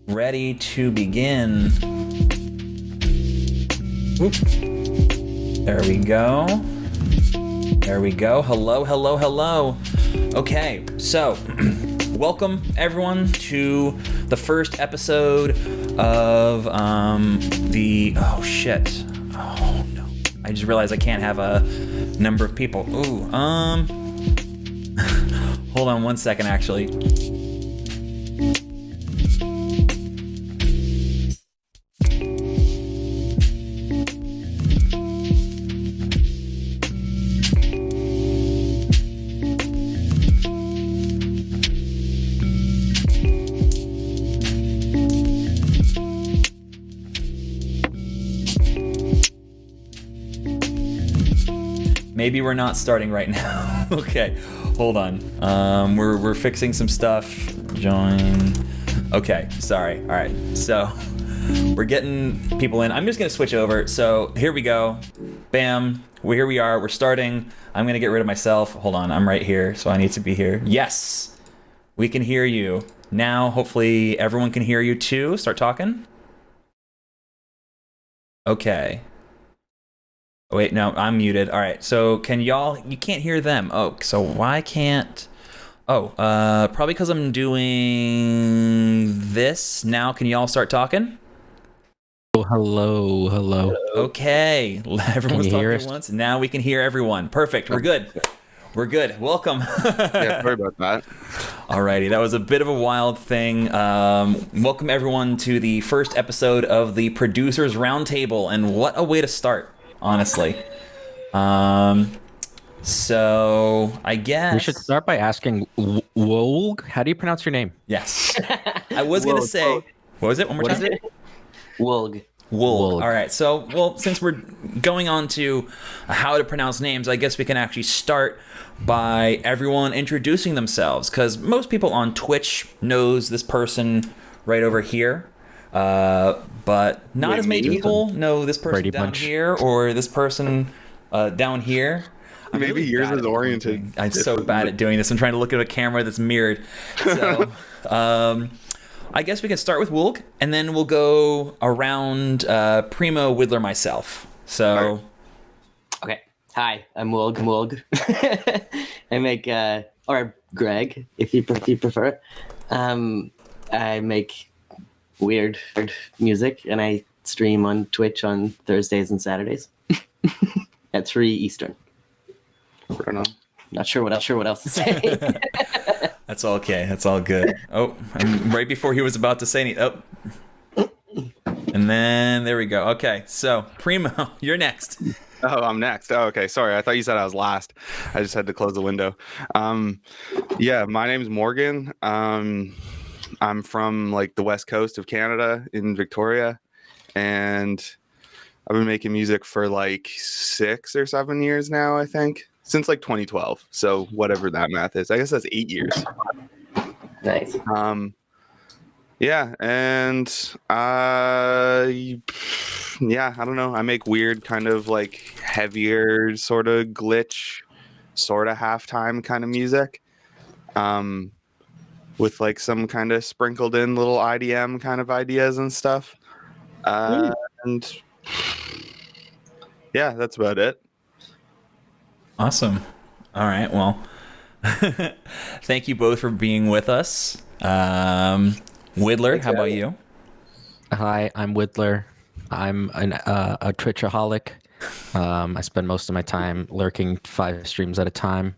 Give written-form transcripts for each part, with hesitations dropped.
Ready to begin. Oop. There we go. There we go. Hello, hello, hello. Okay, so welcome everyone to the first episode of oh shit. Oh no. I just realized I can't have a number of people. Ooh, hold on one second actually. Maybe we're not starting right now. Okay, hold on. We're fixing some stuff. Join. Okay, sorry. All right, so we're getting people in. I'm just gonna switch over. So here we go. Bam. Here we are. We're starting. I'm gonna get rid of myself. Hold on. I'm right here, so I need to be here. Yes, we can hear you now. Hopefully everyone can hear you too. Start talking. Okay. Oh, wait, no, I'm muted. All right, so can y'all, you can't hear them. Oh, so why can't, probably because I'm doing this. Now, can y'all start talking? Oh, hello. Okay, everyone's talking at once. Now we can hear everyone. Perfect, we're good. We're good. Welcome. Yeah, sorry about that. Alrighty, that was a bit of a wild thing. Welcome everyone to the first episode of the Producers Roundtable, and what a way to start. Honestly. So I guess We should start by asking Woulg. How do you pronounce your name? Yes. I was gonna say, what was it? One more time. Woulg. Woulg. All right. So, well, since we're going on to how to pronounce names, I guess we can actually start by everyone introducing themselves, because most people on Twitch knows this person right over here. But not as many people know this person Brady down Bunch. here or this person down here. I'm Maybe really yours bad is at oriented. I'm so bad at doing this. I'm trying to look at a camera that's mirrored. So, I guess we can start with Woulg, and then we'll go around Premo, Widdler, myself. So, Okay. Hi, I'm Woulg. I make, or Greg, if you prefer. I make weird music, and I stream on Twitch on Thursdays and Saturdays at 3 Eastern. Right on. Not sure what else to say. that's okay. That's all good. Oh, and right before he was about to say anything. Oh. And then there we go. Okay, so Premo, you're next. Oh, I'm next. Oh, okay. Sorry. I thought you said I was last. I just had to close the window. Yeah, my name's Morgan. I'm from like the west coast of Canada in Victoria, and I've been making music for like 6 or 7 years now, I think, since like 2012. So whatever that math is, I guess that's 8 years. Nice. Yeah, and yeah, I don't know. I make weird kind of like heavier sort of glitch, sort of halftime kind of music. With like some kind of sprinkled in little IDM kind of ideas and stuff. And yeah, that's about it. Awesome. All right. Well, thank you both for being with us. Widdler, how about you? Hi, I'm Widdler. I'm a Twitchaholic. I spend most of my time lurking 5 streams at a time,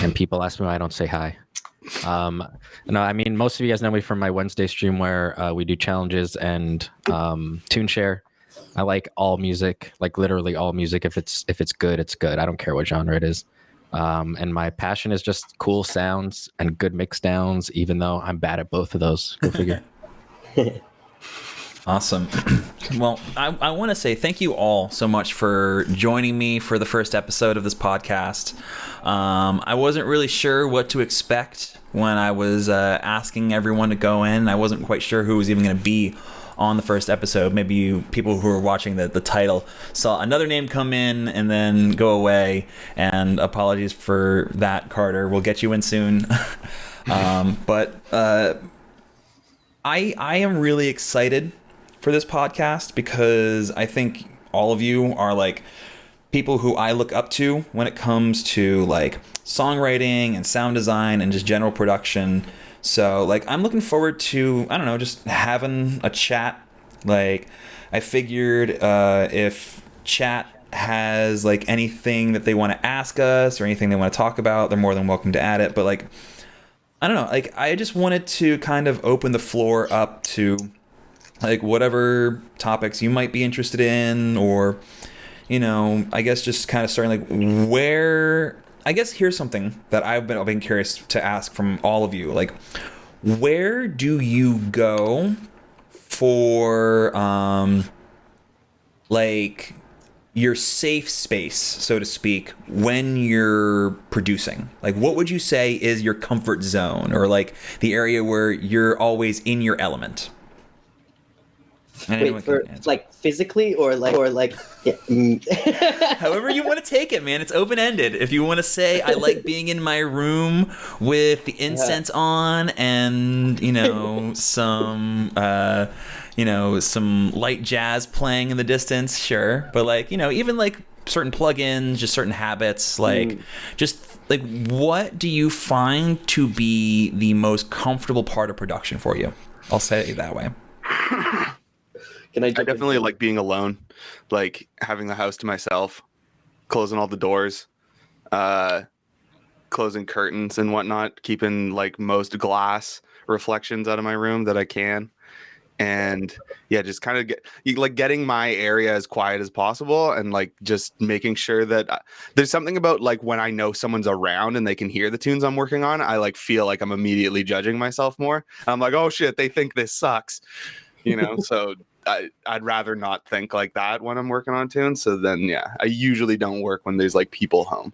and people ask me why I don't say hi. No, I mean, most of you guys know me from my Wednesday stream where we do challenges and tune share. I like all music, like literally all music. If it's good, it's good. I don't care what genre it is. And my passion is just cool sounds and good mix downs, even though I'm bad at both of those. Go figure. Awesome. Well, I want to say thank you all so much for joining me for the first episode of this podcast. I wasn't really sure what to expect when I was asking everyone to go in. I wasn't quite sure who was even going to be on the first episode. Maybe you people who are watching the title saw another name come in and then go away, and apologies for that, Carter. We'll get you in soon. But I am really excited for this podcast because I think all of you are like people who I look up to when it comes to like songwriting and sound design and just general production. So like I'm looking forward to, I don't know, just having a chat. Like I figured if chat has like anything that they want to ask us or anything they want to talk about, they're more than welcome to add it. But like, I don't know, like I just wanted to kind of open the floor up to like whatever topics you might be interested in, or, you know, I guess just kind of starting like where, I guess here's something that I've been curious to ask from all of you. Like, where do you go for like your safe space, so to speak, when you're producing? Like, what would you say is your comfort zone, or like the area where you're always in your element? And Wait, for like physically or like yeah. However you want to take it, man. It's open-ended. If you want to say, I like being in my room with the incense on and, you know, some light jazz playing in the distance, sure. But like, you know, even like certain plugins, just certain habits, like just like what do you find to be the most comfortable part of production for you? I'll say it that way. I definitely like being alone, like having the house to myself, closing all the doors, closing curtains and whatnot, keeping like most glass reflections out of my room that I can. And yeah, just kind of getting my area as quiet as possible, and like just making sure that there's something about like when I know someone's around and they can hear the tunes I'm working on, I like feel like I'm immediately judging myself more. I'm like, oh shit, they think this sucks, you know? So I'd rather not think like that when I'm working on tunes. So then, yeah, I usually don't work when there's like people home.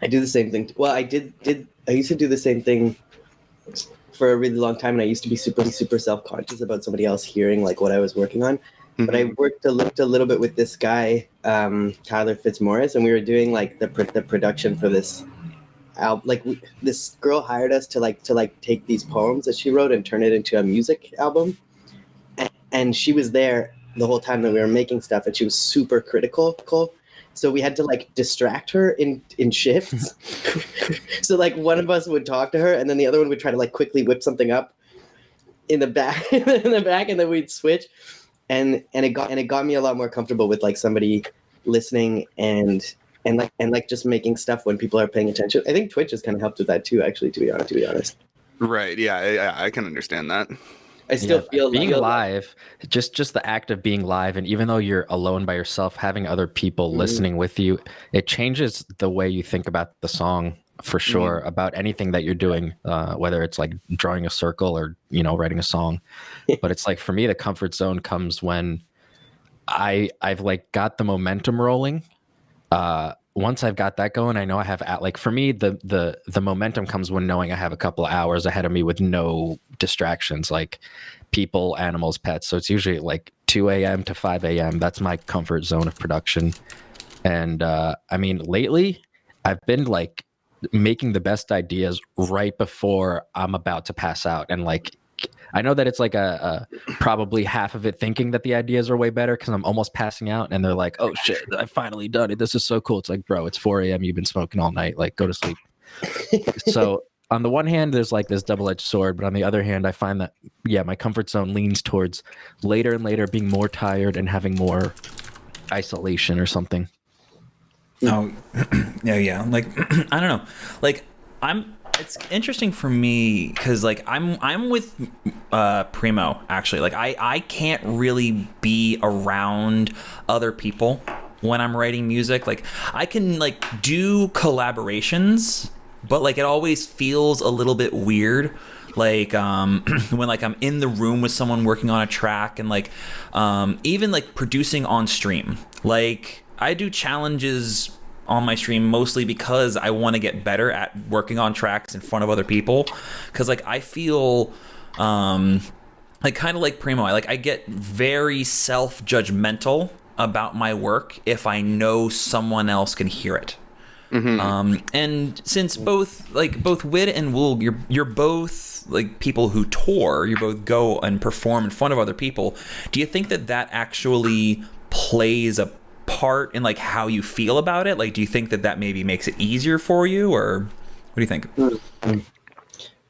I do the same thing. Well, I used to do the same thing for a really long time, and I used to be super self-conscious about somebody else hearing like what I was working on. Mm-hmm. But I worked a little bit with this guy, Tyler Fitzmorris, and we were doing like the production for this album. Like this girl hired us to take these poems that she wrote and turn it into a music album. And she was there the whole time that we were making stuff, and she was super critical. So we had to like distract her in shifts. So like one of us would talk to her, and then the other one would try to like quickly whip something up in the back, and then we'd switch. And it got me a lot more comfortable with like somebody listening and just making stuff when people are paying attention. I think Twitch has kind of helped with that too, actually, to be honest. Right. Yeah, I can understand that. I still feel being live, just the act of being live, and even though you're alone by yourself, having other people listening with you, it changes the way you think about the song for sure, about anything that you're doing, whether it's like drawing a circle or, you know, writing a song. But it's like, for me, the comfort zone comes when I've like got the momentum rolling. Once I've got that going, I know I have for me, the momentum comes when knowing I have a couple of hours ahead of me with no distractions, like people, animals, pets. So it's usually like 2 a.m. to 5 a.m. That's my comfort zone of production. And I mean, lately I've been like making the best ideas right before I'm about to pass out. And like, I know that it's like a probably half of it thinking that the ideas are way better because I'm almost passing out, and they're like, oh shit, I finally done it. This is so cool. It's like, bro, it's 4 a.m. You've been smoking all night. Like, go to sleep. So on the one hand, there's like this double-edged sword, but on the other hand, I find that, yeah, my comfort zone leans towards later and later being more tired and having more isolation or something. Oh, yeah. Like, I don't know. Like, it's interesting for me because like I'm with Premo, actually. Like I can't really be around other people when I'm writing music. Like I can like do collaborations, but like it always feels a little bit weird. Like when like I'm in the room with someone working on a track, and like even like producing on stream. Like I do challenges on my stream mostly because I want to get better at working on tracks in front of other people, because like I feel like kind of like Premo, I get very self-judgmental about my work if I know someone else can hear it. And since both Wid and Woulg, you're both like people who tour, you both go and perform in front of other people. Do you think that actually plays a part in like how you feel about it? Like, do you think that maybe makes it easier for you, or what do you think?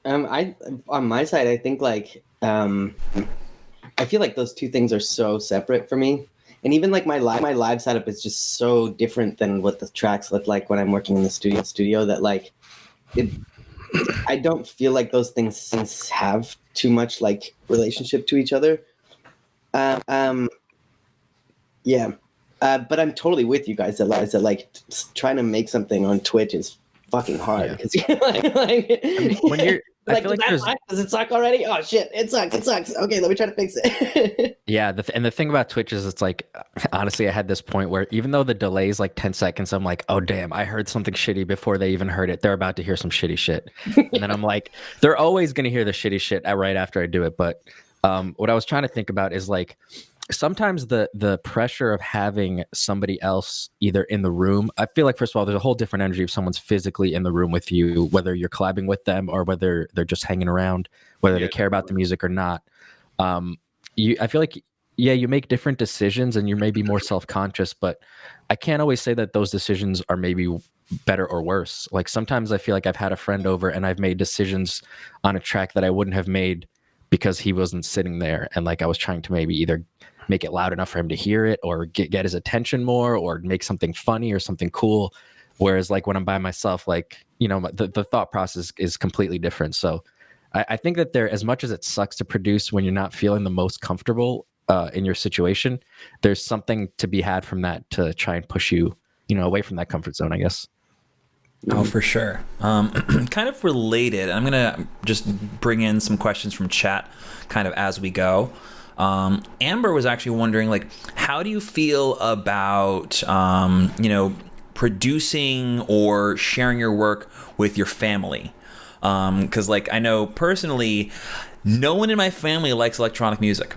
I on my side, I think like I feel like those two things are so separate for me. And even like my live setup is just so different than what the tracks look like when I'm working in the studio that like I don't feel like those things have too much like relationship to each other. Yeah. But I'm totally with you guys that like trying to make something on Twitch is fucking hard because when you're like, does it suck already? Oh shit, it sucks. Okay, let me try to fix it. Yeah, and the thing about Twitch is it's like, honestly, I had this point where even though the delay is like 10 seconds, I'm like, oh damn, I heard something shitty before they even heard it. They're about to hear some shitty shit. And then I'm like, they're always going to hear the shitty shit right after I do it. But what I was trying to think about is like, sometimes the pressure of having somebody else either in the room, I feel like, first of all, there's a whole different energy if someone's physically in the room with you, whether you're collabing with them or whether they're just hanging around, whether they care about the music or not. I feel like, yeah, you make different decisions and you're maybe more self-conscious, but I can't always say that those decisions are maybe better or worse. Like sometimes I feel like I've had a friend over and I've made decisions on a track that I wouldn't have made because he wasn't sitting there. And like I was trying to maybe either make it loud enough for him to hear it or get his attention more or make something funny or something cool. Whereas like when I'm by myself, like, you know, the thought process is completely different. So I think that as much as it sucks to produce when you're not feeling the most comfortable in your situation, there's something to be had from that to try and push you, you know, away from that comfort zone, I guess. Oh, for sure. Kind of related. I'm going to just bring in some questions from chat kind of as we go. Amber was actually wondering, like, how do you feel about, you know, producing or sharing your work with your family? Because, like, I know personally, no one in my family likes electronic music.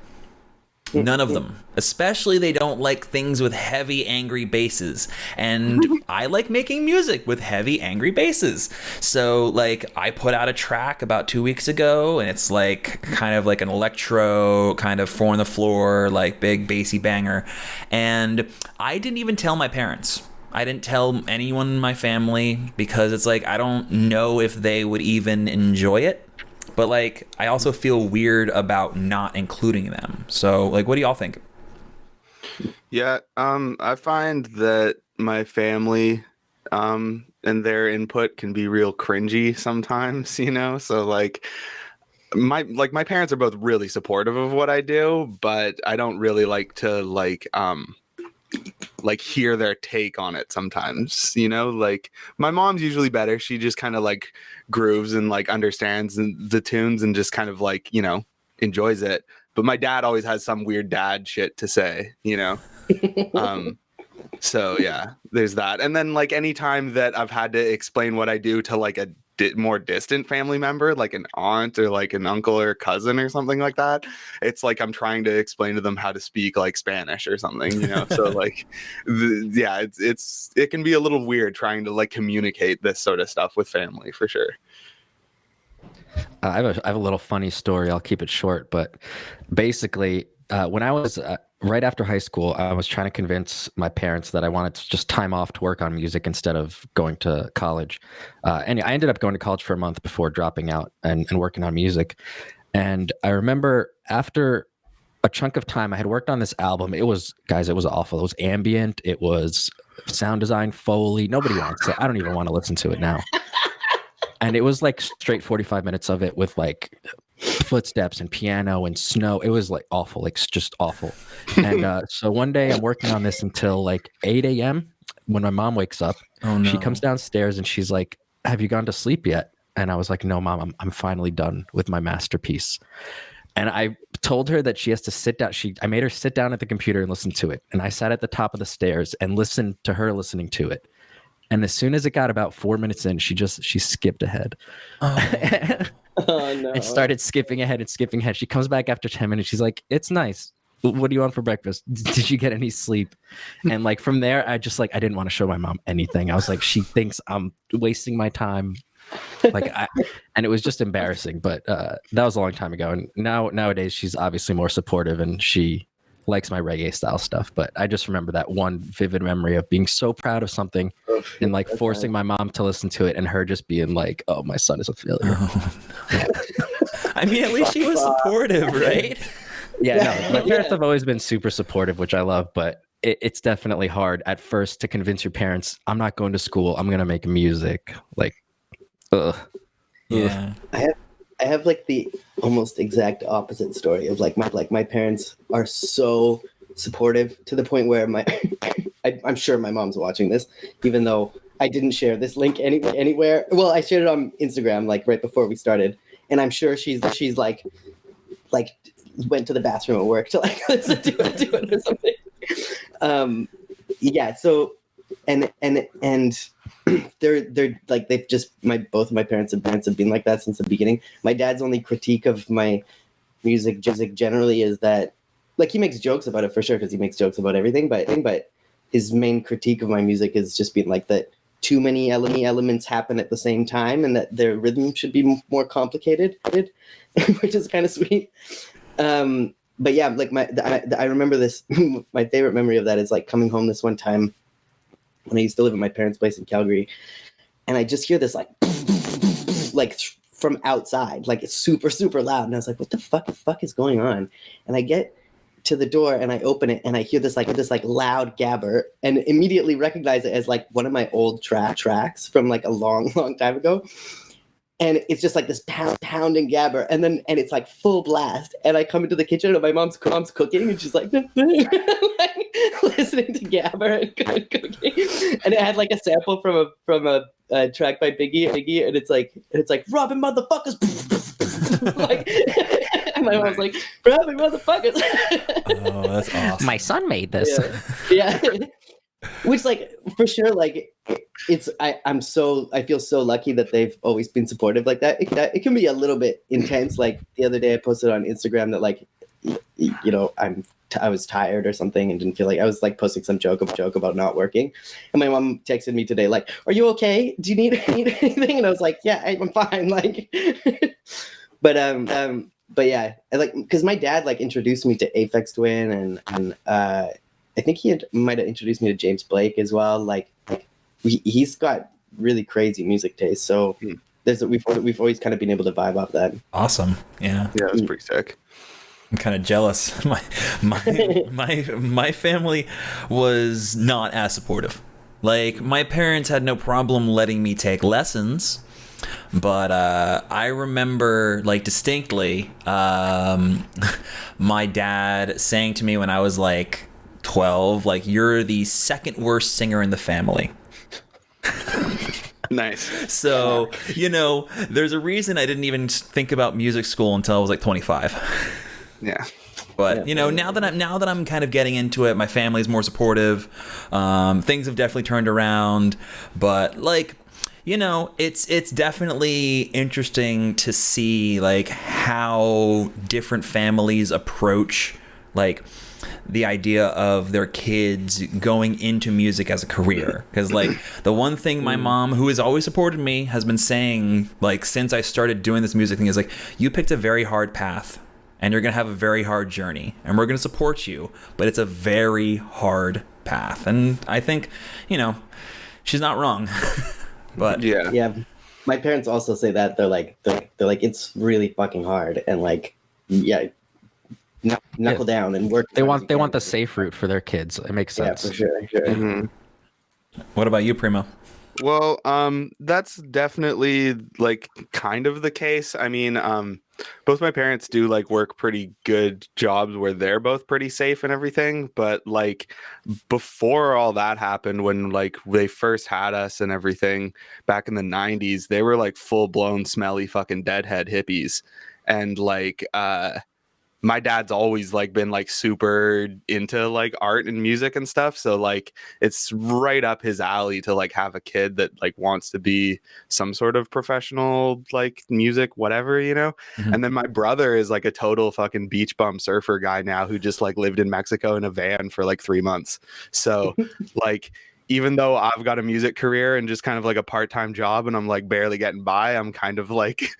None of them. Especially they don't like things with heavy, angry basses. And I like making music with heavy, angry basses. So, like, I put out a track about 2 weeks ago, and it's, like, kind of like an electro, kind of four on the floor, like, big, bassy banger. And I didn't even tell my parents. I didn't tell anyone in my family because it's like, I don't know if they would even enjoy it. But, like, I also feel weird about not including them. So, like, what do y'all think? Yeah, I find that my family and their input can be real cringy sometimes, you know? So, like my parents are both really supportive of what I do, but I don't really like to, like hear their take on it sometimes, you know? Like my mom's usually better. She just kind of like grooves and like understands the tunes and just kind of like, you know, enjoys it. But my dad always has some weird dad shit to say, you know? So yeah, there's that. And then like anytime that I've had to explain what I do to like a more distant family member, like an aunt or like an uncle or cousin or something like that, it's like I'm trying to explain to them how to speak like Spanish or something, you know? So like, yeah, it can be a little weird trying to like communicate this sort of stuff with family for sure. I have a little funny story. I'll keep it short, but basically, when I was right after high school, I was trying to convince my parents that I wanted to just time off to work on music instead of going to college. And I ended up going to college for a month before dropping out and working on music. And I remember after a chunk of time, I had worked on this album. It was awful. It was ambient. It was sound design, Foley. Nobody wants it. I don't even want to listen to it now. And it was like straight 45 minutes of it with like footsteps and piano and snow. It was like awful, like just awful. And so one day I'm working on this until like 8 a.m. when my mom wakes up. Oh, no. She comes downstairs and she's like, "Have you gone to sleep yet?" And I was like, "No, Mom, I'm finally done with my masterpiece." And I told her that she has to sit down. I made her sit down at the computer and listen to it. And I sat at the top of the stairs and listened to her listening to it. And as soon as it got about 4 minutes in, she skipped ahead. Oh. Oh no! And started skipping ahead and skipping ahead. She comes back after 10 minutes. She's like, "It's nice." what do you want for breakfast? Did you get any sleep? And like from there, I didn't want to show my mom anything. I was like, she thinks I'm wasting my time. And it was just embarrassing, but that was a long time ago. And nowadays she's obviously more supportive and she likes my reggae style stuff. But I just remember that one vivid memory of being so proud of something and like forcing my mom to listen to it and her just being like, oh, my son is a failure. I mean, at least she was supportive, right? Yeah, no, my parents have always been super supportive, which I love, but it's definitely hard at first to convince your parents, I'm not going to school, I'm going to make music. Like, ugh. Yeah. I have like the almost exact opposite story of like my parents are so supportive to the point where I'm sure my mom's watching this, even though I didn't share this link anywhere. Well, I shared it on Instagram like right before we started, and I'm sure she's like went to the bathroom at work to like listen to it or something. Yeah. So and they're like both of my parents have been like that since the beginning. My dad's only critique of my music generally is that like he makes jokes about it for sure because he makes jokes about everything, but his main critique of my music is just being like that too many elements happen at the same time and that their rhythm should be more complicated, which is kind of sweet. But yeah, like I remember this. My favorite memory of that is like coming home this one time when I used to live at my parents' place in Calgary, and I just hear this like from outside, like it's super, super loud. And I was like, what the fuck is going on? And I get to the door and I open it and I hear this loud gabber and immediately recognize it as like one of my old tracks from like a long time ago. And it's just like this pounding gabber, and it's like full blast. And I come into the kitchen, and my mom's cooking, and she's like, like listening to gabber and cooking. And it had like a sample from a track by Biggie, and it's like robbing motherfuckers. Like, and my mom's like, robbing motherfuckers. Oh, that's awesome. My son made this. Yeah. Which like for sure, like I feel so lucky that they've always been supportive like that. It can be a little bit intense. Like the other day I posted on Instagram that like, you know, I was tired or something and didn't feel like I was like posting some joke about not working. And my mom texted me today, like, are you okay? Do you need anything? And I was like, yeah, I'm fine. Like, but yeah, like, cause my dad like introduced me to Aphex Twin and I think he might have introduced me to James Blake as well. Like he's got really crazy music taste. So we've always kind of been able to vibe off that. Awesome. Yeah. Yeah, it was pretty sick. I'm kind of jealous. My family was not as supportive. Like my parents had no problem letting me take lessons, but I remember like distinctly my dad saying to me when I was like 12, like, you're the second worst singer in the family. Nice. So, you know, there's a reason I didn't even think about music school until I was like 25. Yeah. But, you know, now that I'm kind of getting into it, my family's more supportive. Things have definitely turned around, but like, you know, it's definitely interesting to see like how different families approach like the idea of their kids going into music as a career. Because like the one thing my mom, who has always supported me, has been saying like since I started doing this music thing is like, you picked a very hard path and you're gonna have a very hard journey and we're gonna support you, but it's a very hard path. And I think, you know, she's not wrong. But yeah, my parents also say that they're like it's really fucking hard and like knuckle down and work. They want the safe route for their kids. It makes sense. Yeah, for sure. Mm-hmm. What about you, Primo? Well, that's definitely like kind of the case. I mean, both my parents do like work pretty good jobs where they're both pretty safe and everything. But like before all that happened, when like they first had us and everything back in the 90s, they were like full blown smelly fucking deadhead hippies. And like, my dad's always like been like super into like art and music and stuff, so like it's right up his alley to like have a kid that like wants to be some sort of professional like music whatever, you know. Mhm. And then my brother is like a total fucking beach bum surfer guy now who just like lived in Mexico in a van for like 3 months. So like even though I've got a music career and just kind of like a part-time job and I'm like barely getting by, I'm kind of like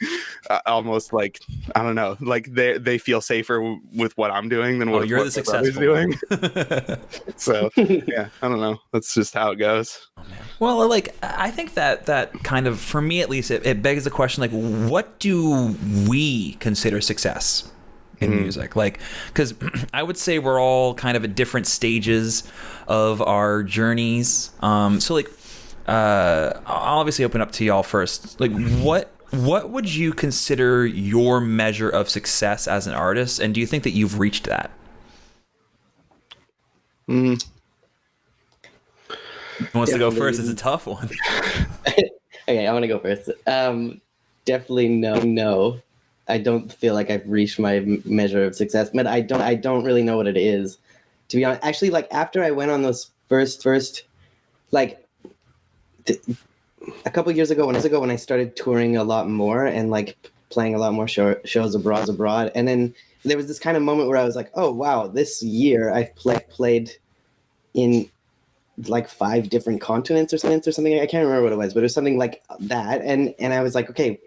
almost like, I don't know, like they feel safer with what I'm doing than Oh, what, you're what the my brother's successful doing. one. So yeah, I don't know. That's just how it goes. Well, like I think that kind of, for me at least, it begs the question, like, what do we consider success in music? Like, because I would say we're all kind of at different stages of our journeys. So like, I'll obviously open up to y'all first. Like, what would you consider your measure of success as an artist, and do you think that you've reached that? Who wants to go first? It's a tough one. Okay, I want to go first. Definitely no. I don't feel like I've reached my measure of success, but I don't really know what it is, to be honest. Actually, like after I went on those first like a couple years ago when I started touring a lot more and like playing a lot more shows abroad, and then there was this kind of moment where I was like, oh wow, this year I've played in like 5 different continents or something. I can't remember what it was, but it was something like that. And I was like, okay,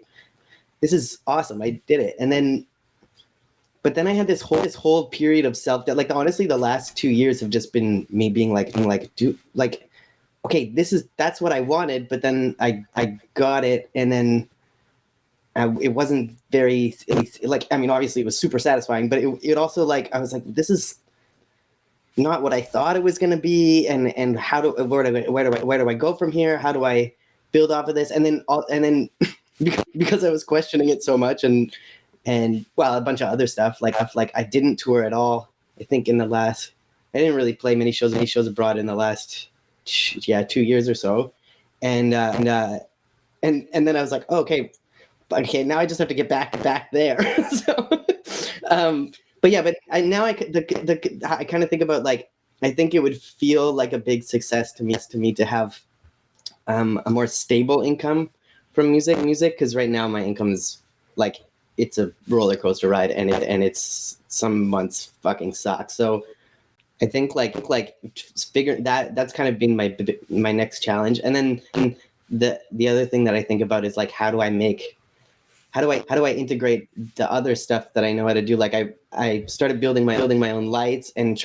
this is awesome. I did it. But then I had this whole period of self-doubt. Like honestly, the last 2 years have just been me being like, dude, like, okay, that's what I wanted. But then I got it. And then it wasn't very, like, I mean, obviously it was super satisfying, but it also like, I was like, this is not what I thought it was going to be, and where do I go from here? How do I build off of this? And then because I was questioning it so much, and well, a bunch of other stuff like I didn't tour at all. I think I didn't really play many shows abroad in the last 2 years or so, and then I was like, oh, okay, now I just have to get back there. So. But yeah, but I kind of think about like, I think it would feel like a big success to me to have a more stable income from music, because right now my income is like, it's a roller coaster ride, and it's some months fucking suck. So I think like figure that's kind of been my next challenge. And then the other thing that I think about is like, how do I integrate the other stuff that I know how to do? Like I started building my own lights and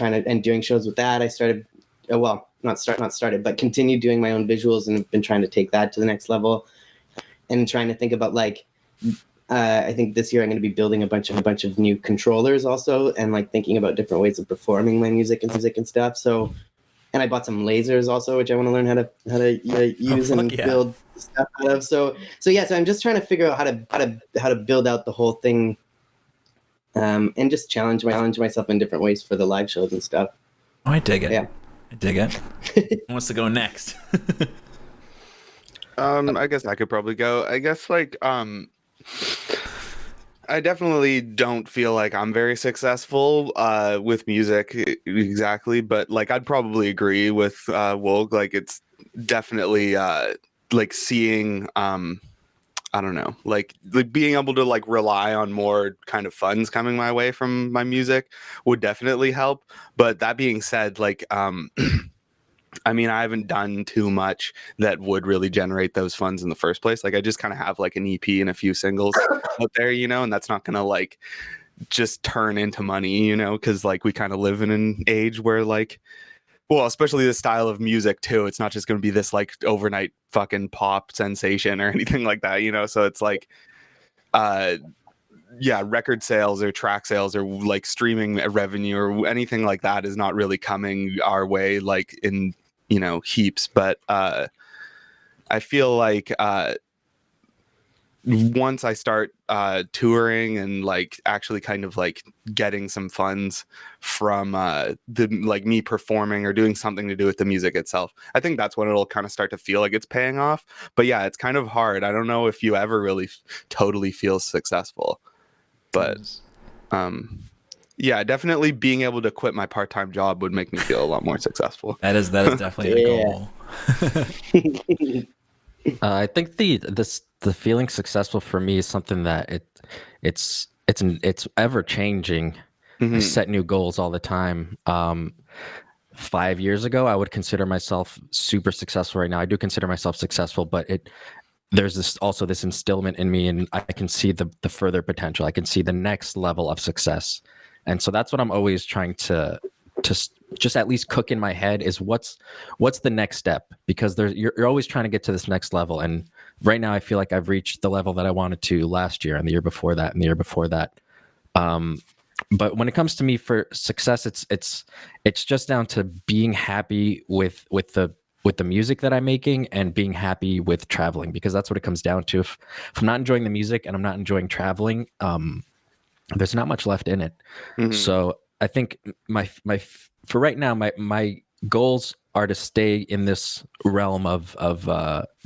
doing shows with that. I started, but continued doing my own visuals, and have been trying to take that to the next level, and trying to think about like, I think this year I'm going to be building a bunch of new controllers also, and like thinking about different ways of performing my music and stuff. So, and I bought some lasers also, which I want to learn how to use and build stuff out of. So I'm just trying to figure out how to build out the whole thing, and just challenge myself in different ways for the live shows and stuff. Oh, I dig it. Yeah, I dig it. Who wants to go next? I guess I could probably go. I guess like I definitely don't feel like I'm very successful with music exactly, but like I'd probably agree with Woulg. Like it's definitely like seeing I don't know, like being able to like rely on more kind of funds coming my way from my music would definitely help. But that being said, like I mean, I haven't done too much that would really generate those funds in the first place. Like I just kind of have like an EP and a few singles out there, you know, and that's not gonna like just turn into money, you know, because like we kind of live in an age where like, well, especially the style of music too, it's not just gonna be this like overnight fucking pop sensation or anything like that, you know. So it's like yeah, record sales or track sales or like streaming revenue or anything like that is not really coming our way like in, you know, heaps. But I feel like once I start touring and like actually kind of like getting some funds from the like me performing or doing something to do with the music itself, I think that's when it'll kind of start to feel like it's paying off. But yeah, it's kind of hard. I don't know if you ever really totally feel successful. But Yeah, definitely being able to quit my part-time job would make me feel a lot more successful. That is definitely a Yeah. goal. I think the feeling successful for me is something that it's ever changing. I Mhm. set new goals all the time. 5 years ago, I would consider myself super successful. Right now, I do consider myself successful, but there's this instillment in me, and I can see the further potential. I can see the next level of success, and so that's what I'm always trying to just at least cook in my head is what's the next step, because you're always trying to get to this next level. And right now, I feel like I've reached the level that I wanted to last year and the year before that and the year before that. But when it comes to me for success, it's just down to being happy with the music that I'm making and being happy with traveling, because that's what it comes down to. If I'm not enjoying the music and I'm not enjoying traveling, there's not much left in it. Mhm. So I think my for right now, my goals are to stay in this realm of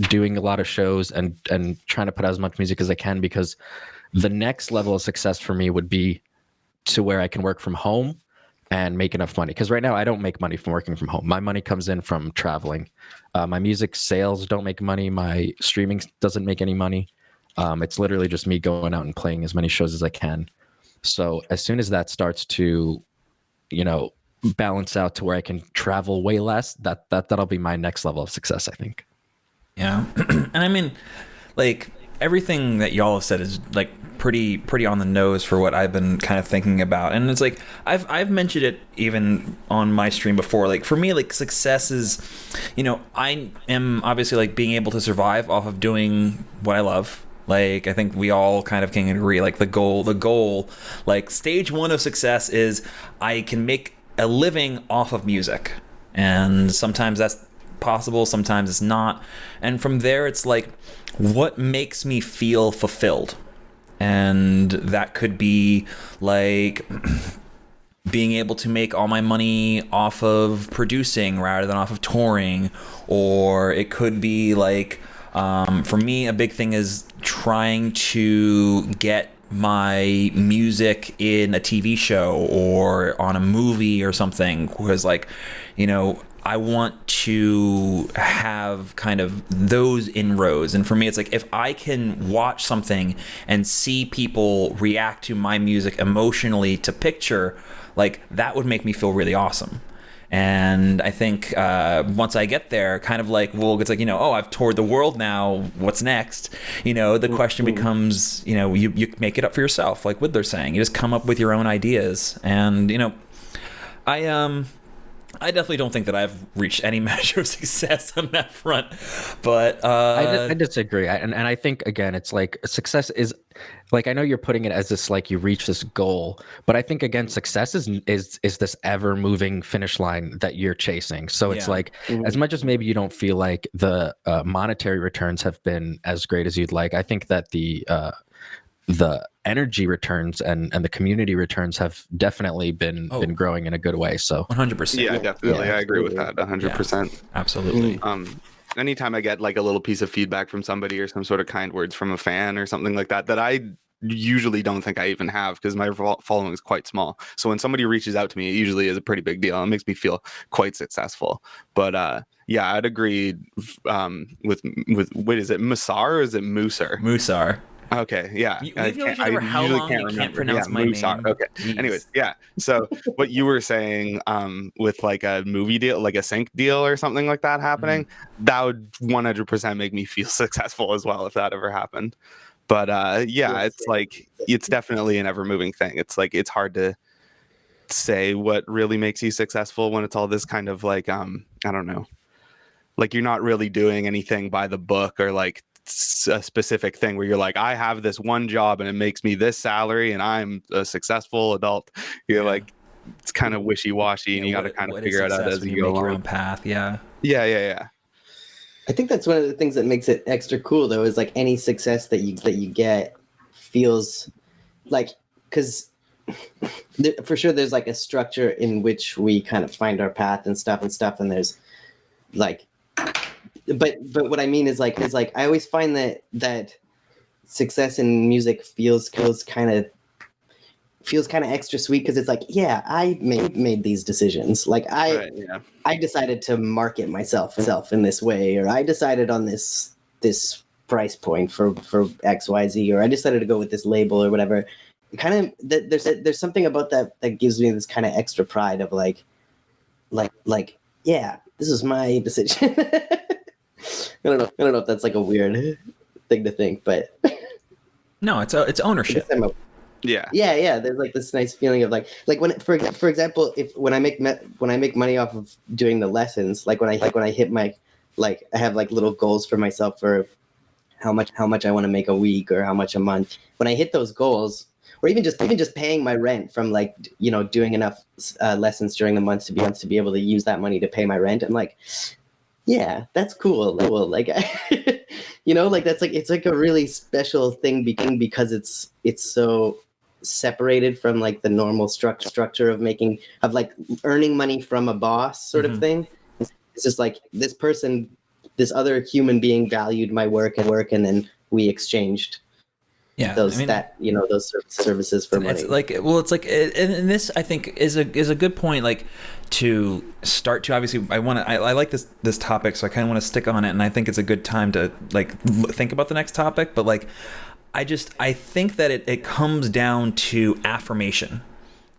doing a lot of shows and trying to put out as much music as I can, because the next level of success for me would be to where I can work from home and make enough money. Because right now I don't make money from working from home. My money comes in from traveling. My music sales don't make money. My streaming doesn't make any money. It's literally just me going out and playing as many shows as I can. So as soon as that starts to, balance out to where I can travel way less, that'll be my next level of success, I think. Yeah. And I mean, like, everything that y'all have said is like pretty on the nose for what I've been kind of thinking about. And it's like I've mentioned it even on my stream before. Like, for me, like, success is, I am obviously like being able to survive off of doing what I love. Like, I think we all kind of can agree, like, the goal, like, stage one of success is I can make a living off of music. And sometimes that's possible, sometimes it's not. And from there, it's like, what makes me feel fulfilled? And that could be like being able to make all my money off of producing rather than off of touring. Or it could be like, for me, a big thing is trying to get my music in a TV show or on a movie or something. Because, like, I want to have kind of those inroads. And for me, it's like, if I can watch something and see people react to my music emotionally to picture, like, that would make me feel really awesome. And I think once I get there, kind of like Woulg, it's like, I've toured the world now. What's next? The question becomes, you make it up for yourself, like Widdler's saying. You just come up with your own ideas. And, I definitely don't think that I've reached any measure of success on that front, but I disagree. And I think, again, it's like success is like, I know you're putting it as this, like, you reach this goal, but I think, again, success is this ever moving finish line that you're chasing. So it's like, as much as maybe you don't feel like the monetary returns have been as great as you'd like, I think that the energy returns and the community returns have definitely been growing in a good way. So 100%. Yeah, definitely. I agree with that 100%. Yeah, absolutely. Anytime I get like a little piece of feedback from somebody or some sort of kind words from a fan or something like that I usually don't think I even have, because my following is quite small. So when somebody reaches out to me, it usually is a pretty big deal. It makes me feel quite successful. But yeah, I'd agree with what is it, Musar or is it Musar? Musar. Okay, yeah. We've known each other for how long? You can't pronounce my name. Okay. Jeez. Anyways, yeah. So what you were saying, with like a movie deal, like a sync deal or something like that happening, that would 100% make me feel successful as well if that ever happened. But yeah, it's like, it's definitely an ever moving thing. It's like, it's hard to say what really makes you successful when it's all this kind of like, I don't know, like, you're not really doing anything by the book or like a specific thing where you're like, I have this one job and it makes me this salary and I'm a successful adult. You're like, it's kind of wishy-washy, and you got to kind of figure it out as you go make your along. own path. Yeah. I think that's one of the things that makes it extra cool, though, is like any success that you get feels like, because for sure there's like a structure in which we kind of find our path and stuff, and there's like, but what I mean is like I always find that success in music feels kind of feels kind of extra sweet because it's like, yeah, I made these decisions. Like I decided to market myself in this way, or I decided on this price point for XYZ, or I decided to go with this label or whatever. Kind of there's something about that gives me this kind of extra pride of like yeah, this is my decision. I don't know if that's like a weird thing to think, but No, it's ownership. Yeah. There's like this nice feeling of like when, for example, when I make money off of doing the lessons, like when I hit my, like I have like little goals for myself for how much I want to make a week or how much a month. When I hit those goals, or even just paying my rent from like, you know, doing enough lessons during the months to be able to use that money to pay my rent, I'm like, yeah, that's cool. Like, you know, like that's like, it's like a really special thing because it's so separated from like the normal structure of like earning money from a boss sort of thing. It's just like this other human being valued my work, and then we exchanged those services for money. It's like, and this I think is a good point, like to start to, obviously I like this topic, so I kind of want to stick on it, and I think it's a good time to like think about the next topic, but like I think that it comes down to affirmation.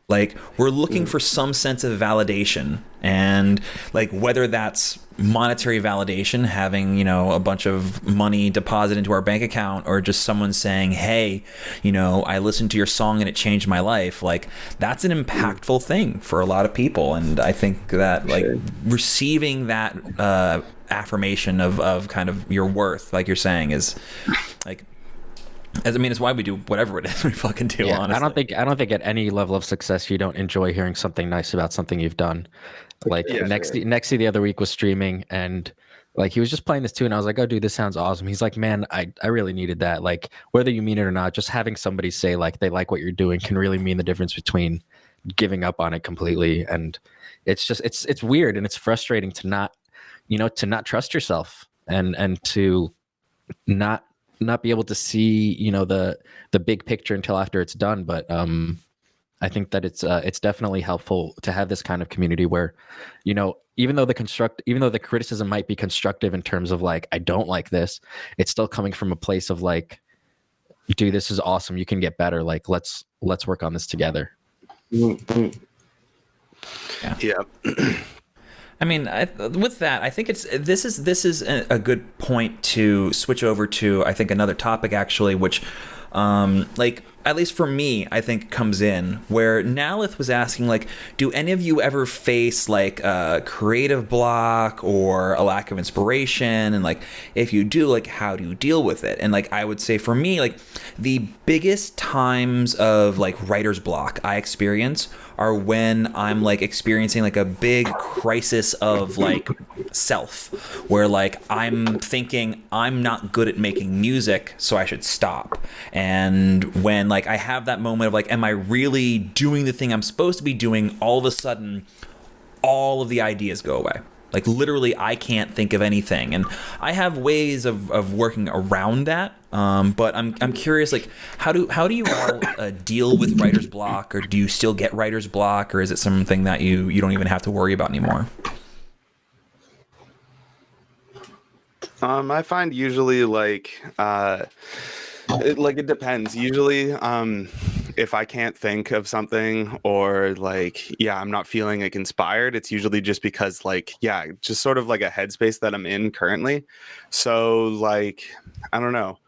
Like we're looking for some sense of validation, and like whether that's monetary validation, having, you know, a bunch of money deposited into our bank account, or just someone saying, hey, you know, I listened to your song and it changed my life. Like that's an impactful thing for a lot of people. And I think that like receiving that affirmation of kind of your worth, like you're saying, is like, I mean, it's why we do whatever it is we fucking do. Yeah, honestly, I don't think at any level of success you don't enjoy hearing something nice about something you've done. Like Nexy the other week was streaming, and like he was just playing this tune. I was like, "Oh, dude, this sounds awesome." He's like, "Man, I really needed that." Like whether you mean it or not, just having somebody say like they like what you're doing can really mean the difference between giving up on it completely. And it's just it's weird, and it's frustrating to not trust yourself, and to not be able to see, you know, the big picture until after it's done. But I think that it's definitely helpful to have this kind of community where, you know, even though the criticism might be constructive in terms of like, I don't like this, it's still coming from a place of like, dude, this is awesome, you can get better, like let's work on this together. Yeah. I mean, with that, I think this is a good point to switch over to, I think, another topic actually, which, like, at least for me, I think comes in where Nalith was asking, like, do any of you ever face like a creative block or a lack of inspiration? And like, if you do, like, how do you deal with it? And like, I would say for me, like, the biggest times of like writer's block I experience are when I'm like experiencing like a big crisis of like self, where like I'm thinking I'm not good at making music, so I should stop. And when like I have that moment of like, am I really doing the thing I'm supposed to be doing? All of a sudden, all of the ideas go away. Like literally, I can't think of anything, and I have ways of working around that. But I'm curious, like how do you all deal with writer's block, or do you still get writer's block, or is it something that you don't even have to worry about anymore? I find usually like it depends. Usually, if I can't think of something, or like, yeah, I'm not feeling like inspired, it's usually just because like, yeah, just sort of like a headspace that I'm in currently. So like, I don't know,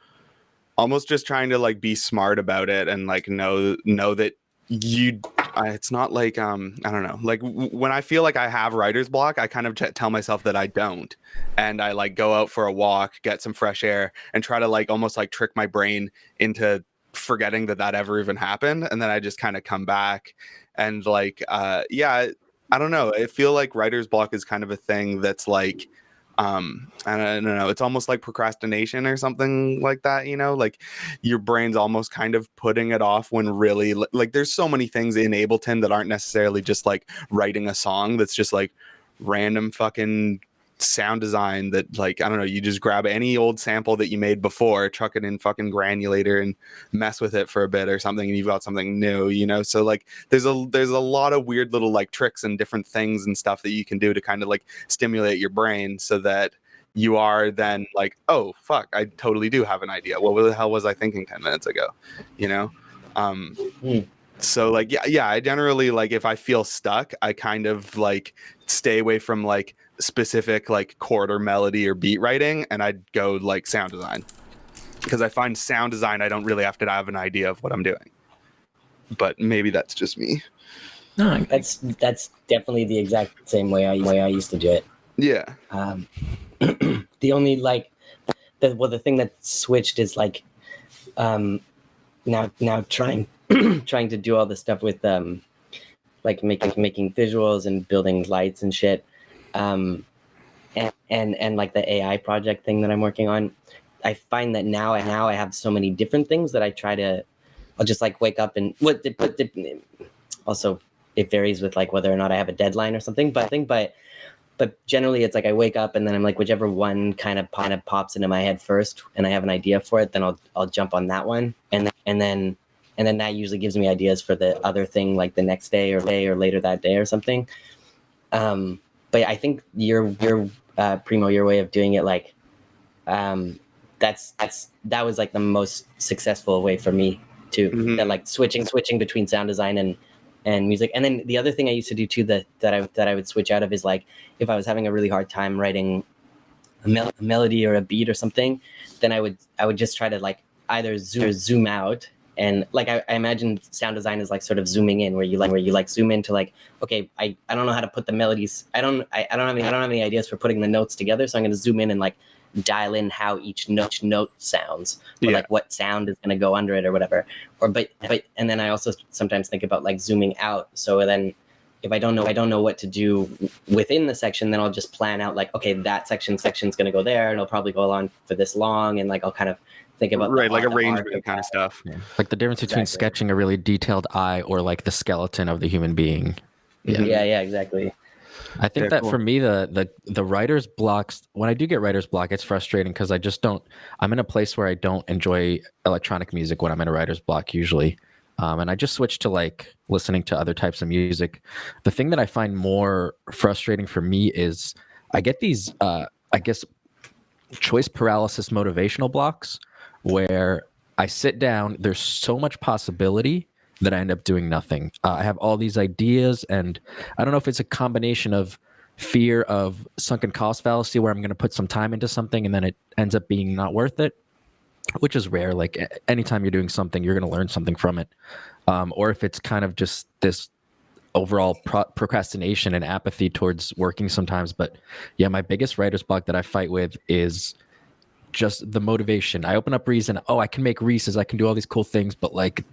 almost just trying to like be smart about it, and like know that it's not like I don't know, like when I feel like I have writer's block, I kind of tell myself that I don't, and I like go out for a walk, get some fresh air, and try to like almost like trick my brain into forgetting that ever even happened, and then I just kind of come back. And like yeah, I don't know, I feel like writer's block is kind of a thing that's like I don't know, it's almost like procrastination or something like that, you know, like your brain's almost kind of putting it off, when really like there's so many things in Ableton that aren't necessarily just like writing a song, that's just like random fucking sound design that, like, I don't know, you just grab any old sample that you made before, chuck it in fucking granulator and mess with it for a bit or something, and you've got something new, you know? So like there's a lot of weird little like tricks and different things and stuff that you can do to kind of like stimulate your brain so that you are then like, oh fuck, I totally do have an idea. What the hell was I thinking 10 minutes ago? You know? So like yeah, I generally, like, if I feel stuck, I kind of like stay away from like specific like chord or melody or beat writing, and I'd go like sound design, because I find sound design I don't really have to have an idea of what I'm doing. But maybe that's just me. No, That's definitely the exact same way I used to do it. Yeah. The only like the thing that switched is like now trying to do all this stuff with like making visuals and building lights and shit, and like the AI project thing that I'm working on. I find that now I have so many different things that I'll just like wake up and also it varies with like whether or not I have a deadline or something, but generally it's like I wake up and then I'm like, whichever one kind of pops into my head first and I have an idea for it, then I'll jump on that one, and then that usually gives me ideas for the other thing like the next day or later that day or something. But I think your Premo, your way of doing it, like that was like the most successful way for me too. Mhm. That like switching between sound design and music. And then the other thing I used to do too that I would switch out of is like if I was having a really hard time writing a melody or a beat or something, then I would just try to like either zoom out, and like I imagine sound design is like sort of zooming in, where you like zoom into like, okay, I don't know how to put the melodies. I don't have any ideas for putting the notes together, so I'm going to zoom in and like dial in how each note sounds, or like what sound is going to go under it or whatever. Or but and then I also sometimes think about like zooming out. So then if I don't know what to do within the section, then I'll just plan out like, okay, that section's going to go there, and it'll probably go on for this long, and like I'll kind of think about Right, like the arrangement kind of stuff. Yeah. Like the difference between Exactly. sketching a really detailed eye or like the skeleton of the human being. Yeah, exactly. I think Yeah, that cool. for me, the writer's blocks, when I do get writer's block, it's frustrating because I just don't, I'm in a place where I don't enjoy electronic music when I'm in a writer's block usually. And I just switch to like listening to other types of music. The thing that I find more frustrating for me is I get these, I guess, choice paralysis motivational blocks where I sit down, there's so much possibility that I end up doing nothing. I have all these ideas, and I don't know if it's a combination of fear of sunken cost fallacy, where I'm going to put some time into something and then it ends up being not worth it, which is rare. Like anytime you're doing something, you're going to learn something from it. Or if it's kind of just this overall procrastination and apathy towards working sometimes. But yeah, my biggest writer's block that I fight with is just the motivation. I open up Reason. Oh, I can make Reese's. I can do all these cool things, but like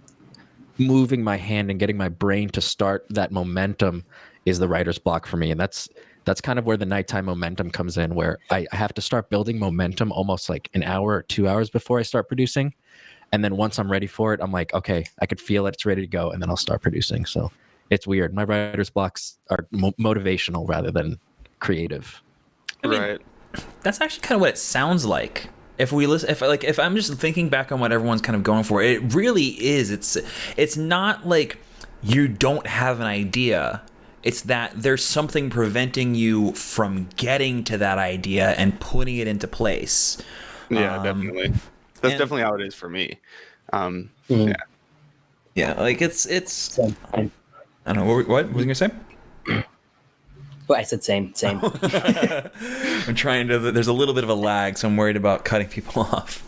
moving my hand and getting my brain to start that momentum is the writer's block for me. And that's kind of where the nighttime momentum comes in, where I have to start building momentum almost like an hour or 2 hours before I start producing. And then once I'm ready for it, I'm like, okay, I could feel it. It's ready to go. And then I'll start producing. So it's weird. My writer's blocks are motivational rather than creative. I mean, Right. that's actually kind of what it sounds like. If we listen, if I'm just thinking back on what everyone's kind of going for, it really is. It's not like you don't have an idea. It's that there's something preventing you from getting to that idea and putting it into place. Yeah, definitely. That's and- definitely how it is for me. Mhm. Yeah, like it's. So, I don't know what was you gonna say. well, I said same. I'm trying to. There's a little bit of a lag, so I'm worried about cutting people off.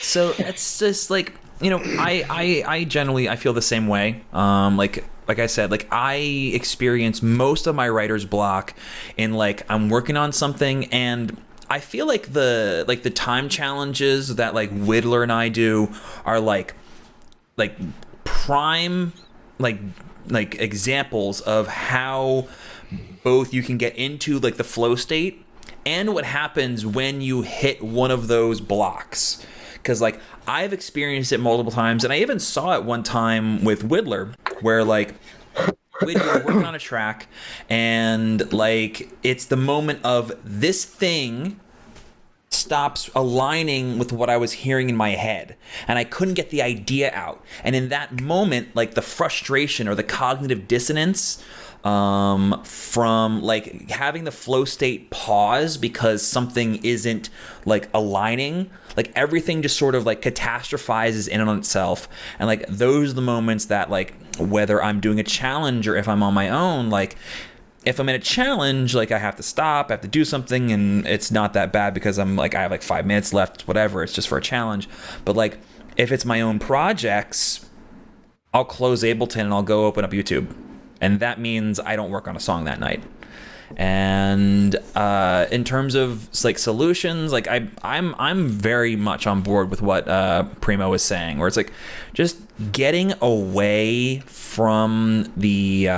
So it's just like, you know, I generally I feel the same way. Like I said, like I experience most of my writer's block in like I'm working on something, and I feel like the time challenges that like Widdler and I do are like prime like examples of how both you can get into like the flow state and what happens when you hit one of those blocks. Because like I've experienced it multiple times, and I even saw it one time with Widdler, where like We're working on a track, and like it's the moment of this thing stops aligning with what I was hearing in my head, and I couldn't get the idea out. And in that moment, like the frustration or the cognitive dissonance from like having the flow state pause because something isn't like aligning, like everything just sort of like catastrophizes in on itself. And like those are the moments that, like, whether I'm doing a challenge or if I'm on my own, like if I'm in a challenge, like I have to stop, I have to do something, and it's not that bad because I'm like, I have like 5 minutes left, whatever, it's just for a challenge. But like if it's my own projects, I'll close Ableton and I'll go open up YouTube. And that means I don't work on a song that night. And in terms of like solutions, like I'm very much on board with what Premo was saying, where it's like just getting away from the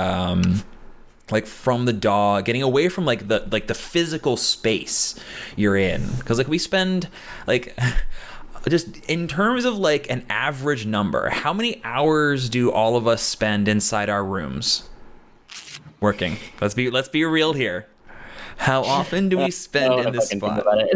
like from the DAW, getting away from like the physical space you're in, because like we spend like just in terms of like an average number, how many hours do all of us spend inside our rooms working? Let's be real here. How often do we spend in this spot? I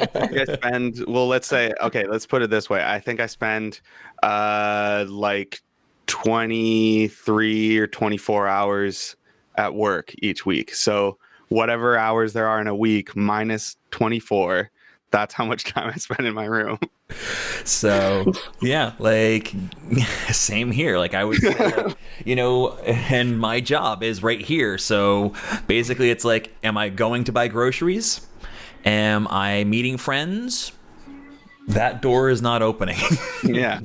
think I spend, well, let's say, okay, let's put it this way. I think I spend like 23 or 24 hours at work each week. So whatever hours there are in a week minus 24, that's how much time I spend in my room. So yeah, like same here. Like I would say, like, you know, and my job is right here. So basically it's like, am I going to buy groceries? Am I meeting friends? That door is not opening. Yeah.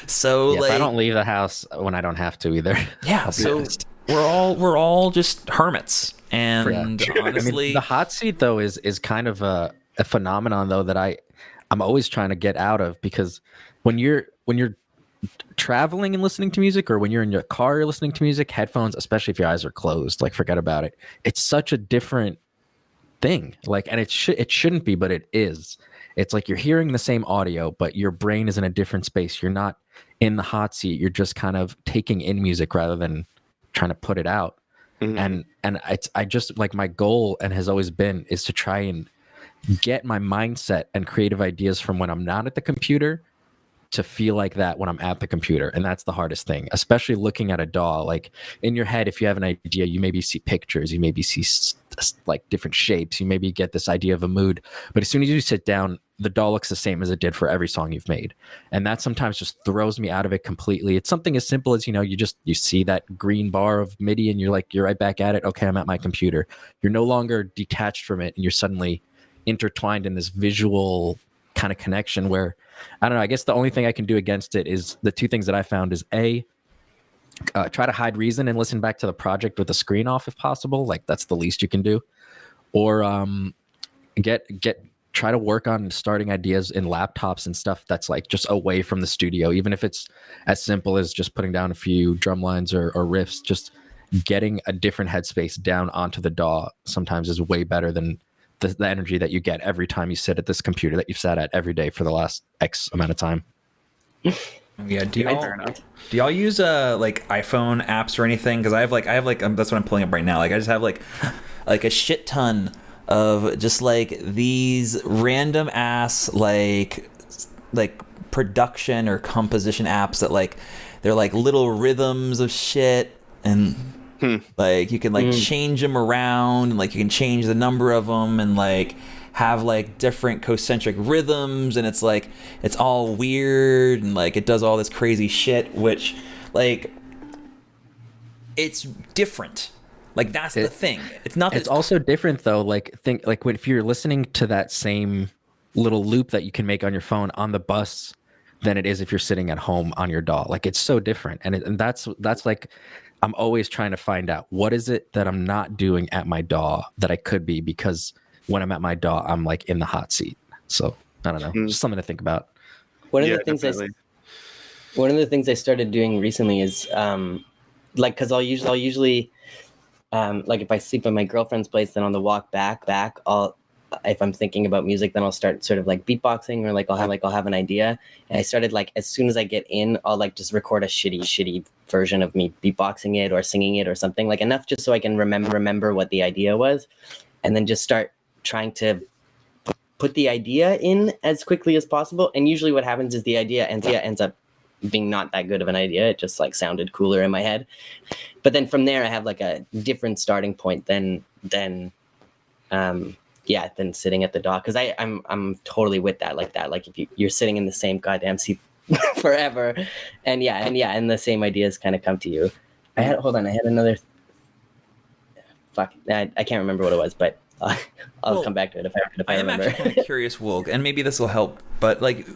So Yeah, like if I don't leave the house when I don't have to either. yeah, so we're all just hermits. And honestly, I mean, the hot seat though is kind of a phenomenon though that I'm always trying to get out of, because when you're traveling and listening to music, or when you're in your car you're listening to music, headphones, especially if your eyes are closed, like forget about it. It's such a different thing. Like, and it shouldn't be, but it is. It's like you're hearing the same audio, but your brain is in a different space. You're not in the hot seat. You're just kind of taking in music rather than trying to put it out. Mm-hmm. And I just like, my goal, and has always been, is to try and get my mindset and creative ideas from when I'm not at the computer to feel like that when I'm at the computer. And that's the hardest thing, especially looking at a DAW. Like in your head, if you have an idea, you maybe see pictures, you maybe see like different shapes, you maybe get this idea of a mood. But as soon as you sit down, the DAW looks the same as it did for every song you've made. And that sometimes just throws me out of it completely. It's something as simple as, you know, you see that green bar of MIDI and you're right back at it. Okay, I'm at my computer. You're no longer detached from it, and you're suddenly intertwined in this visual kind of connection where, I don't know, I guess the only thing I can do against it is the two things that I found is try to hide reason and listen back to the project with the screen off if possible. Like that's the least you can do. Or try to work on starting ideas in laptops and stuff that's like just away from the studio, even if it's as simple as just putting down a few drum lines or riffs. Just getting a different headspace down onto the DAW sometimes is way better than the energy that you get every time you sit at this computer that you've sat at every day for the last X amount of time. Yeah. Do y'all use like iPhone apps or anything? Because I have like that's what I'm pulling up right now. Like I just have like a shit ton of just like these random ass like production or composition apps that like they're like little rhythms of shit, and like you can like change them around, and like you can change the number of them, and like have like different concentric rhythms, and it's like it's all weird, and like it does all this crazy shit, which like it's different. Like that's the thing. It's not. It's also different though. Like think like if you're listening to that same little loop that you can make on your phone on the bus than it is if you're sitting at home on your DAW. Like it's so different, and that's like. I'm always trying to find out what is it that I'm not doing at my DAW that I could be, because when I'm at my DAW, I'm like in the hot seat. So I don't know, just something to think about. One of the things I started doing recently is like, because I'll usually like if I sleep at my girlfriend's place, then on the walk back, I'll if I'm thinking about music, then I'll start sort of like beatboxing, or like I'll have an idea. And I started like, as soon as I get in, I'll like just record a shitty version of me beatboxing it or singing it or something, like enough just so I can remember what the idea was, and then just start trying to put the idea in as quickly as possible. And usually what happens is the idea ends up being not that good of an idea. It just like sounded cooler in my head. But then from there I have like a different starting point than sitting at the dock. Cause I'm totally with that. Like if you're sitting in the same goddamn seat forever and the same ideas kind of come to you. I had another, I can't remember what it was, but I'll come back to it if I remember. I'm actually kind of curious, Woulg, and maybe this will help, but like,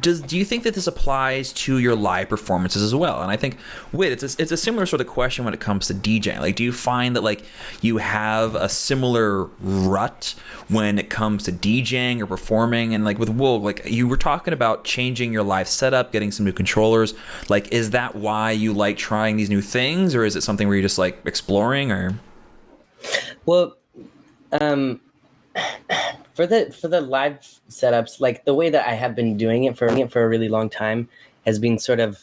do you think that this applies to your live performances as well? And I think, it's a similar sort of question when it comes to DJing. Like, do you find that like you have a similar rut when it comes to DJing or performing? And like with Woulg, like you were talking about changing your live setup, getting some new controllers. Like, is that why you like trying these new things, or is it something where you're just like exploring? Or well, for the live setups, like the way that I have been doing it for a really long time has been sort of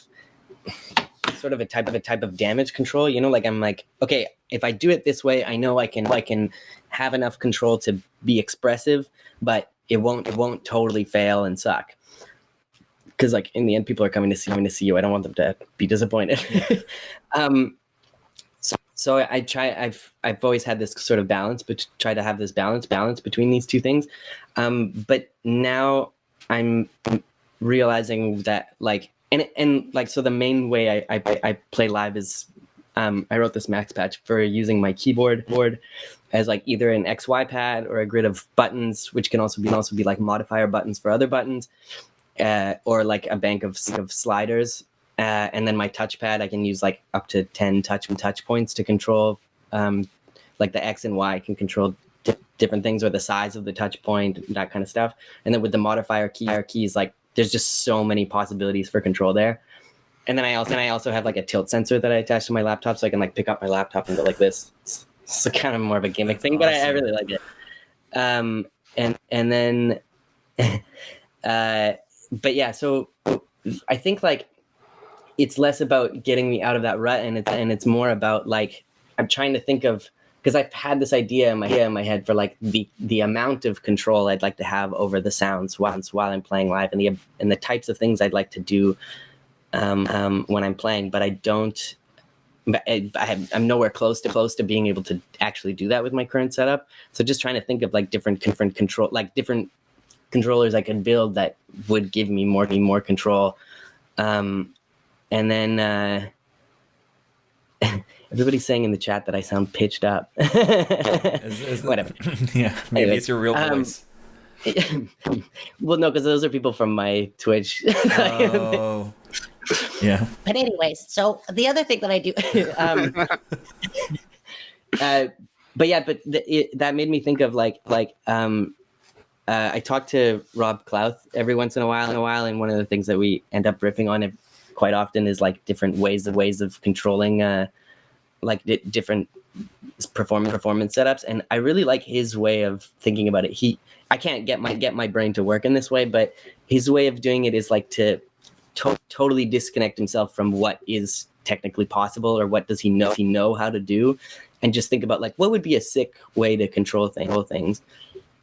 a type of damage control. You know, like I'm like, okay, if I do it this way, I know I can have enough control to be expressive, but it won't totally fail and suck. Because like in the end, people are coming to see you. I don't want them to be disappointed. So I've always had this sort of balance, but try to have this balance between these two things. But now I'm realizing that like, and like, so the main way I play live is, I wrote this max patch for using my keyboard as like either an XY pad or a grid of buttons, which can also be like modifier buttons for other buttons, or like a bank of sliders. And then my touchpad, I can use like up to 10 touch points to control, like the X and Y can control different things, or the size of the touch point, that kind of stuff. And then with the modifier keys, like there's just so many possibilities for control there. And then I also have like a tilt sensor that I attach to my laptop, so I can like pick up my laptop and go like this. It's kind of more of a gimmick thing, but I really like it. And then, but yeah, so I think like, it's less about getting me out of that rut, and it's more about like I'm trying to think of, because I've had this idea in my head for like the amount of control I'd like to have over the sounds while I'm playing live, and the types of things I'd like to do when I'm playing, but I don't. I'm nowhere close to being able to actually do that with my current setup. So just trying to think of like different control, like different controllers I could build that would give me more control. And then everybody's saying in the chat that I sound pitched up. Whatever. Yeah, maybe it's your real voice. Well, no, because those are people from my Twitch. Oh, yeah. But anyways, so the other thing that I do, that made me think of I talk to Rob Clouth every once in a while, and one of the things that we end up riffing on quite often is like different ways of controlling different performance setups, and I really like his way of thinking about it. I can't get my brain to work in this way, but his way of doing it is like to totally disconnect himself from what is technically possible, or what does he know how to do, and just think about like what would be a sick way to control things.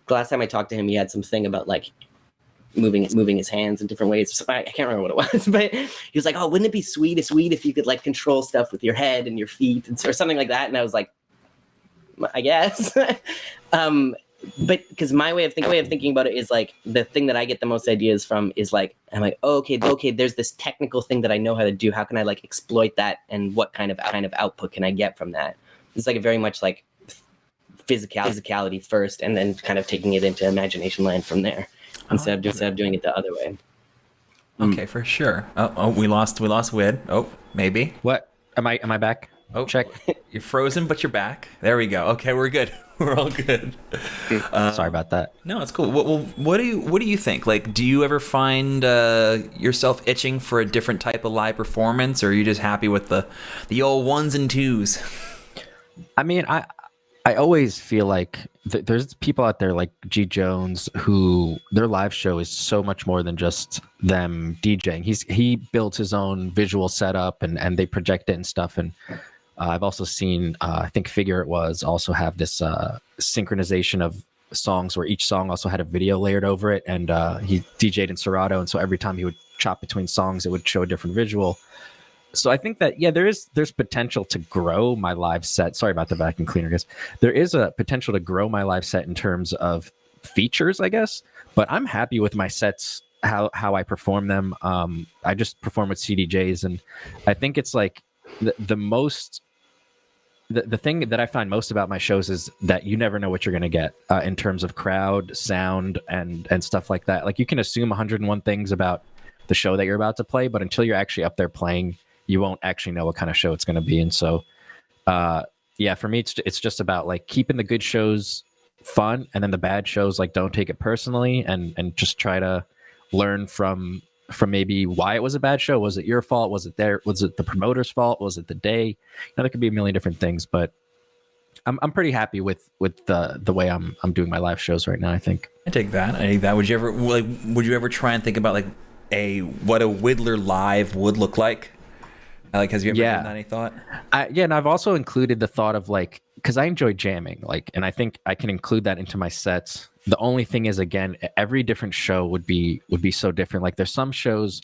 The last time I talked to him, he had something about like moving his hands in different ways. I can't remember what it was, but he was like, "Oh, wouldn't it be sweet if you could like control stuff with your head and your feet or something like that?" And I was like, "I guess." But because my way of thinking about it is like the thing that I get the most ideas from is like I'm like, oh, okay, there's this technical thing that I know how to do. How can I like exploit that, and what kind of output can I get from that? It's like a very much like physicality first, and then kind of taking it into imagination land from there. Instead of doing it the other way. Okay, for sure. Oh, we lost Wid. Oh, maybe. What? Am I back? Oh, check. You're frozen, but you're back. There we go. Okay, we're good. We're all good. Sorry about that. No, it's cool. Well, what do you think? Like, do you ever find yourself itching for a different type of live performance, or are you just happy with the old ones and twos? I mean, I always feel like there's people out there like G Jones who their live show is so much more than just them DJing. He built his own visual setup and they project it and stuff. And I've also seen I think Figure It Was also have this synchronization of songs where each song also had a video layered over it. And he DJ'd in Serato, and so every time he would chop between songs, it would show a different visual. So I think that there's potential to grow my live set. Sorry about the vacuum cleaner, guys. There is a potential to grow my live set in terms of features, I guess. But I'm happy with my sets, how I perform them. I just perform with CDJs, and I think it's like the thing that I find most about my shows is that you never know what you're going to get in terms of crowd, sound, and stuff like that. Like you can assume 101 things about the show that you're about to play, but until you're actually up there playing, you won't actually know what kind of show it's going to be. And so, for me, it's just about like keeping the good shows fun, and then the bad shows, like don't take it personally, and just try to learn from maybe why it was a bad show. Was it your fault? Was it the promoter's fault? Was it the day? There could be a million different things, but I'm pretty happy with the way I'm doing my live shows right now. I think. I take that. Would you ever try and think about like what a Widdler live would look like? Like, has you ever given that any thought? And I've also included the thought of like, because I enjoy jamming, like, and I think I can include that into my sets. The only thing is, again, every different show would be so different. Like, there's some shows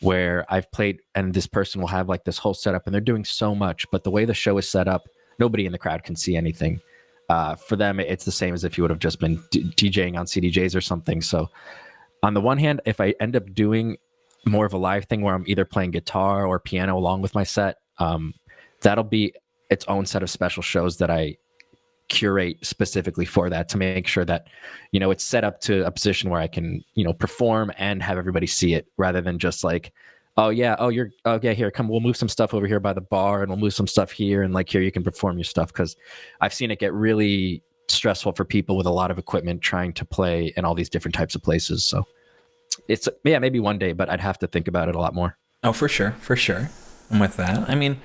where I've played, and this person will have like this whole setup, and they're doing so much, but the way the show is set up, nobody in the crowd can see anything. For them, it's the same as if you would have just been DJing on CDJs or something. So, on the one hand, if I end up doing more of a live thing where I'm either playing guitar or piano along with my set, that'll be its own set of special shows that I curate specifically for that, to make sure that, it's set up to a position where I can, perform and have everybody see it, rather than just like, here, come, we'll move some stuff over here by the bar, and we'll move some stuff here, and like, here, you can perform your stuff. Because I've seen it get really stressful for people with a lot of equipment trying to play in all these different types of places. So it's maybe one day, but I'd have to think about it a lot more. Oh, for sure. I'm with that. I mean,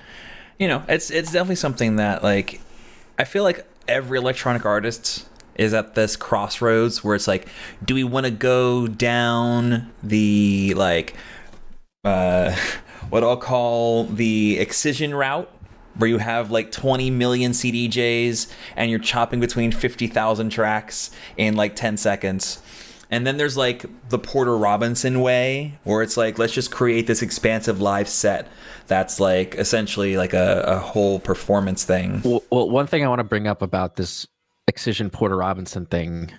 it's definitely something that, like, I feel like every electronic artist is at this crossroads where it's like, do we want to go down the like what I'll call the excision route, where you have like 20 million CDJs and you're chopping between 50,000 tracks in like 10 seconds? And then there's like the Porter Robinson way, where it's like, let's just create this expansive live set that's like essentially like a whole performance thing. Well, one thing I want to bring up about this Excision Porter Robinson thing,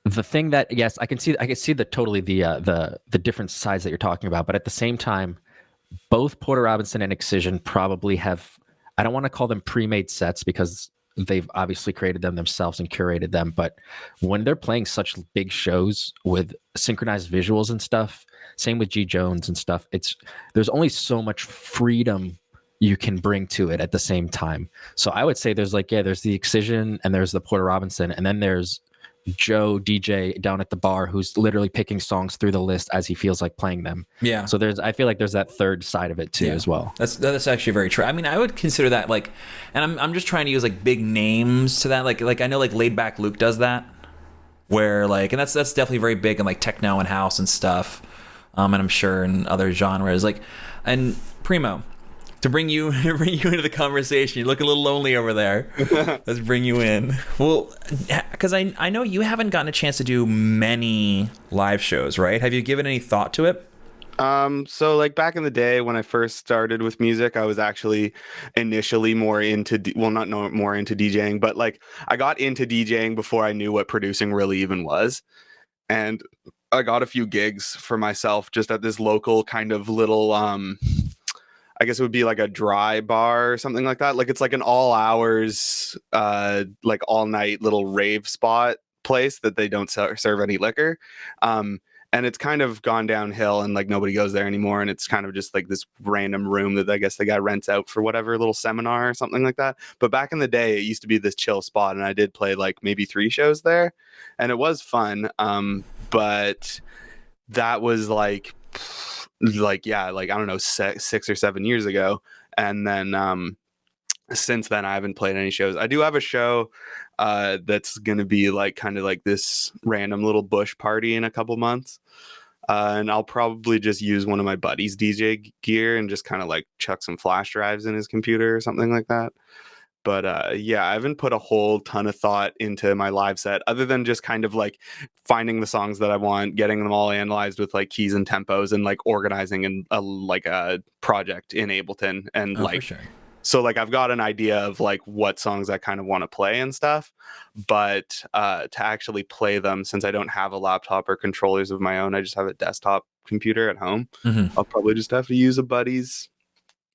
the thing that, yes, I can see the different sides that you're talking about, but at the same time, both Porter Robinson and Excision probably have, I don't want to call them pre-made sets because they've obviously created them themselves and curated them, but when they're playing such big shows with synchronized visuals and stuff, same with G Jones and stuff, there's only so much freedom you can bring to it at the same time. So I would say there's the Excision, and there's the Porter Robinson, and then there's Joe DJ down at the bar who's literally picking songs through the list as he feels like playing them. Yeah. So I feel like there's that third side of it too, as well. That's actually very true. I mean, I would consider that like, and I'm just trying to use like big names to that. Like I know like Laid Back Luke does that, where like, and that's definitely very big in like techno and house and stuff. And I'm sure in other genres, like, and Premo, to bring you into the conversation. You look a little lonely over there. Let's bring you in. Well, because I know you haven't gotten a chance to do many live shows, right? Have you given any thought to it? So like back in the day when I first started with music, I was actually initially more into more into DJing, but like I got into DJing before I knew what producing really even was. And I got a few gigs for myself just at this local kind of little I guess it would be like a dry bar or something like that. Like it's like an all hours, like all night little rave spot place that they don't serve any liquor. And it's kind of gone downhill, and like nobody goes there anymore. And it's kind of just like this random room that I guess the guy rents out for whatever little seminar or something like that. But back in the day, it used to be this chill spot, and I did play like maybe 3 shows there, and it was fun. But that was like I don't know, 6 or 7 years ago. And then since then, I haven't played any shows. I do have a show that's going to be like kind of like this random little bush party in a couple months. And I'll probably just use one of my buddy's DJ gear and just kind of like chuck some flash drives in his computer or something like that. But yeah, I haven't put a whole ton of thought into my live set other than just kind of like finding the songs that I want, getting them all analyzed with like keys and tempos, and like organizing in like a project in Ableton. And like, for sure. so like I've got an idea of like what songs I kind of want to play and stuff, but to actually play them, since I don't have a laptop or controllers of my own, I just have a desktop computer at home. Mm-hmm. I'll probably just have to use a buddy's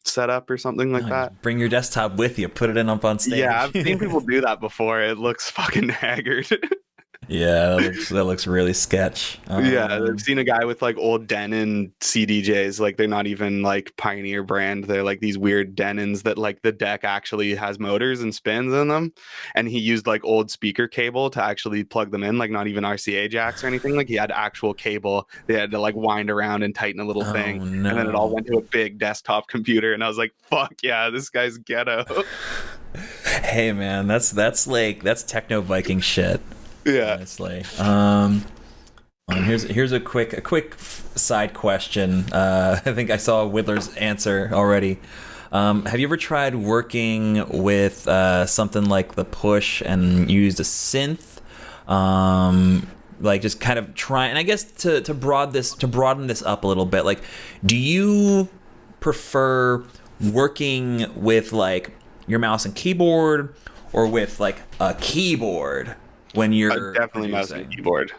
setup or something like that. Bring your desktop with you, put it in up on stage. Yeah, I've seen people do that before. It looks fucking haggard. Yeah, that looks really sketch. Yeah, I've seen a guy with like old Denon CDJs. Like they're not even like Pioneer brand. They're like these weird Denons that like the deck actually has motors and spins in them. And he used like old speaker cable to actually plug them in, like not even RCA jacks or anything. Like he had actual cable. They had to like wind around and tighten a little thing. No. And then it all went to a big desktop computer. And I was like, fuck yeah, this guy's ghetto. Hey man, that's techno Viking shit. Yeah. Honestly. Here's a quick side question. I think I saw Widdler's answer already. Have you ever tried working with something like the Push and used a synth? Like just kind of try, and I guess to broaden this up a little bit. Like, do you prefer working with like your mouse and keyboard, or with like a keyboard? When you're definitely mouse and keyboard.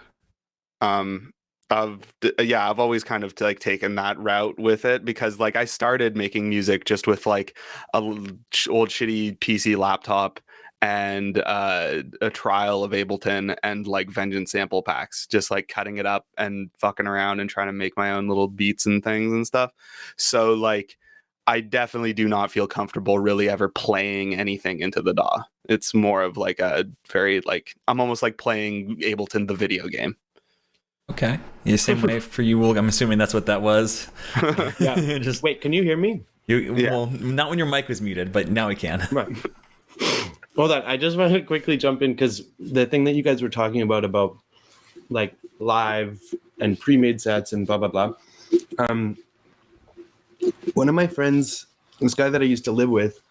I've always kind of like taken that route with it, because like I started making music just with like a old shitty PC laptop and a trial of Ableton and like Vengeance sample packs, just like cutting it up and fucking around and trying to make my own little beats and things and stuff. So like I definitely do not feel comfortable really ever playing anything into the DAW. It's more of like a very like, I'm almost like playing Ableton the video game. Okay. Yeah, same way for you, Woulg. I'm assuming that's what that was. Yeah. Just wait, can you hear me? Well, not when your mic was muted, but now we can. Right. Hold on, I just want to quickly jump in, because the thing that you guys were talking about like live and pre-made sets and blah blah blah. One of my friends, this guy that I used to live with,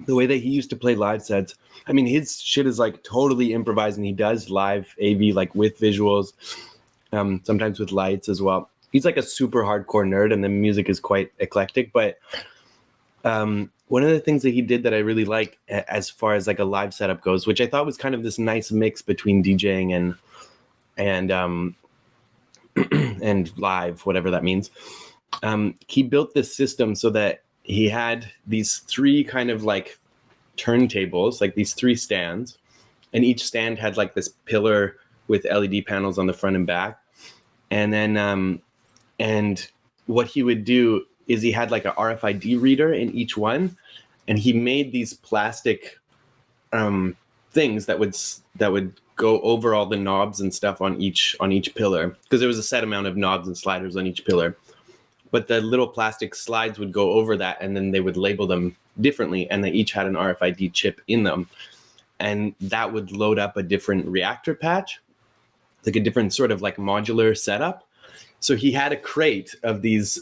the way that he used to play live sets, I mean, his shit is like totally improvised, and he does live AV like with visuals, sometimes with lights as well. He's like a super hardcore nerd, and the music is quite eclectic. But one of the things that he did that I really like as far as like a live setup goes, which I thought was kind of this nice mix between DJing and live, whatever that means. He built this system so that he had these three kind of like turntables, like these three stands, and each stand had like this pillar with LED panels on the front and back. And then, and what he would do is he had like a RFID reader in each one, and he made these plastic things that would go over all the knobs and stuff on each pillar, because there was a set amount of knobs and sliders on each pillar. But the little plastic slides would go over that, and then they would label them differently, and they each had an RFID chip in them. And that would load up a different reactor patch, like a different sort of like modular setup. So he had a crate of these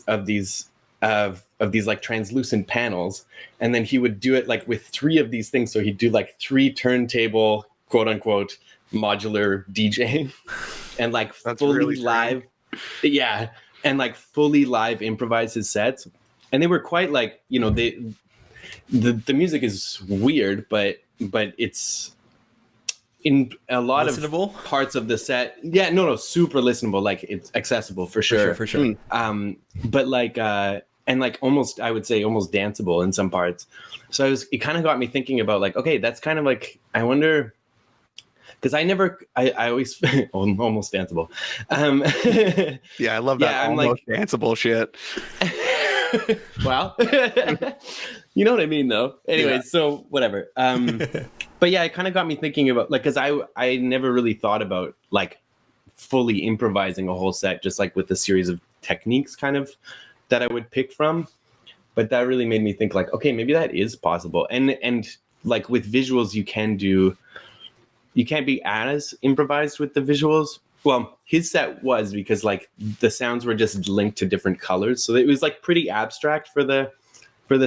like translucent panels, and then he would do it like with three of these things. So he'd do like 3 turntable, quote unquote, modular DJing, and like That's fully really live. Yeah. And like fully live improvise his sets. And they were quite like, you know, the music is weird, but it's in a lot Listenable? of parts of the set. Yeah, no, super listenable. Like it's accessible for sure. For sure. But like, and like almost, I would say almost danceable in some parts. So it kind of got me thinking about like, okay, that's kind of like, I wonder, because I always almost danceable. Yeah, I love that. Yeah, I'm almost like danceable shit. Well, you know what I mean, though. Anyway, Yeah. So whatever. But yeah, it kind of got me thinking about like, because I never really thought about like fully improvising a whole set, just like with a series of techniques kind of that I would pick from. but that really made me think like, okay, maybe that is possible. And like with visuals, you can't be as improvised with the visuals. Well, his set was, because like the sounds were just linked to different colors, so it was like pretty abstract for the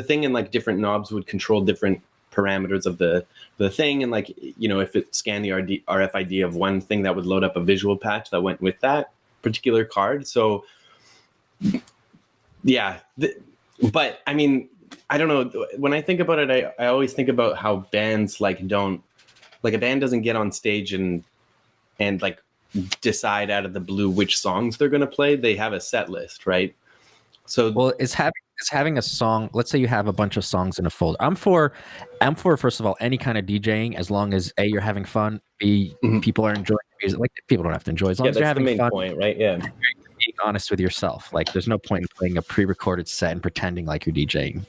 thing, and like different knobs would control different parameters of the thing, and like, you know, if it scanned the RFID of one thing, that would load up a visual patch that went with that particular card. So yeah, but I mean, I don't know, when I think about it, I always think about how bands like don't, like a band doesn't get on stage and like decide out of the blue which songs they're going to play. They have a set list, right? So Well, it's having a song. Let's say you have a bunch of songs in a folder. I'm for first of all any kind of DJing, as long as A, you're having fun, B, people are enjoying the music. Like, people don't have to enjoy, as long as you're having the main fun. point, right? Yeah. Being honest with yourself. Like, there's no point in playing a pre-recorded set and pretending like you're DJing.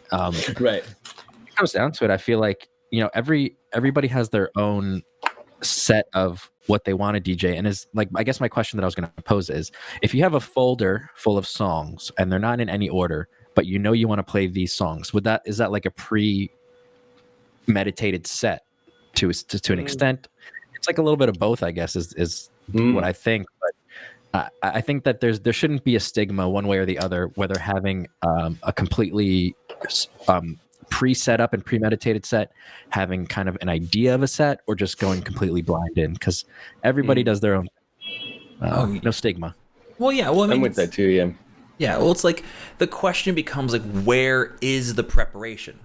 Right. It comes down to it, I feel like, you know, everybody has their own set of what they want to DJ, and is like, I guess my question that I was going to pose is, if you have a folder full of songs and they're not in any order, but you know you want to play these songs, is that like a pre-meditated set to an extent? It's like a little bit of both, I guess, is what I think. But I think that there shouldn't be a stigma one way or the other, whether having a completely pre-set up and premeditated set, having kind of an idea of a set, or just going completely blind in, because everybody does their own. No stigma. Well, yeah. Well, I mean, I'm with that too. Yeah. Yeah. Well, it's like the question becomes like, where is the preparation?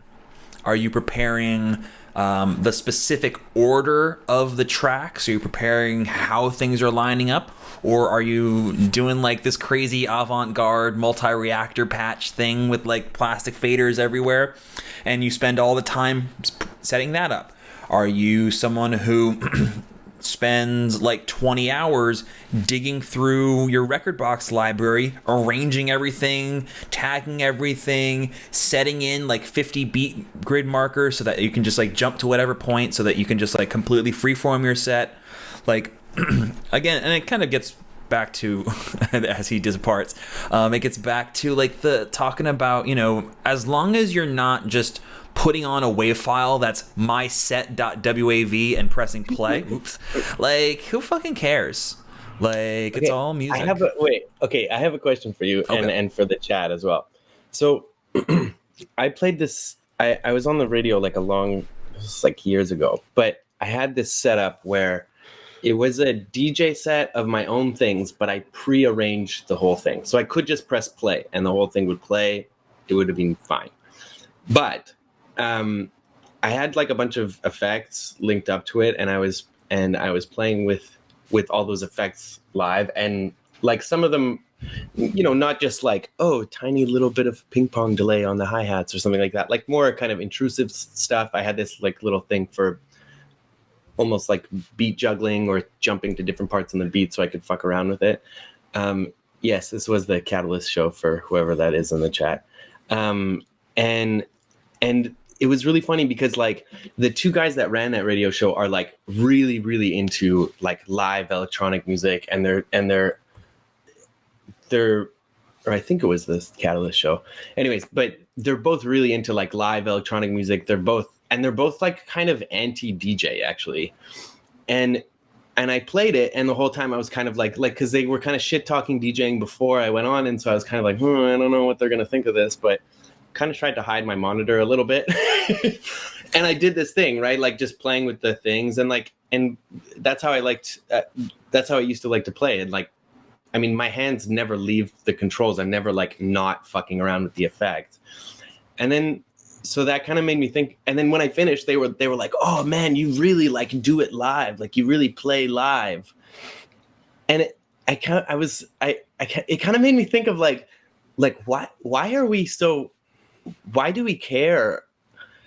Are you preparing the specific order of the tracks? Are you preparing how things are lining up? Or are you doing like this crazy avant-garde multi-reactor patch thing with like plastic faders everywhere, and you spend all the time setting that up? Are you someone who spends like 20 hours digging through your record box library, arranging everything, tagging everything, setting in like 50 beat grid markers so that you can just like jump to whatever point, so that you can just like completely freeform your set? Like, again, and it kind of gets back to as he departs, it gets back to like the talking about, you know, as long as you're not just putting on a WAV file that's myset.wav and pressing play, like, who fucking cares? Like, it's all music. I have a question for you, and for the chat as well. So I played this, I was on the radio like years ago, but I had this setup where it was a DJ set of my own things, but I pre-arranged the whole thing. So I could just press play and the whole thing would play. It would have been fine. But I had like a bunch of effects linked up to it, and I was playing with all those effects live, and like some of them, you know, not just like, oh, tiny little bit of ping pong delay on the hi-hats or something like that, like more kind of intrusive stuff. I had this like little thing for almost like beat juggling or jumping to different parts in the beat so I could fuck around with it. Yes, this was the Catalyst show for whoever that is in the chat. And it was really funny because like the two guys that ran that radio show are like really, really into like live electronic music, and they're or I think it was this Catalyst show. Anyways, but they're both really into like live electronic music. They're both like kind of anti-DJ actually. And I played it, and the whole time I was kind of like, cause they were kind of shit talking DJing before I went on. And so I was kind of like, I don't know what they're going to think of this, but kind of tried to hide my monitor a little bit. And I did this thing, right? Like just playing with the things, and that's how I liked, that's how I used to like to play. And like, I mean, my hands never leave the controls. I'm never like not fucking around with the effect. And then, so that kind of made me think. And then when I finished, they were like, "Oh man, you really like do it live. Like you really play live." And it kind of made me think of like why are we so? Why do we care?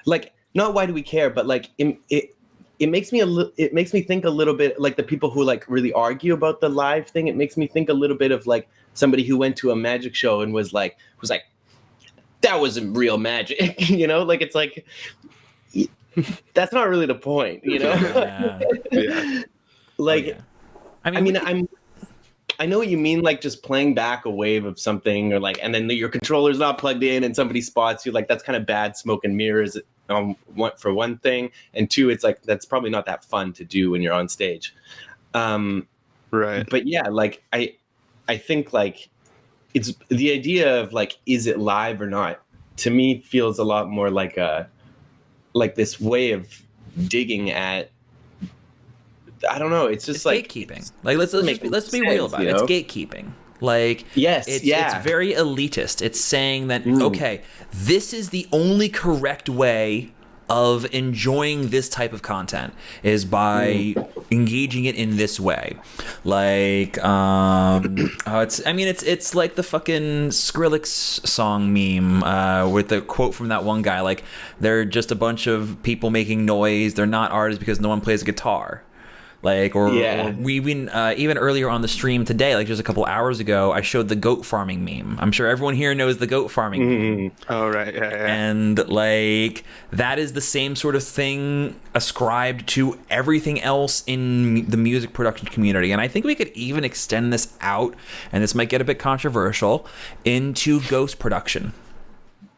Like, not why do we care, but like it makes me think a little bit like the people who like really argue about the live thing. It makes me think a little bit of like somebody who went to a magic show and was like that wasn't real magic, you know? Like, it's like, that's not really the point, you know? Yeah. Like, yeah. I mean, I know what you mean, like just playing back a wave of something, or like, and then your controller's not plugged in, and somebody spots you. Like that's kind of bad smoke and mirrors. For one thing, and two, it's like that's probably not that fun to do when you're on stage. Right. But yeah, like I think like it's the idea of like, is it live or not? To me, feels a lot more like this way of digging at. I don't know. It's just It's like gatekeeping. Like let's be real about it. you know? It's gatekeeping. Like Yes, yeah. it's very elitist. It's saying that okay, this is the only correct way of enjoying this type of content is by engaging it in this way. Like it's like the fucking Skrillex song meme with the quote from that one guy, like they're just a bunch of people making noise, they're not artists because no one plays a guitar. Like, or we've been even earlier on the stream today, like just a couple hours ago, I showed the goat farming meme. I'm sure everyone here knows the goat farming meme. Oh, right. Yeah. And like that is the same sort of thing ascribed to everything else in the music production community. And I think we could even extend this out, and this might get a bit controversial, into ghost production.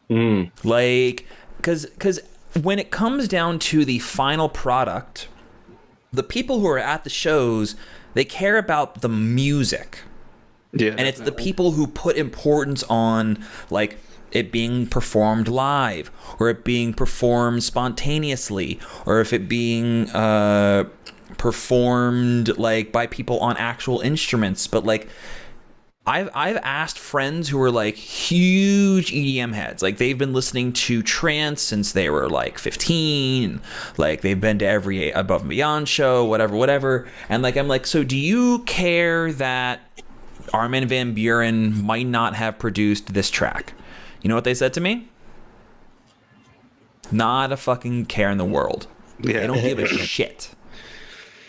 Like, because when it comes down to the final product, the people who are at the shows, they care about the music. Yeah. And it's the people who put importance on like it being performed live, or it being performed spontaneously, or if it being performed like by people on actual instruments. But like I've asked friends who are like huge EDM heads, like they've been listening to trance since they were like 15, like they've been to every Above and Beyond show, whatever. And like I'm like, so do you care that Armin van Buuren might not have produced this track? You know what they said to me? Not a fucking care in the world. Yeah. They don't give a shit.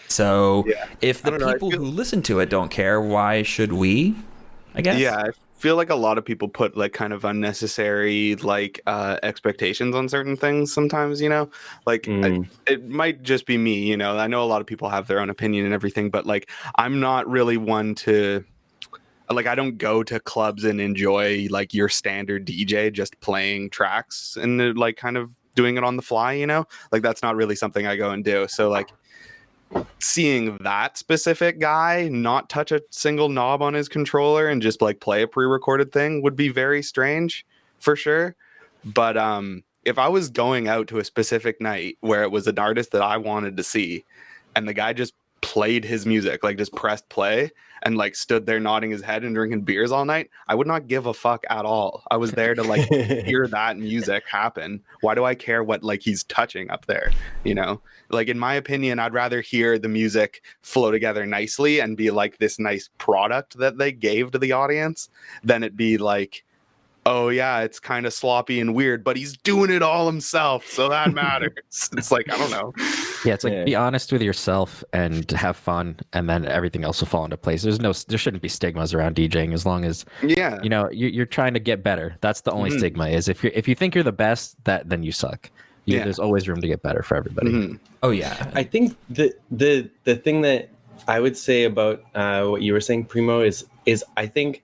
So if the people who listen to it don't care, why should we? I guess. Yeah, I feel like a lot of people put like kind of unnecessary like expectations on certain things sometimes, you know? Like it might just be me, you know. I know a lot of people have their own opinion and everything, but like I'm not really one to like, I don't go to clubs and enjoy like your standard DJ just playing tracks and like kind of doing it on the fly, you know? Like that's not really something I go and do. So like seeing that specific guy not touch a single knob on his controller and just like play a pre-recorded thing would be very strange for sure. But if I was going out to a specific night where it was an artist that I wanted to see and the guy just played his music, like just pressed play and like stood there nodding his head and drinking beers all night, I would not give a fuck at all. I was there to like hear that music happen. Why do I care what like he's touching up there? You know, like in my opinion, I'd rather hear the music flow together nicely and be like this nice product that they gave to the audience than it be like, oh yeah, it's kind of sloppy and weird, but he's doing it all himself, so that matters. It's like, I don't know. Yeah, it's like be honest with yourself and have fun, and then everything else will fall into place. There shouldn't be stigmas around DJing as long as you know you're trying to get better. That's the only stigma is if you think you're the best, then you suck. There's always room to get better for everybody. Oh yeah, I think the thing that I would say about what you were saying, Primo, is I think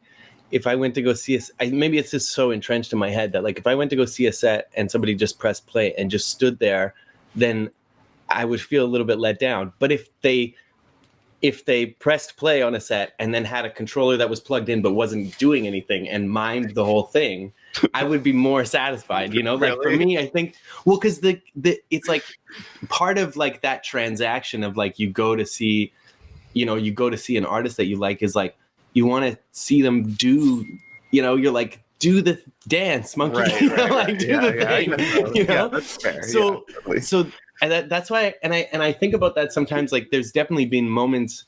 if I went to go see maybe it's just so entrenched in my head that like if I went to go see a set and somebody just pressed play and just stood there, then I would feel a little bit let down. But if they pressed play on a set and then had a controller that was plugged in but wasn't doing anything and mimed the whole thing, I would be more satisfied, you know? Like for me, I think, well, because it's like part of like that transaction of like you go to see an artist that you like is like you want to see them do, you know, you're like, do the dance, monkey, like do the thing, you know? That's fair. So and that's why, and I think about that sometimes. Like, there's definitely been moments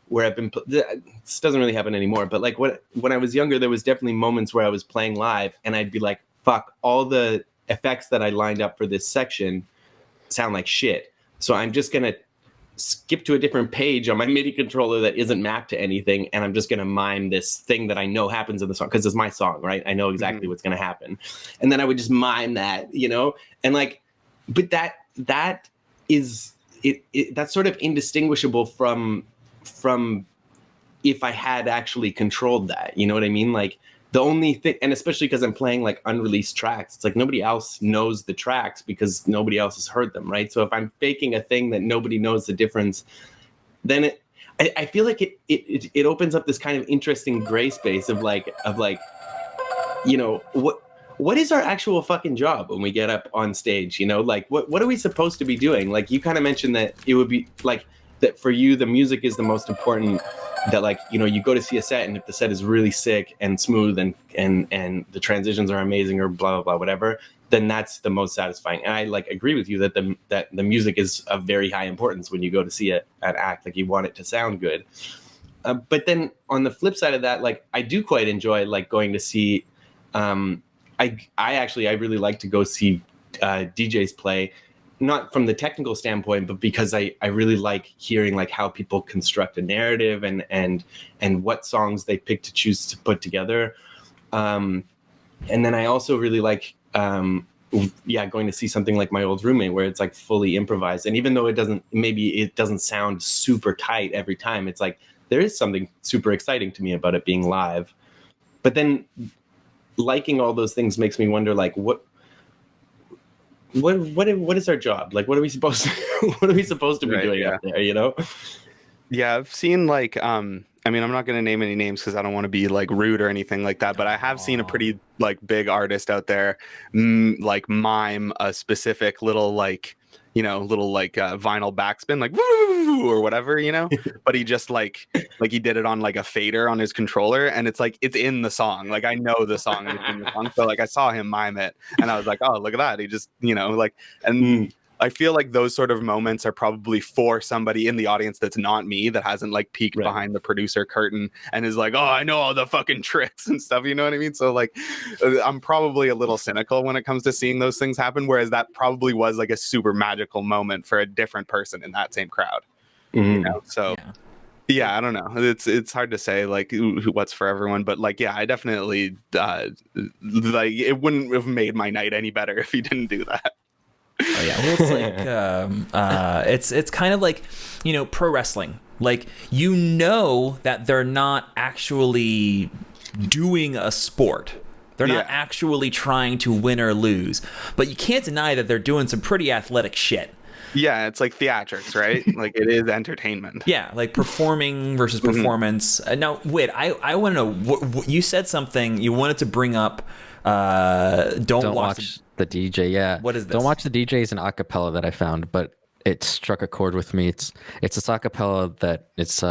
where I've been. This doesn't really happen anymore, but like when I was younger, there was definitely moments where I was playing live, and I'd be like, "Fuck, all the effects that I lined up for this section sound like shit." So I'm just gonna skip to a different page on my MIDI controller that isn't mapped to anything, and I'm just gonna mime this thing that I know happens in the song because it's my song, right? I know exactly what's gonna happen, and then I would just mime that, you know, and like, but that is it that's sort of indistinguishable from if I had actually controlled that. You know what I mean? Like the only thing, and especially because I'm playing like unreleased tracks, it's like nobody else knows the tracks because nobody else has heard them, right? So if I'm faking a thing that nobody knows the difference, then I feel like it opens up this kind of interesting gray space of like, you know, what is our actual fucking job when we get up on stage? You know, like what are we supposed to be doing? Like you kind of mentioned that it would be like that for you, the music is the most important. That like, you know, you go to see a set, and if the set is really sick and smooth and the transitions are amazing or blah blah blah whatever, then that's the most satisfying. And I like agree with you that the music is of very high importance when you go to see an act. Like you want it to sound good. But then on the flip side of that, like I do quite enjoy like going to see. I really like to go see DJs play. Not from the technical standpoint, but because I really like hearing like how people construct a narrative and what songs they pick to choose to put together. And then I also really like, going to see something like My Old Roommate where it's like fully improvised. And even though it doesn't sound super tight every time, it's like there is something super exciting to me about it being live. But then liking all those things makes me wonder like what is our job? Like, what are we supposed to be doing out there? You know? Yeah, I've seen like, I mean, I'm not going to name any names because I don't want to be like rude or anything like that. But I have seen a pretty like big artist out there, like mime a specific little like, you know, little like vinyl backspin, like woo or whatever, you know. But he just like he did it on like a fader on his controller, and it's like it's in the song. Like I know the song is in the song, so like I saw him mime it, and I was like, oh, look at that. He just, you know, like, and I feel like those sort of moments are probably for somebody in the audience that's not me, that hasn't like peeked behind the producer curtain and is like, oh, I know all the fucking tricks and stuff. You know what I mean? So like, I'm probably a little cynical when it comes to seeing those things happen. Whereas that probably was like a super magical moment for a different person in that same crowd. You know? So yeah, I don't know. It's hard to say like what's for everyone, but like, yeah, I definitely like it wouldn't have made my night any better if he didn't do that. Oh yeah, well, it's like it's kind of like, you know, pro wrestling. Like, you know that they're not actually doing a sport. They're not actually trying to win or lose, but you can't deny that they're doing some pretty athletic shit. Yeah, it's like theatrics, right? Like it is entertainment. Yeah, like performing versus performance. Now, wait, I want to know. You said something. You wanted to bring up. Don't watch the DJ. Yeah. What is this? Don't watch the DJ is an acapella that I found, but it struck a chord with me. It's this acapella that it's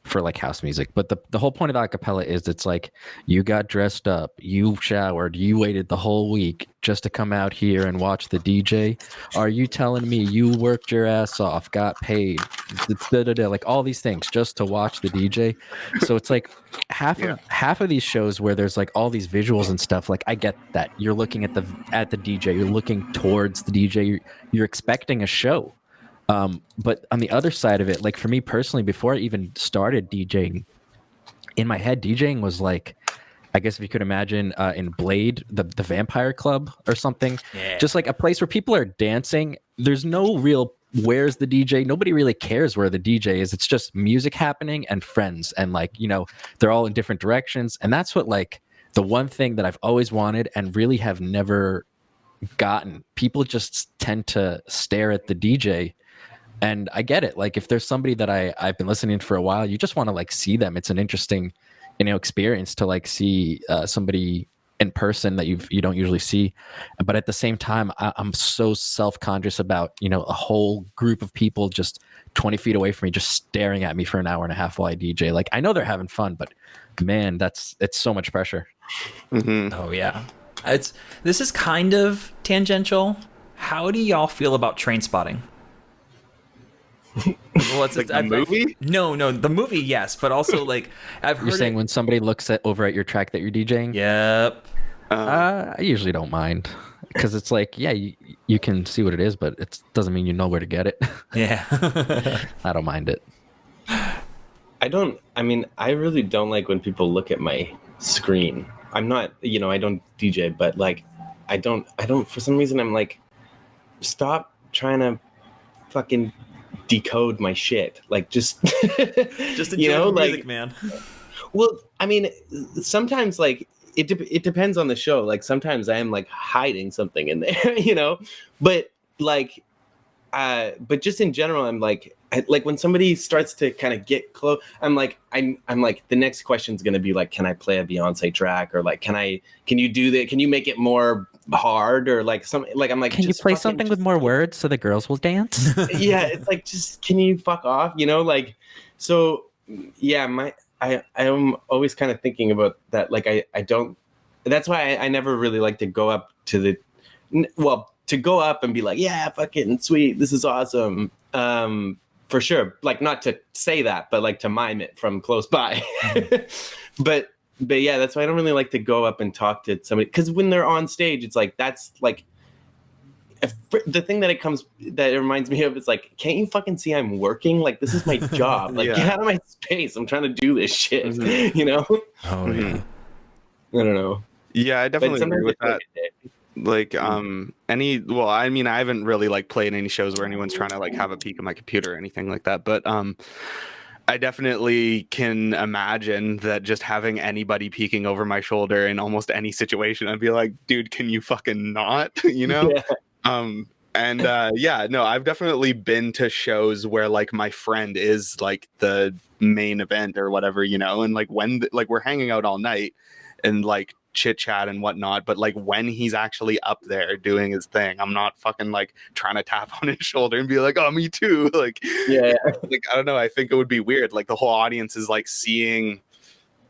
for like house music, but the whole point of the acapella is it's like you got dressed up, you showered, you waited the whole week just to come out here and watch the DJ. Are you telling me you worked your ass off, got paid, like all these things just to watch the DJ? So it's like half of these shows where there's like all these visuals and stuff. Like I get that you're looking at the DJ, you're looking towards the DJ, you're expecting a show. But on the other side of it, like for me personally, before I even started DJing, in my head, DJing was like, I guess if you could imagine in Blade, the Vampire Club or something, just like a place where people are dancing. There's no real where's the DJ. Nobody really cares where the DJ is. It's just music happening and friends. And like, you know, they're all in different directions. And that's what like the one thing that I've always wanted and really have never gotten. People just tend to stare at the DJ. And I get it. Like if there's somebody that I've been listening to for a while, you just want to like see them. It's an interesting, you know, experience to like see somebody in person that you don't usually see. But at the same time, I'm so self-conscious about, you know, a whole group of people just 20 feet away from me, just staring at me for an hour and a half while I DJ. Like I know they're having fun, but man, it's so much pressure. Oh yeah. This is kind of tangential. How do y'all feel about Train Spotting? Well, it's like the movie? No, the movie, yes, but also like I've heard. You're saying when somebody looks over at your track that you're DJing? Yep. I usually don't mind because it's like, yeah, you can see what it is, but it doesn't mean you know where to get it. Yeah. I don't mind it. I really don't like when people look at my screen. I'm not, you know, I don't DJ, but like, I don't, for some reason, I'm like, stop trying to fucking decode my shit. Like just Just enjoy the music, man. Well, I mean, sometimes like it depends on the show. Like sometimes I am like hiding something in there, but like but just in general, I'm like like when somebody starts to kind of get close, I'm like the next question is going to be like, can I play a Beyonce track, or like can you do that? Can you make it more hard, or like something? Like I'm like, Can you play something with more words so the girls will dance? Yeah, it's like, just can you fuck off, like. So yeah, I am always kind of thinking about that. Like I don't. That's why I never really like to go up to to go up and be like, yeah, fucking sweet, this is awesome. For sure. Like, not to say that, but like to mime it from close by. But yeah, that's why I don't really like to go up and talk to somebody, because when they're on stage, it's like, that's like the thing that it reminds me of is like, can't you fucking see I'm working? Like, this is my job. Like, get out of my space. I'm trying to do this shit. Oh yeah. I don't know. Yeah, I definitely agree with that. Like I haven't really like played any shows where anyone's trying to like have a peek at my computer or anything like that, but I definitely can imagine that just having anybody peeking over my shoulder in almost any situation, I'd be like, dude, can you fucking not? Yeah. I've definitely been to shows where like my friend is like the main event or whatever, and like when like we're hanging out all night and like chit chat and whatnot, but like when he's actually up there doing his thing, I'm not fucking like trying to tap on his shoulder and be like, oh, me too. Like, yeah, like I don't know, I think it would be weird. Like the whole audience is like seeing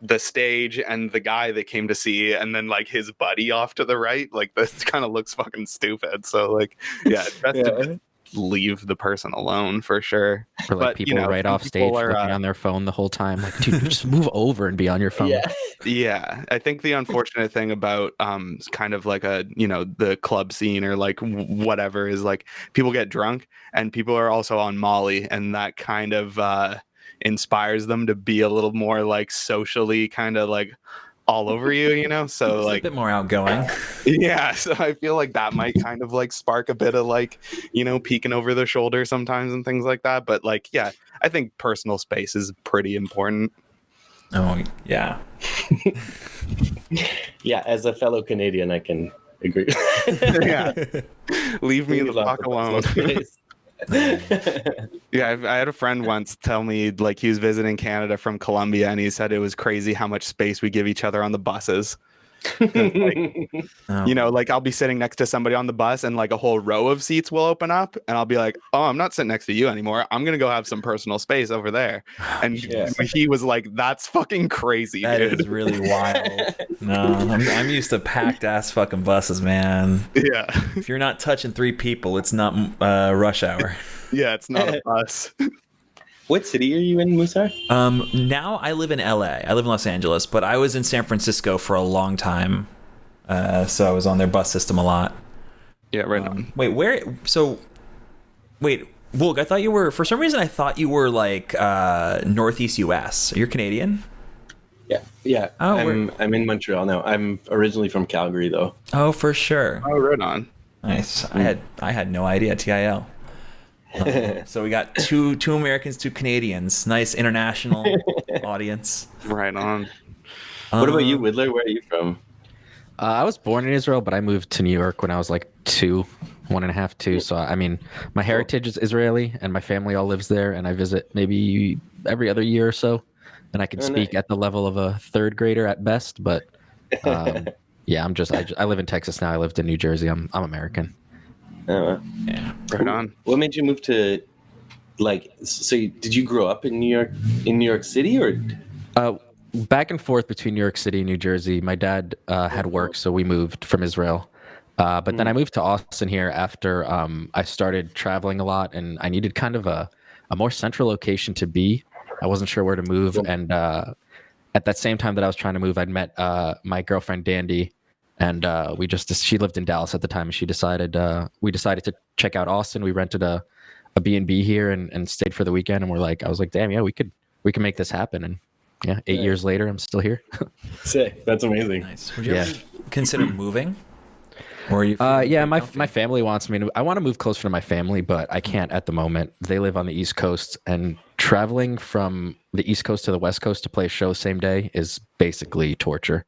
the stage and the guy they came to see, and then like his buddy off to the right. Like this kind of looks fucking stupid. So like, yeah, it's best to just leave the person alone for sure. Or like people right off stage looking on their phone the whole time. Like, dude, just move over and be on your phone. Yeah, I think the unfortunate thing about kind of like the club scene or like whatever is like people get drunk and people are also on Molly, and that kind of inspires them to be a little more like socially kind of like all over you, so it's like a bit more outgoing. Yeah, so I feel like that might kind of like spark a bit of like peeking over the shoulder sometimes and things like that. But like, yeah, I think personal space is pretty important. Oh yeah. Yeah, as a fellow Canadian, I can agree. Yeah, leave me the fuck alone. Yeah, I had a friend once tell me like he was visiting Canada from Colombia, and he said it was crazy how much space we give each other on the buses. Like, like I'll be sitting next to somebody on the bus and like a whole row of seats will open up, and I'll be like, oh, I'm not sitting next to you anymore. I'm gonna go have some personal space over there. And he was like, that's fucking crazy. That dude. is really wild. No, I'm used to packed ass fucking buses, man. Yeah. If you're not touching 3 people, it's not rush hour. Yeah, it's not a bus. What city are you in, Musar? Now I live in LA. I live in Los Angeles, but I was in San Francisco for a long time. So I was on their bus system a lot. Yeah, right on. Wait, Woulg, I thought you were, for some reason I thought you were like Northeast US. You're Canadian? Yeah. Oh, I'm in Montreal now. I'm originally from Calgary though. Oh, for sure. Oh, right on. Nice. I had no idea. TIL. So we got two Americans, 2 Canadians. Nice international audience. Right on. What about you, Widdler? Where are you from? I was born in Israel, but I moved to New York when I was like 1.5, 2. So I mean, my heritage is Israeli, and my family all lives there, and I visit maybe every other year or so. And I can speak at the level of a 3rd grader at best, but yeah, I live in Texas now. I lived in New Jersey. I'm American. Oh, Yeah. Right on. what made you move to, like? So did you grow up in New York City, or? Back and forth between New York City and New Jersey. My dad had work, so we moved from Israel. But then I moved to Austin here after I started traveling a lot, and I needed kind of a more central location to be. I wasn't sure where to move, and at that same time that I was trying to move, I'd met my girlfriend Dandy, and she lived in Dallas at the time, and we decided to check out Austin. We rented a B&B here and stayed for the weekend, and I was like, damn, yeah, we could make this happen. And yeah, 8 years later, I'm still here. Sick. That's amazing. Nice. Would you ever consider moving? Or are you? Yeah, my family wants me to. I want to move closer to my family, but I can't at the moment. They live on the East Coast, and traveling from the East Coast to the West Coast to play a show same day is basically torture.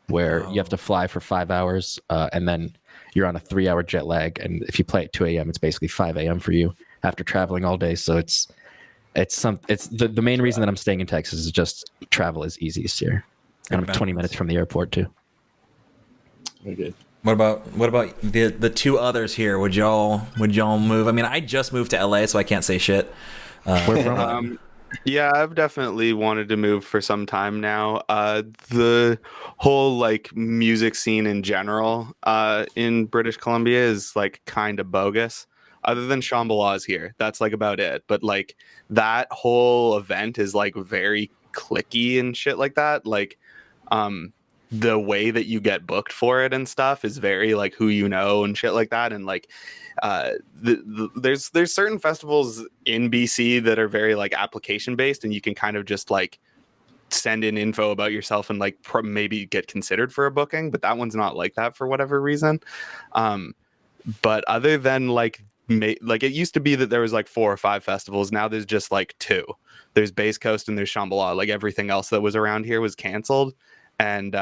Where you have to fly for 5 hours, and then you're on a 3-hour jet lag, and if you play at 2 a.m., it's basically 5 a.m. for you after traveling all day. So it's the main reason that I'm staying in Texas is just travel is easiest here, and I'm 20 minutes from the airport too. Very good. What about the two others here? Would y'all move? I mean, I just moved to LA, so I can't say shit. Where from? Yeah, I've definitely wanted to move for some time now. The whole like music scene in general in British Columbia is like kind of bogus. Other than Shambhala's here, that's like about it. But like that whole event is like very cliquey and shit like that. Like, the way that you get booked for it and stuff is very like who you know and shit like that. And like there's certain festivals in BC that are very like application based, and you can kind of just like send in info about yourself and like maybe get considered for a booking, but that one's not like that for whatever reason. But other than like it used to be that there was like 4 or 5 festivals, now there's just like 2. There's Base Coast and there's Shambhala. Like everything else that was around here was canceled. And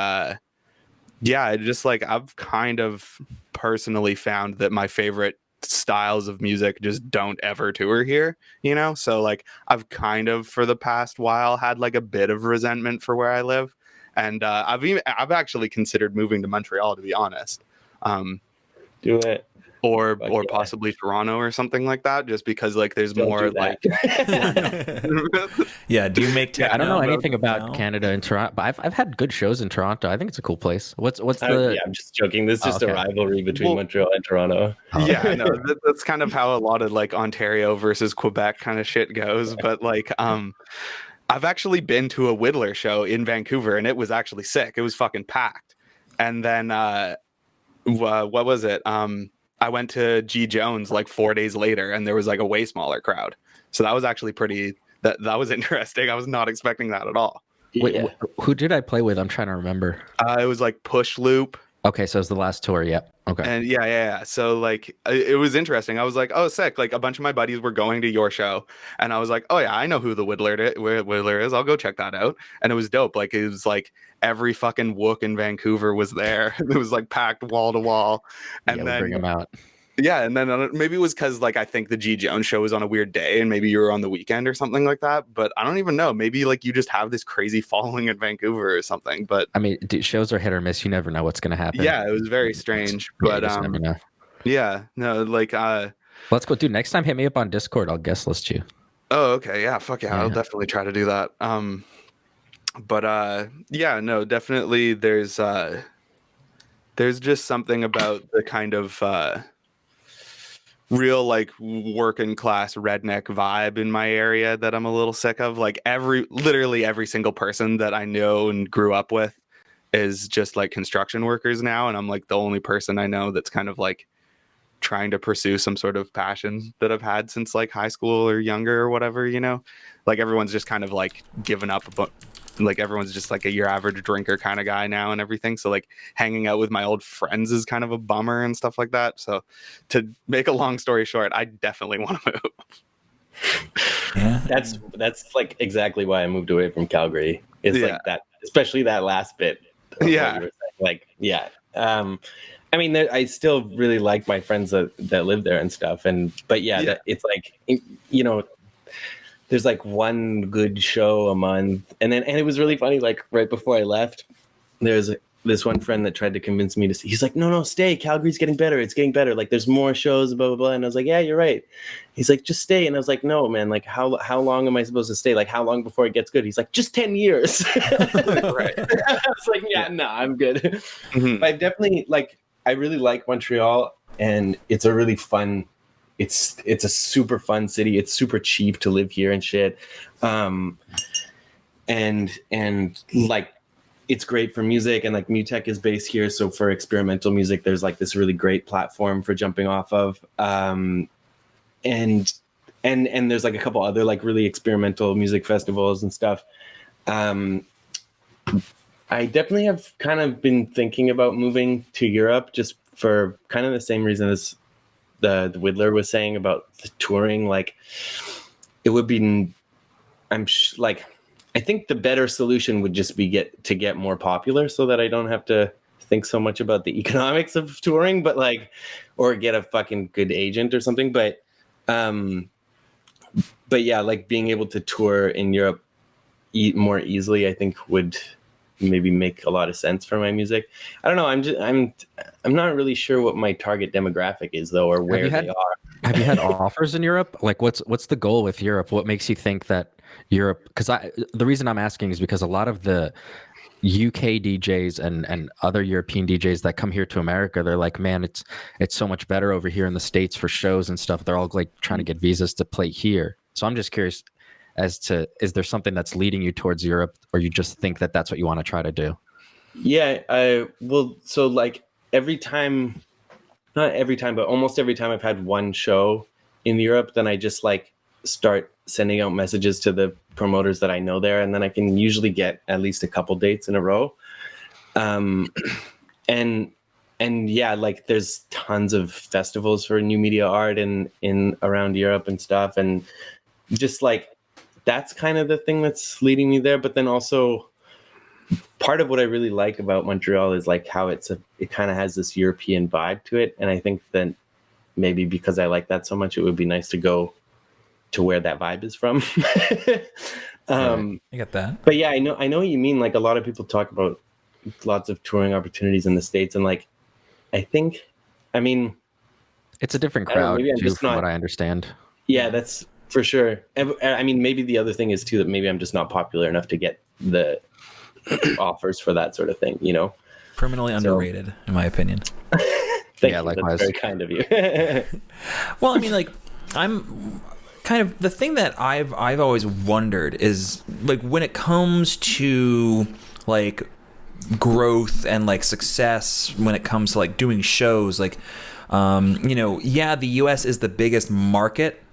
yeah, just like I've kind of personally found that my favorite styles of music just don't ever tour here, you know? So like I've kind of for the past while had like a bit of resentment for where I live. And I've actually considered moving to Montreal, to be honest. Do it. Or possibly Toronto or something like that, just because like there's Don't more do that. like Yeah, do you make I don't know anything about Canada and Toronto, but I've had good shows in Toronto. I think it's a cool place. What's the? Yeah, I'm just joking. This is just okay. a rivalry between Montreal and Toronto. Yeah, no, that's kind of how a lot of like Ontario versus Quebec kind of shit goes. But like, I've actually been to a Widdler show in Vancouver, and it was actually sick. It was fucking packed. And then, what was it? I went to G Jones like 4 days later, and there was like a way smaller crowd. So that was actually that was interesting. I was not expecting that at all. Wait, who did I play with? I'm trying to remember. It was like Push Loop. Okay, so it was the last tour. Yep. Okay. And yeah. So like it was interesting. I was like, oh, sick. Like a bunch of my buddies were going to your show, and I was like, oh yeah, I know who the Widdler is. I'll go check that out. And it was dope. Like it was like every fucking Wook in Vancouver was there. It was like packed wall to wall. And then bring them out. Yeah, and then maybe it was because like I think the G Jones show was on a weird day, and maybe you were on the weekend or something like that. But I don't even know. Maybe like you just have this crazy following in Vancouver or something. But I mean, shows are hit or miss. You never know what's going to happen. Yeah, it was very strange. Yeah, But you just never know. Yeah, no, like Let's go, dude. Next time, hit me up on Discord. I'll guest list you. Oh, okay, yeah, fuck yeah, I'll definitely try to do that. But yeah, no, definitely. There's just something about the kind of real like working class redneck vibe in my area that I'm a little sick of. Like literally every single person that I know and grew up with is just like construction workers now, and I'm like the only person I know that's kind of like trying to pursue some sort of passion that I've had since like high school or younger or whatever, you know. Like everyone's just kind of like given up, but like everyone's just like your average drinker kind of guy now and everything. So like hanging out with my old friends is kind of a bummer and stuff like that. So to make a long story short, I definitely want to move. Yeah, That's like exactly why I moved away from Calgary. It's like that, especially that last bit. Yeah. Like, yeah. I mean, I still really like my friends that live there and stuff. But it's like, you know, there's like one good show a month. And it was really funny. Like right before I left, there's this one friend that tried to convince me to stay. He's like, no, stay. Calgary's getting better. It's getting better. Like there's more shows, blah, blah, blah. And I was like, yeah, you're right. He's like, just stay. And I was like, no, man, like how long am I supposed to stay? Like how long before it gets good? He's like, just 10 years. Right. I was like, yeah, no, I'm good. Mm-hmm. But I've definitely I really like Montreal, and it's a really fun, it's a super fun city. It's super cheap to live here and shit. And like, it's great for music, and like Mutech is based here. So for experimental music, there's like this really great platform for jumping off of. And there's like a couple other like really experimental music festivals and stuff. I definitely have kind of been thinking about moving to Europe just for kind of the same reason as the Widdler was saying about the touring. Like, it would be, like, I think the better solution would just be get more popular, so that I don't have to think so much about the economics of touring, but like, or get a fucking good agent or something. But yeah, like being able to tour in Europe more easily, I think would maybe make a lot of sense for my music. I don't know. I'm not really sure what my target demographic is though, or where they are. Have you had offers in Europe? Like, what's the goal with Europe? What makes you think that Europe? Because the reason I'm asking is because a lot of the UK DJs and other European DJs that come here to America, they're like, man, it's so much better over here in the States for shows and stuff. They're all like trying to get visas to play here. So I'm just curious as to, is there something that's leading you towards Europe, or you just think that that's what you want to try to do? Yeah, well, so like not every time, but almost every time I've had one show in Europe, then I just like start sending out messages to the promoters that I know there, and then I can usually get at least a couple dates in a row. And yeah, like there's tons of festivals for new media art in around Europe and stuff, and just like that's kind of the thing that's leading me there. But then also part of what I really like about Montreal is like how it kind of has this European vibe to it, and I think that maybe because I like that so much, it would be nice to go to where that vibe is from. I get that. But yeah, I know what you mean. Like a lot of people talk about lots of touring opportunities in the States, and like I mean, it's a different crowd maybe I'm too, just from not, what I understand. Yeah, that's for sure. I mean, maybe the other thing is too that maybe I'm just not popular enough to get the offers for that sort of thing, you know. Criminally underrated, in my opinion. Thank Yeah, you. likewise. That's very kind of you. Well, I mean, like, I'm kind of, the thing that I've always wondered is like when it comes to like growth and like success, when it comes to like doing shows, like you know, yeah, the US is the biggest market,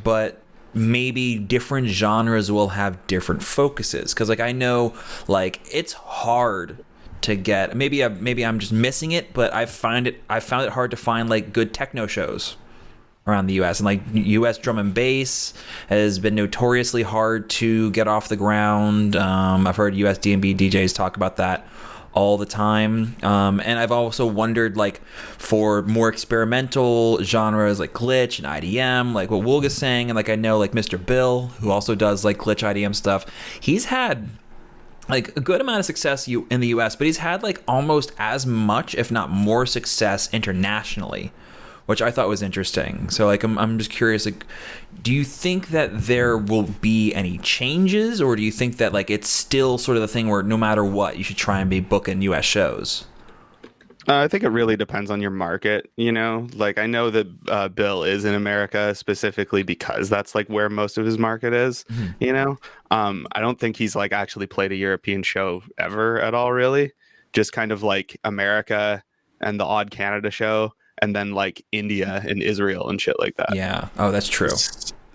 but maybe different genres will have different focuses, because like I know like it's hard to get, maybe I'm just missing it, but I found it hard to find like good techno shows around the US, and like US drum and bass has been notoriously hard to get off the ground. I've heard US D&B DJs talk about that all the time, and I've also wondered like for more experimental genres like glitch and IDM, like what Woulg is saying, and like I know like Mr. Bill, who also does like glitch IDM stuff, he's had like a good amount of success in the US, but he's had like almost as much, if not more, success internationally, which I thought was interesting. So like I'm just curious, like, do you think that there will be any changes, or do you think that like it's still sort of the thing where no matter what, you should try and be booking US shows? I think it really depends on your market, you know? Like, I know that Bill is in America specifically because that's, like, where most of his market is, you know? I don't think he's, like, actually played a European show ever at all, really. Just kind of, like, America and the odd Canada show, and then, like, India and Israel and shit like that. Yeah. Oh, that's true.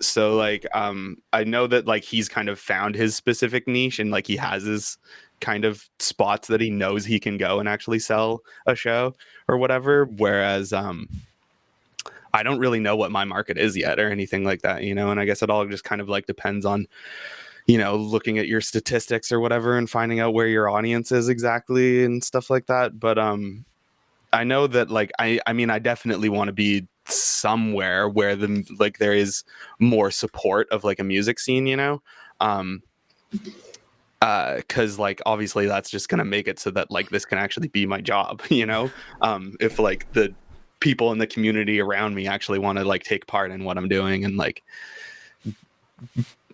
So, like, I know that, like, he's kind of found his specific niche, and, like, he has his kind of spots that he knows he can go and actually sell a show or whatever, whereas I don't really know what my market is yet or anything like that, you know. And I guess it all just kind of like depends on, you know, looking at your statistics or whatever and finding out where your audience is exactly and stuff like that. But I know that like I mean I definitely want to be somewhere where there is more support of like a music scene, you know. Because like obviously that's just gonna make it so that like this can actually be my job, you know. If like the people in the community around me actually want to like take part in what I'm doing and like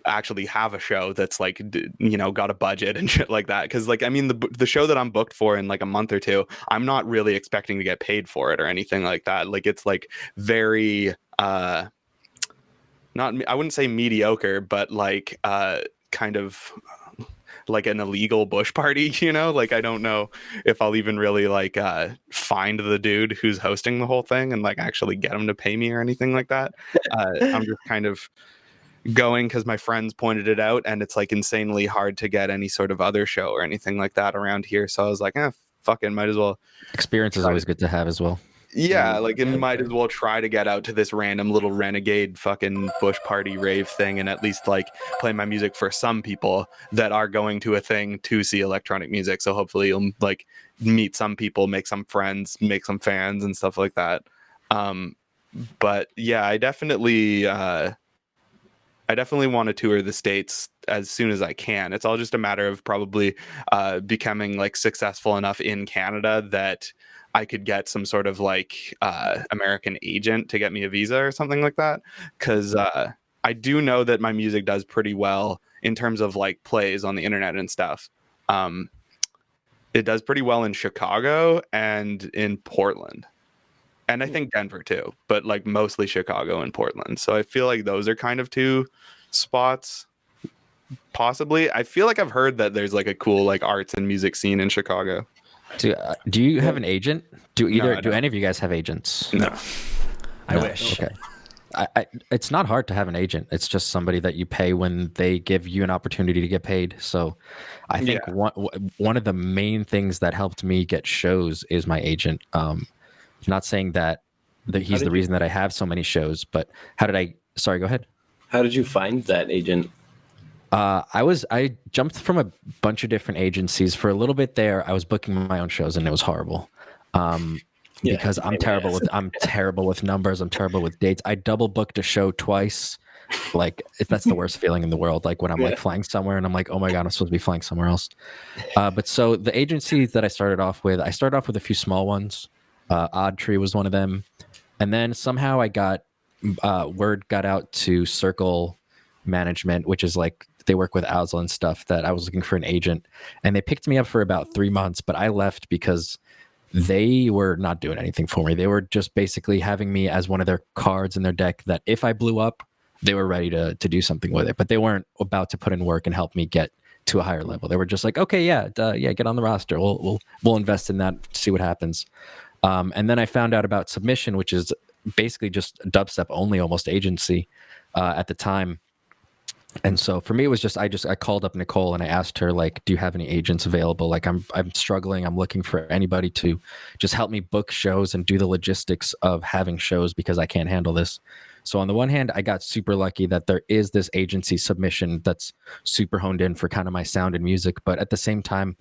actually have a show that's like you know got a budget and shit like that. Because like I mean the show that I'm booked for in like a month or two, I'm not really expecting to get paid for it or anything like that. Like it's like very not, I wouldn't say mediocre, but like kind of like an illegal bush party, you know. Like I don't know if I'll even really like find the dude who's hosting the whole thing and like actually get him to pay me or anything like that. I'm just kind of going because my friends pointed it out, and it's like insanely hard to get any sort of other show or anything like that around here. So I was like, fucking might as well. Experience is always good to have as well. Yeah, like, and might as well try to get out to this random little renegade fucking bush party rave thing and at least like play my music for some people that are going to a thing to see electronic music. So hopefully you'll like meet some people, make some friends, make some fans and stuff like that. But yeah, I definitely want to tour the States as soon as I can. It's all just a matter of probably becoming like successful enough in Canada that I could get some sort of like American agent to get me a visa or something like that. Because I do know that my music does pretty well in terms of like plays on the internet and stuff. It does pretty well in Chicago and in Portland. And I think Denver too, but like mostly Chicago and Portland. So I feel like those are kind of two spots. Possibly. I feel like I've heard that there's like a cool like arts and music scene in Chicago. Do you have an agent? Do any of you guys have agents? No. I No. wish. Okay. It's not hard to have an agent. It's just somebody that you pay when they give you an opportunity to get paid. So I think one of the main things that helped me get shows is my agent. Not saying that he's the reason that I have so many shows, but sorry, go ahead. How did you find that agent? I jumped from a bunch of different agencies. For a little bit there, I was booking my own shows and it was horrible. Because I'm terrible with numbers. I'm terrible with dates. I double booked a show twice. Like that's the worst feeling in the world. Like when I'm like flying somewhere and I'm like, oh my God, I'm supposed to be flying somewhere else. But so the agencies that I started off with a few small ones. Odd Tree was one of them. And then somehow I got word got out to Circle Management, which is like they work with Owsla and stuff, that I was looking for an agent. And they picked me up for about 3 months, but I left because they were not doing anything for me. They were just basically having me as one of their cards in their deck that if I blew up, they were ready to do something with it. But they weren't about to put in work and help me get to a higher level. They were just like, okay, get on the roster. We'll invest in that, see what happens. And then I found out about Submission, which is basically just a dubstep only almost agency at the time. And so for me, it was just I called up Nicole and I asked her, like, do you have any agents available? Like I'm struggling. I'm looking for anybody to just help me book shows and do the logistics of having shows because I can't handle this. So on the one hand, I got super lucky that there is this agency Submission that's super honed in for kind of my sound and music. But at the same time,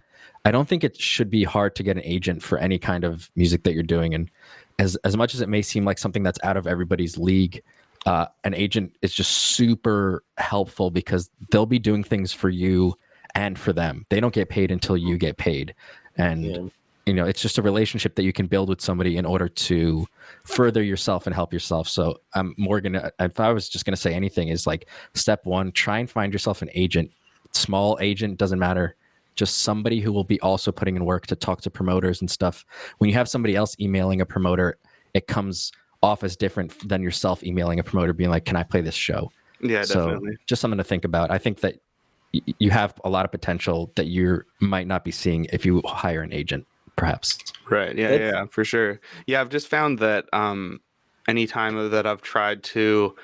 I don't think it should be hard to get an agent for any kind of music that you're doing. And as much as it may seem like something that's out of everybody's league, an agent is just super helpful because they'll be doing things for you and for them. They don't get paid until you get paid. And, it's just a relationship that you can build with somebody in order to further yourself and help yourself. So Morgan, if I was just going to say anything is like step one, try and find yourself an agent. Small agent, doesn't matter. Just somebody who will be also putting in work to talk to promoters and stuff. When you have somebody else emailing a promoter, it comes off as different than yourself emailing a promoter being like, can I play this show? Yeah, so definitely. Just something to think about. I think that you have a lot of potential that you might not be seeing if you hire an agent, perhaps. Right. Yeah, for sure. Yeah, I've just found that any time that I've tried to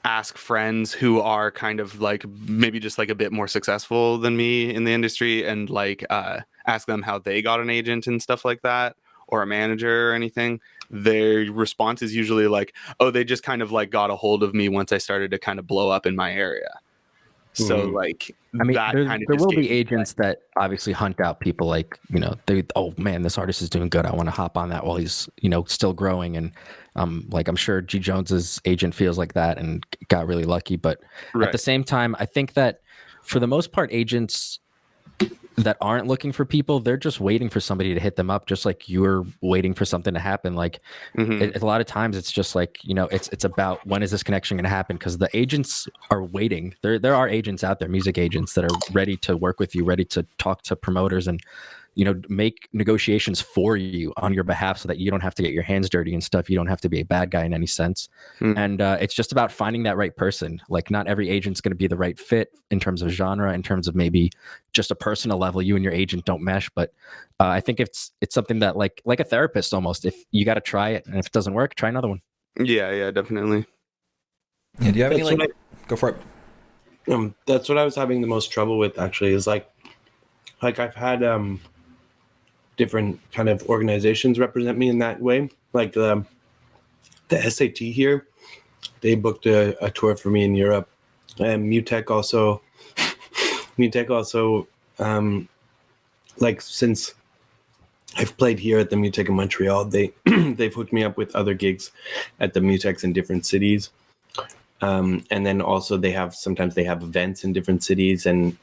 ask friends who are kind of like maybe just like a bit more successful than me in the industry and like ask them how they got an agent and stuff like that, or a manager or anything, their response is usually like, oh, they just kind of like got a hold of me once I started to kind of blow up in my area. So like, I mean, that kind of there just will gave be me, agents that obviously hunt out people like, oh man, this artist is doing good. I want to hop on that while he's, still growing. And like, I'm sure G Jones's agent feels like that and got really lucky. But at the same time, I think that for the most part, agents that aren't looking for people, they're just waiting for somebody to hit them up, just like you're waiting for something to happen. Like a lot of times it's just like, it's about when is this connection going to happen? Because the agents are waiting. There are agents out there, music agents that are ready to work with you, ready to talk to promoters and make negotiations for you on your behalf so that you don't have to get your hands dirty and stuff. You don't have to be a bad guy in any sense. And it's just about finding that right person. Like not every agent's going to be the right fit in terms of genre, in terms of maybe just a personal level. You and your agent don't mesh, but I think it's something that like a therapist almost. If you got to try it, and if it doesn't work, try another one. Yeah, definitely. Yeah, do you have any That's like? Go for it. That's what I was having the most trouble with actually, is like I've had different kind of organizations represent me in that way. Like the SAT here, they booked a tour for me in Europe, and Mutech also. Like since I've played here at the Mutech in Montreal, they've hooked me up with other gigs at the Mutechs in different cities. And then also sometimes they have events in different cities, and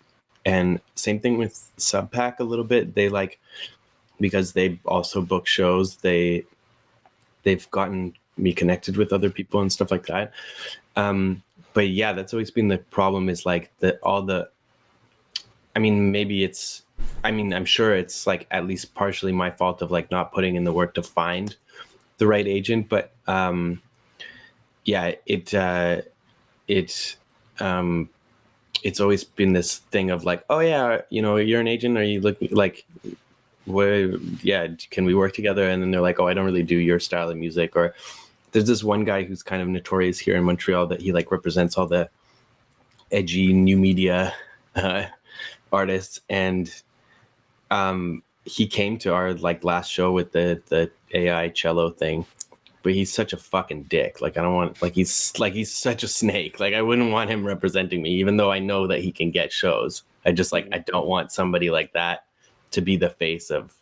same thing with Subpack a little bit. They because they also book shows, they've gotten me connected with other people and stuff like that. But yeah, that's always been the problem, is like I'm sure it's like at least partially my fault of like not putting in the work to find the right agent, but it's always been this thing of like, oh yeah, you're an agent, are you looking like, can we work together? And then they're like, oh, I don't really do your style of music. Or there's this one guy who's kind of notorious here in Montreal that he like represents all the edgy new media artists, and he came to our like last show with the AI cello thing, but he's such a fucking dick. Like I don't want, like he's such a snake. Like I wouldn't want him representing me, even though I know that he can get shows. I just like, I don't want somebody like that to be the face of,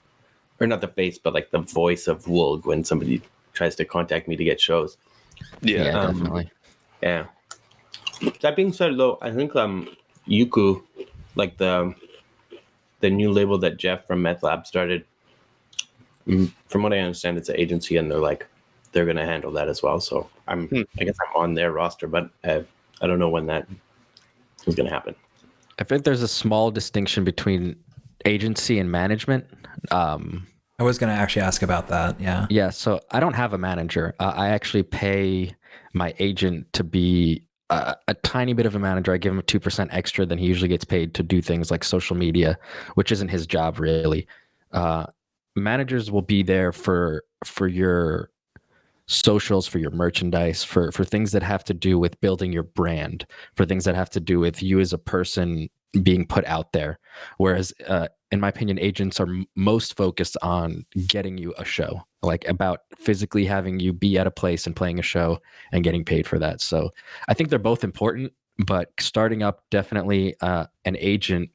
or not the face, but like the voice of Woulg when somebody tries to contact me to get shows. Yeah, definitely. Yeah. That being said, though, I think Yuku, like the new label that Jeff from Meth Lab started, from what I understand, it's an agency, and they're going to handle that as well. So I guess I'm on their roster, but I don't know when that is going to happen. I think there's a small distinction between agency and management. I was going to actually ask about that. Yeah. Yeah. So I don't have a manager. I actually pay my agent to be a tiny bit of a manager. I give him 2% extra than he usually gets paid to do things like social media, which isn't his job really. Managers will be there for your socials, for your merchandise, for things that have to do with building your brand, for things that have to do with you as a person being put out there. Whereas, in my opinion, agents are most focused on getting you a show, like about physically having you be at a place and playing a show and getting paid for that. So I think they're both important, but starting up, definitely an agent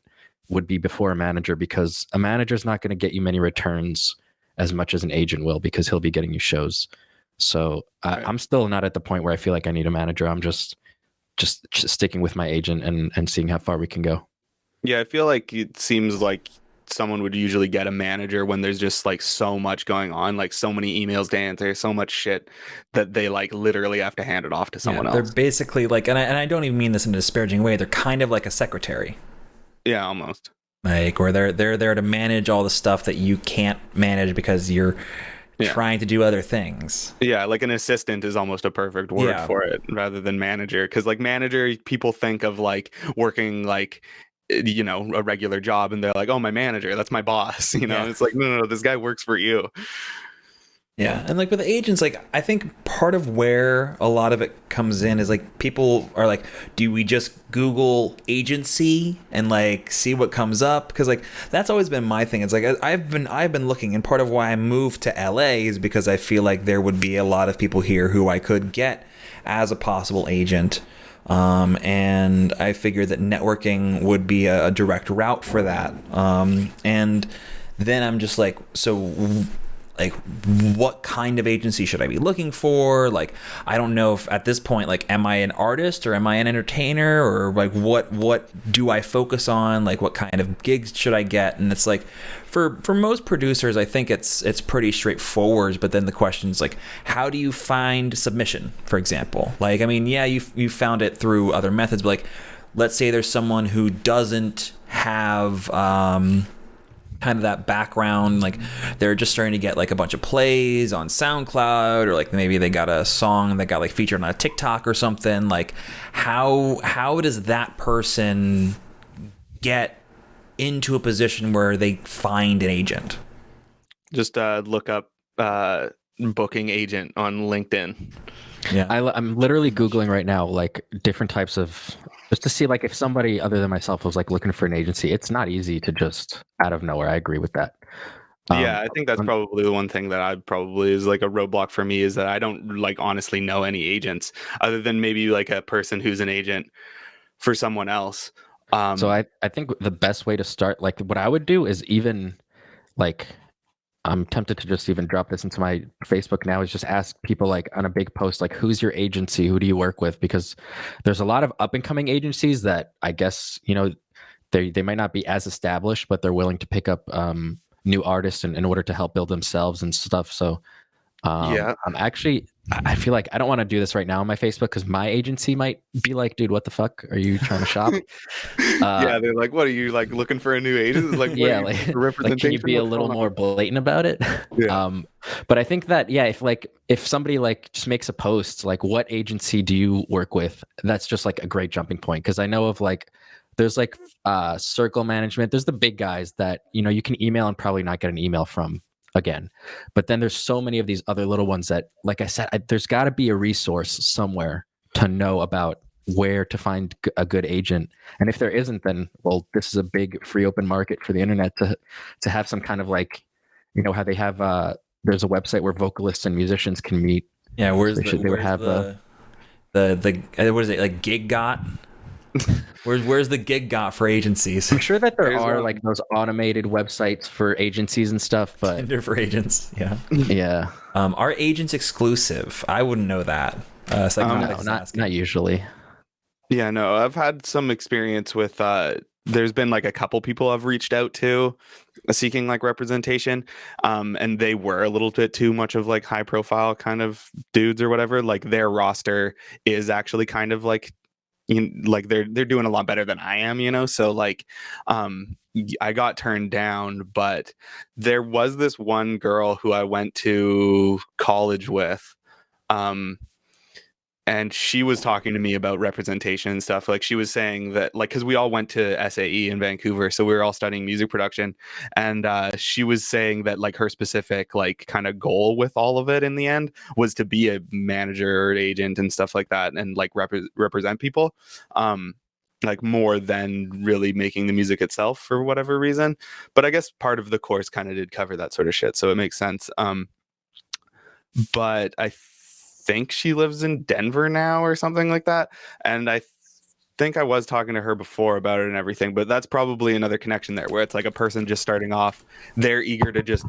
would be before a manager, because a manager is not going to get you many returns as much as an agent will, because he'll be getting you shows. So I'm still not at the point where I feel like I need a manager. I'm just sticking with my agent and seeing how far we can go. Yeah, I feel like it seems like someone would usually get a manager when there's just like so much going on, like so many emails to answer, so much shit that they like literally have to hand it off to someone else. They're basically like, and I don't even mean this in a disparaging way, they're kind of like a secretary. Yeah, almost. Like, or they're there to manage all the stuff that you can't manage because you're trying to do other things. Yeah, like an assistant is almost a perfect word for it rather than manager, because like manager, people think of like working like, you know, a regular job, and they're like, oh, my manager, that's my boss, you know. It's like, no, this guy works for you. Yeah, and like with agents, like I think part of where a lot of it comes in is like people are like, do we just Google agency and like see what comes up? Because like that's always been my thing. It's like I've been looking, and part of why I moved to LA is because I feel like there would be a lot of people here who I could get as a possible agent. And I figured that networking would be a direct route for that. And then I'm just like, so like, what kind of agency should I be looking for? Like, I don't know if at this point, like, am I an artist or am I an entertainer, or like what do I focus on? Like, what kind of gigs should I get? And it's like, for most producers, I think it's pretty straightforward. But then the question is like, how do you find submission, for example? Like, I mean, yeah, you found it through other methods, but like, let's say there's someone who doesn't have kind of that background, like they're just starting to get like a bunch of plays on SoundCloud, or like maybe they got a song that got like featured on a TikTok or something. Like how does that person get into a position where they find an agent? Just look up booking agent on LinkedIn. Yeah, I'm literally Googling right now, like different types of, just to see like if somebody other than myself was like looking for an agency. It's not easy to just out of nowhere. I agree with that. Yeah, I think that's probably the one thing that I probably is like a roadblock for me, is that I don't like honestly know any agents other than maybe like a person who's an agent for someone else. So I think the best way to start, like what I would do is even like, I'm tempted to just even drop this into my Facebook now, is just ask people like on a big post, like, who's your agency? Who do you work with? Because there's a lot of up and coming agencies that I guess, they might not be as established, but they're willing to pick up new artists in order to help build themselves and stuff. So Yeah. I feel like I don't want to do this right now on my Facebook because my agency might be like, dude, what the fuck are you trying to shop? Yeah, they're like, what are you like looking for a new agent? Like, what Yeah, are you, like, representation? like, can you be a What's little going more on? blatant about it? Yeah. But I think that, yeah, if somebody like just makes a post, like, what agency do you work with? That's just like a great jumping point. Cause I know of like, there's like circle management. There's the big guys that, you can email and probably not get an email from again. But then there's so many of these other little ones that, like I said, there's got to be a resource somewhere to know about where to find a good agent. And if there isn't, then, well, this is a big free open market for the internet to have some kind of like, how they have there's a website where vocalists and musicians can meet. Yeah, where's They the would where's have, the what is it, like gig got? Where's the gig got for agencies? I'm sure that there There's are one. like those automated websites for agencies and stuff, but Tinder for agents. Yeah. yeah, Are agents exclusive? I wouldn't know that. Psychotics is not asking. usually. Yeah, no, I've had some experience with there's been like a couple people I've reached out to seeking like representation, and they were a little bit too much of like high profile kind of dudes or whatever. Like their roster is actually kind of like, like they're doing a lot better than I am, so like I got turned down. But there was this one girl who I went to college with, and she was talking to me about representation and stuff. Like she was saying that, like, because we all went to SAE in Vancouver, so we were all studying music production, and she was saying that like her specific like kind of goal with all of it in the end was to be a manager or agent and stuff like that, and like represent people, like more than really making the music itself for whatever reason. But I guess part of the course kind of did cover that sort of shit, so it makes sense. But I think she lives in Denver now or something like that, and I think I was talking to her before about it and everything. But that's probably another connection there, where it's like a person just starting off, they're eager to just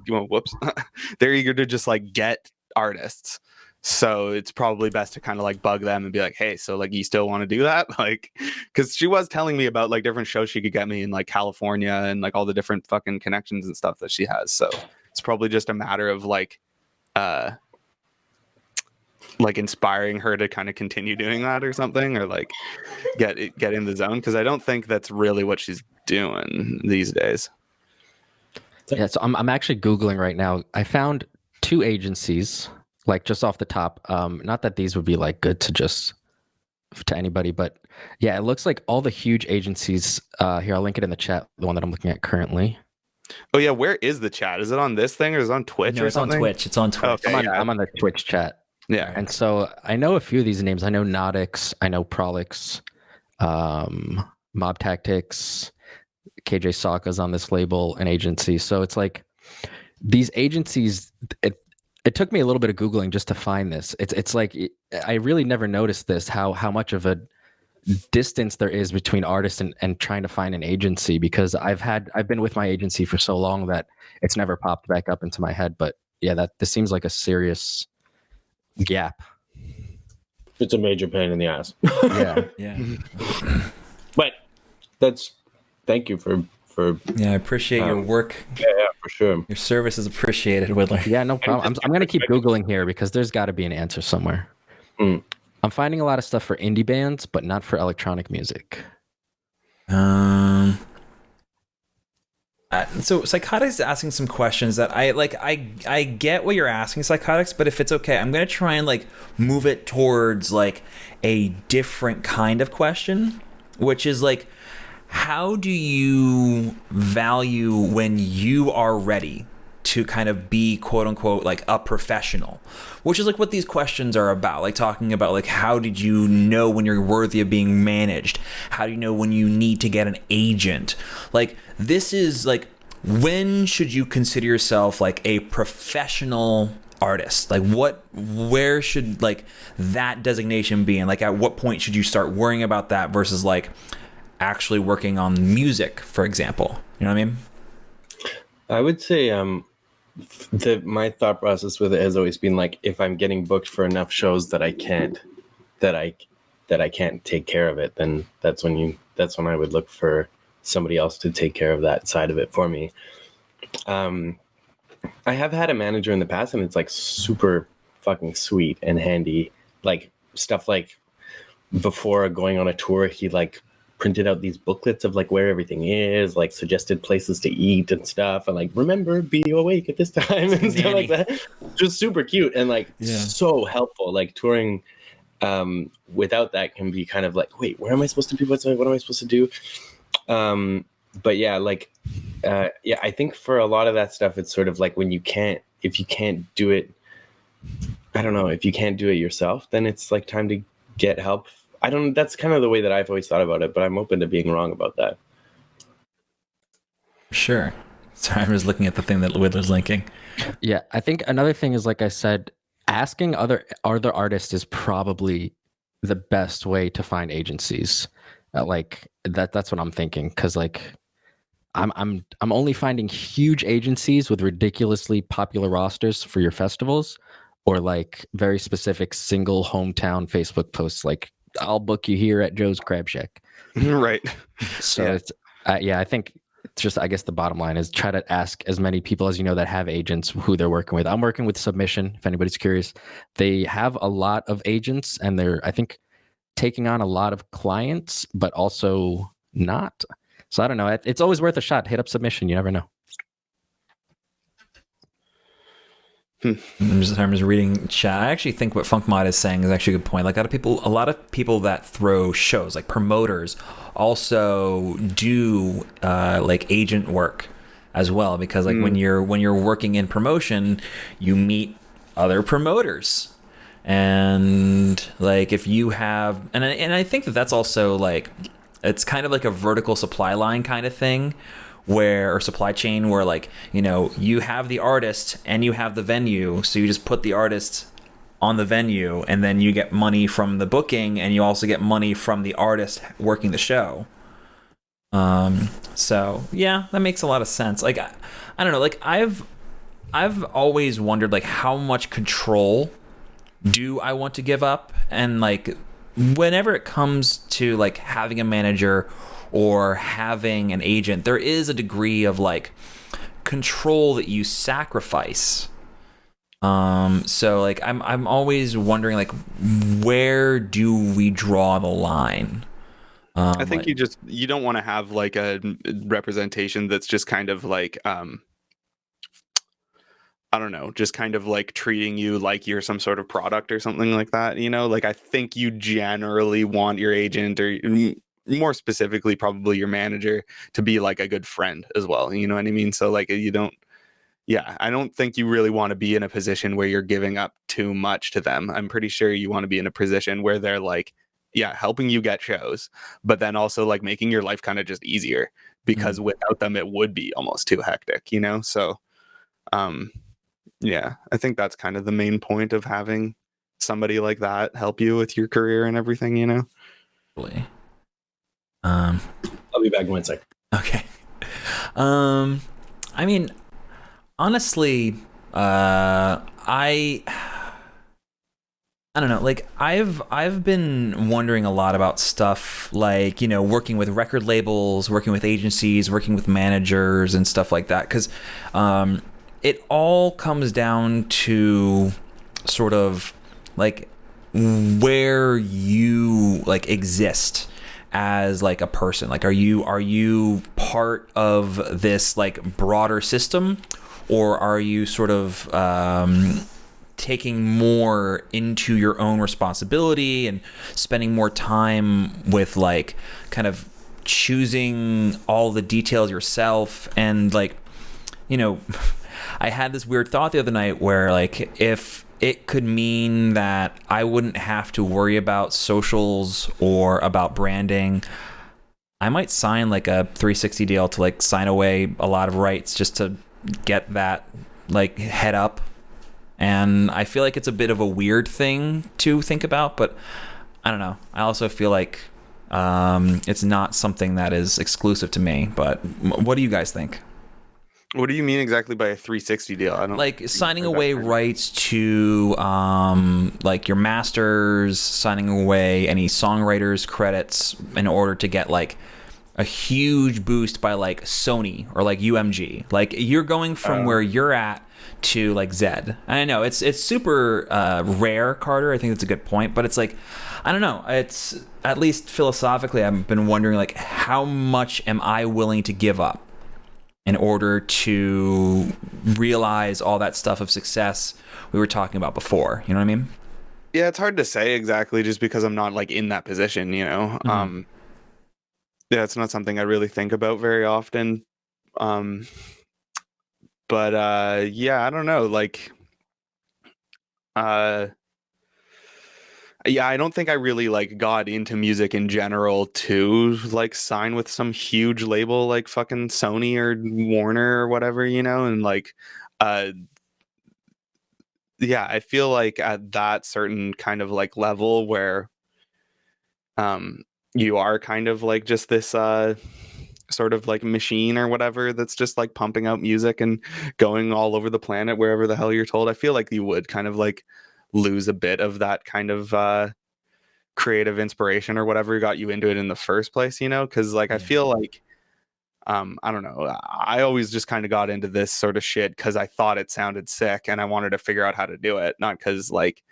they're eager to just like get artists, so it's probably best to kind of like bug them and be like, hey, so like you still want to do that? Like, because she was telling me about like different shows she could get me in like California and like all the different fucking connections and stuff that she has. So it's probably just a matter of like inspiring her to kind of continue doing that or something, or like get in the zone, because I don't think that's really what she's doing these days. Yeah, so I'm actually Googling right now. I found 2 agencies, like just off the top. Not that these would be like good to anybody, but yeah, it looks like all the huge agencies. Here, I'll link it in the chat, the one that I'm looking at currently. Oh yeah, where is the chat? Is it on this thing or is it on Twitch No, or it's on something? Twitch. It's on Twitch. Okay. I'm on the Twitch chat. Yeah. And so I know a few of these names. I know Nautix, I know Prolix, Mob Tactics, KJ Sokka's on this label, an agency. So it's like these agencies, it took me a little bit of Googling just to find this. It's like, I really never noticed this, how much of a distance there is between artists and trying to find an agency, because I've been with my agency for so long that it's never popped back up into my head. But yeah, this seems like a serious gap. It's a major pain in the ass. Yeah. Yeah. But thank you for Yeah, I appreciate your work. yeah, for sure. Your service is appreciated, Widdler. Yeah, no problem. I'm going to keep Googling here because there's got to be an answer somewhere. Mm. I'm finding a lot of stuff for indie bands, but not for electronic music. So Psychotics is asking some questions that I get what you're asking, Psychotics, but if it's okay, I'm gonna try and like move it towards like a different kind of question, which is like, how do you value when you are ready to kind of be quote unquote like a professional, which is like what these questions are about, like talking about like, how did you know when you're worthy of being managed? How do you know when you need to get an agent? Like this is like when should you consider yourself like a professional artist? Like where should like that designation be, and like at what point should you start worrying about that versus like actually working on music, for example? You know what I mean? I would say my thought process with it has always been like, if I'm getting booked for enough shows that I can't take care of it, then that's when I would look for somebody else to take care of that side of it for me. I have had a manager in the past, and it's like super fucking sweet and handy. Like stuff like before going on a tour, he like printed out these booklets of like where everything is, like suggested places to eat and stuff, and like, remember, be awake at this time and stuff like that. Just super cute and like so helpful. Like touring without that can be kind of like, wait, where am I supposed to be? What am I supposed to do? But yeah, like I think for a lot of that stuff, it's sort of like if you can't do it, I don't know, if you can't do it yourself, then it's like time to get help. That's kind of the way that I've always thought about it, but I'm open to being wrong about that. Sure. Sorry, I'm just looking at the thing that Widdler's linking. Yeah, I think another thing is, like I said, asking other artists is probably the best way to find agencies. Like that's what I'm thinking, because like I'm only finding huge agencies with ridiculously popular rosters for your festivals, or like very specific single hometown Facebook posts, like I'll book you here at Joe's Crab Shack. Right. So it's I think it's just, I guess the bottom line is try to ask as many people as you know that have agents who they're working with. I'm working with Submission, if anybody's curious. They have a lot of agents, and they're, I think, taking on a lot of clients, but also not. So I don't know. It's always worth a shot. Hit up Submission. You never know. I'm just reading chat. I actually think what FunkMod is saying is actually a good point. Like a lot of people that throw shows, like promoters, also do like agent work as well, because like when you're working in promotion, you meet other promoters, and like if you have, and I think that's also like, it's kind of like a vertical supply line kind of thing, or supply chain, where like, you know, you have the artist and you have the venue, so you just put the artist on the venue, and then you get money from the booking, and you also get money from the artist working the show. So yeah, that makes a lot of sense. Like I don't know, like I've always wondered like how much control do I want to give up, and like whenever it comes to like having a manager or having an agent, there is a degree of like control that you sacrifice. So like I'm always wondering like, where do we draw the line? I think you don't want to have like a representation that's just kind of like I don't know, just kind of like treating you like you're some sort of product or something like that, you know? Like I think you generally want your agent, or more specifically probably your manager, to be like a good friend as well, you know what I mean? So like I don't think you really want to be in a position where you're giving up too much to them. I'm pretty sure you want to be in a position where they're like, helping you get shows, but then also like making your life kind of just easier, because without them it would be almost too hectic, you know? So I think that's kind of the main point of having somebody like that help you with your career and everything, you know? I'll be back in 1 sec. Okay. I mean, honestly, I don't know, like I've been wondering a lot about stuff like, you know, working with record labels, working with agencies, working with managers and stuff like that, because it all comes down to sort of like where you like exist as like a person. Like are you part of this like broader system, or are you sort of taking more into your own responsibility and spending more time with like kind of choosing all the details yourself? And like, you know, I had this weird thought the other night where like, if it could mean that I wouldn't have to worry about socials or about branding, I might sign like a 360 deal to like sign away a lot of rights just to get that like head up. And I feel like it's a bit of a weird thing to think about, but I don't know. I also feel like it's not something that is exclusive to me. But what do you guys think? What do you mean exactly by a 360 deal? I don't like signing away rights to like your masters, signing away any songwriters credits in order to get like a huge boost by like Sony or like UMG. Like you're going from where you're at to like Zed. I know it's super rare, Carter. I think that's a good point, but it's like, I don't know. It's at least philosophically, I've been wondering like how much am I willing to give up in order to realize all that stuff of success we were talking about before. You know what I mean? Yeah, it's hard to say exactly just because I'm not like in that position, you know. Yeah, it's not something I really think about very often. But yeah, I don't know. Like, yeah, I don't think I really like got into music in general to like sign with some huge label like fucking Sony or Warner or whatever, you know, and like yeah, I feel like at that certain kind of like level where you are kind of like just this sort of like machine or whatever that's just like pumping out music and going all over the planet wherever the hell you're told. I feel like you would kind of like lose a bit of that kind of creative inspiration or whatever got you into it in the first place, you know? Because like I feel like I don't know, I always just kind of got into this sort of shit because I thought it sounded sick and I wanted to figure out how to do it, not because like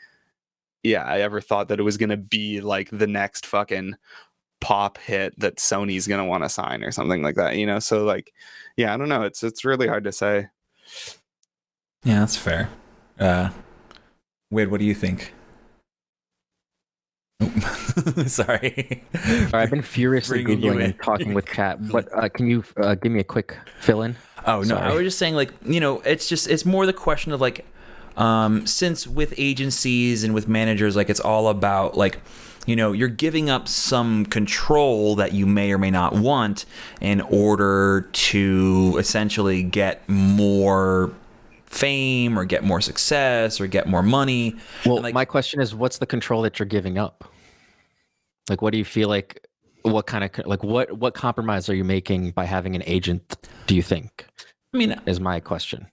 yeah, I ever thought that it was gonna be like the next fucking pop hit that Sony's gonna want to sign or something like that, you know? So like, yeah, I don't know. It's really hard to say. Yeah, that's fair. Wade, what do you think? Sorry. I've been furiously Bringing you Googling in. and talking with Kat, but can you give me a quick fill-in? Oh, no, Sorry. I was just saying, like, you know, it's more the question of, like, since with agencies and with managers, like, it's all about, like, you know, you're giving up some control that you may or may not want in order to essentially get more fame or get more success or get more money. Well, And, like, my question is, what's the control that you're giving up? Like, what do you feel like? What kind of like what compromise are you making by having an agent? Do you think? I mean, Is my question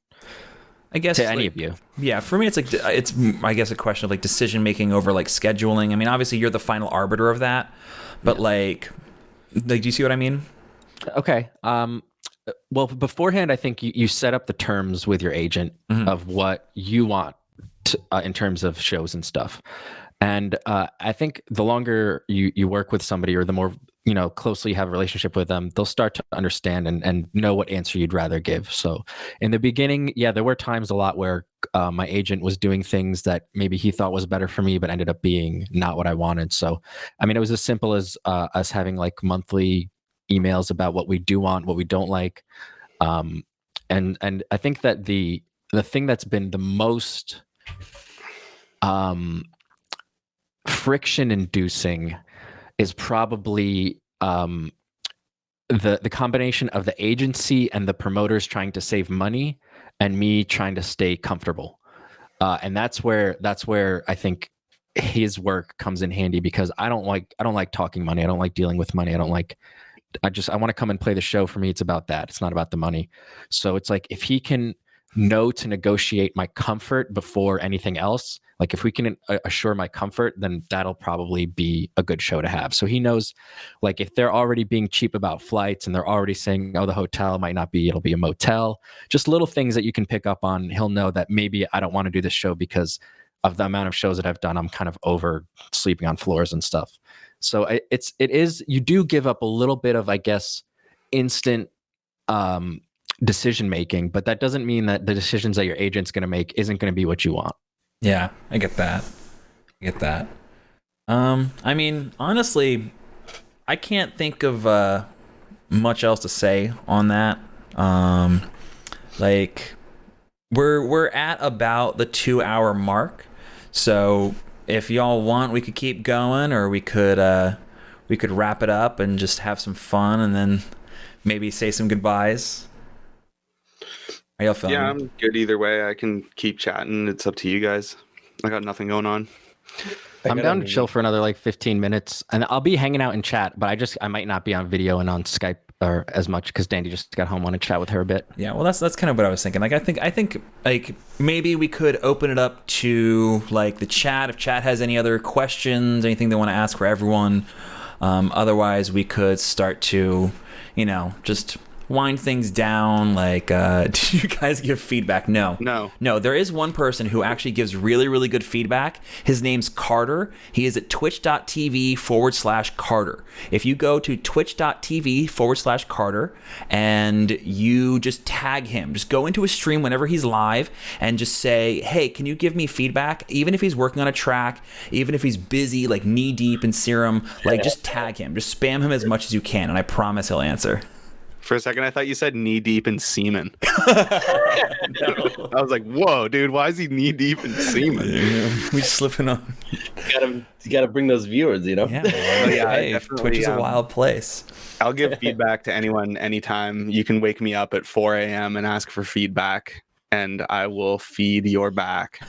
I guess to any like, of you. Yeah, for me, it's like it's I guess a question of like decision making over like scheduling. I mean, obviously you're the final arbiter of that, but like do you see what I mean? Okay. Well, beforehand, I think you set up the terms with your agent of what you want to, in terms of shows and stuff. And I think the longer you work with somebody or the more, you know, closely you have a relationship with them, they'll start to understand and know what answer you'd rather give. So in the beginning, yeah, there were times a lot where my agent was doing things that maybe he thought was better for me, but ended up being not what I wanted. So, I mean, it was as simple as us having like monthly emails about what we do want, what we don't like. And I think that the thing that's been the most friction inducing is probably the combination of the agency and the promoters trying to save money and me trying to stay comfortable. And that's where I think his work comes in handy, because I don't like talking money. I don't like dealing with money. I want to come and play the show. For me, it's about that. It's not about the money. So it's like, if he can know to negotiate my comfort before anything else, like if we can assure my comfort, then that'll probably be a good show to have. So he knows, like, if they're already being cheap about flights and they're already saying, oh, the hotel might not be, it'll be a motel, just little things that you can pick up on. He'll know that maybe I don't want to do this show because of the amount of shows that I've done. I'm kind of over sleeping on floors and stuff. So it is, you do give up a little bit of, I guess, instant decision making, but that doesn't mean that the decisions that your agent's going to make isn't going to be what you want. Yeah, I get that. I mean, honestly, I can't think of much else to say on that. Like, we're at about the 2-hour mark, so if y'all want, we could keep going, or we could we could wrap it up and just have some fun, and then maybe say some goodbyes. Are y'all feeling? Yeah, I'm good either way. I can keep chatting. It's up to you guys. I got nothing going on. I'm down to chill for another like 15 minutes, and I'll be hanging out in chat, but I might not be on video and on Skype or as much because Dandy just got home. Want to chat with her a bit. Yeah, well, that's kind of what I was thinking. Like, I think like maybe we could open it up to like the chat if chat has any other questions, anything they want to ask for everyone. Otherwise, we could start to, just wind things down. Like, do you guys give feedback? No. There is one person who actually gives really, really good feedback. His name's Carter. He is at twitch.tv/Carter. If you go to twitch.tv/Carter and you just tag him, just go into a stream whenever he's live and just say, hey, can you give me feedback? Even if he's working on a track, even if he's busy, like knee deep in serum, like just tag him, just spam him as much as you can, and I promise he'll answer. For a second, I thought you said knee deep in semen. I was like, "Whoa, dude! Why is he knee deep in semen?" We slipping on. You gotta bring those viewers, Yeah, Hey, Twitch is a wild place. I'll give feedback to anyone anytime. You can wake me up at 4 a.m. and ask for feedback, and I will feed your back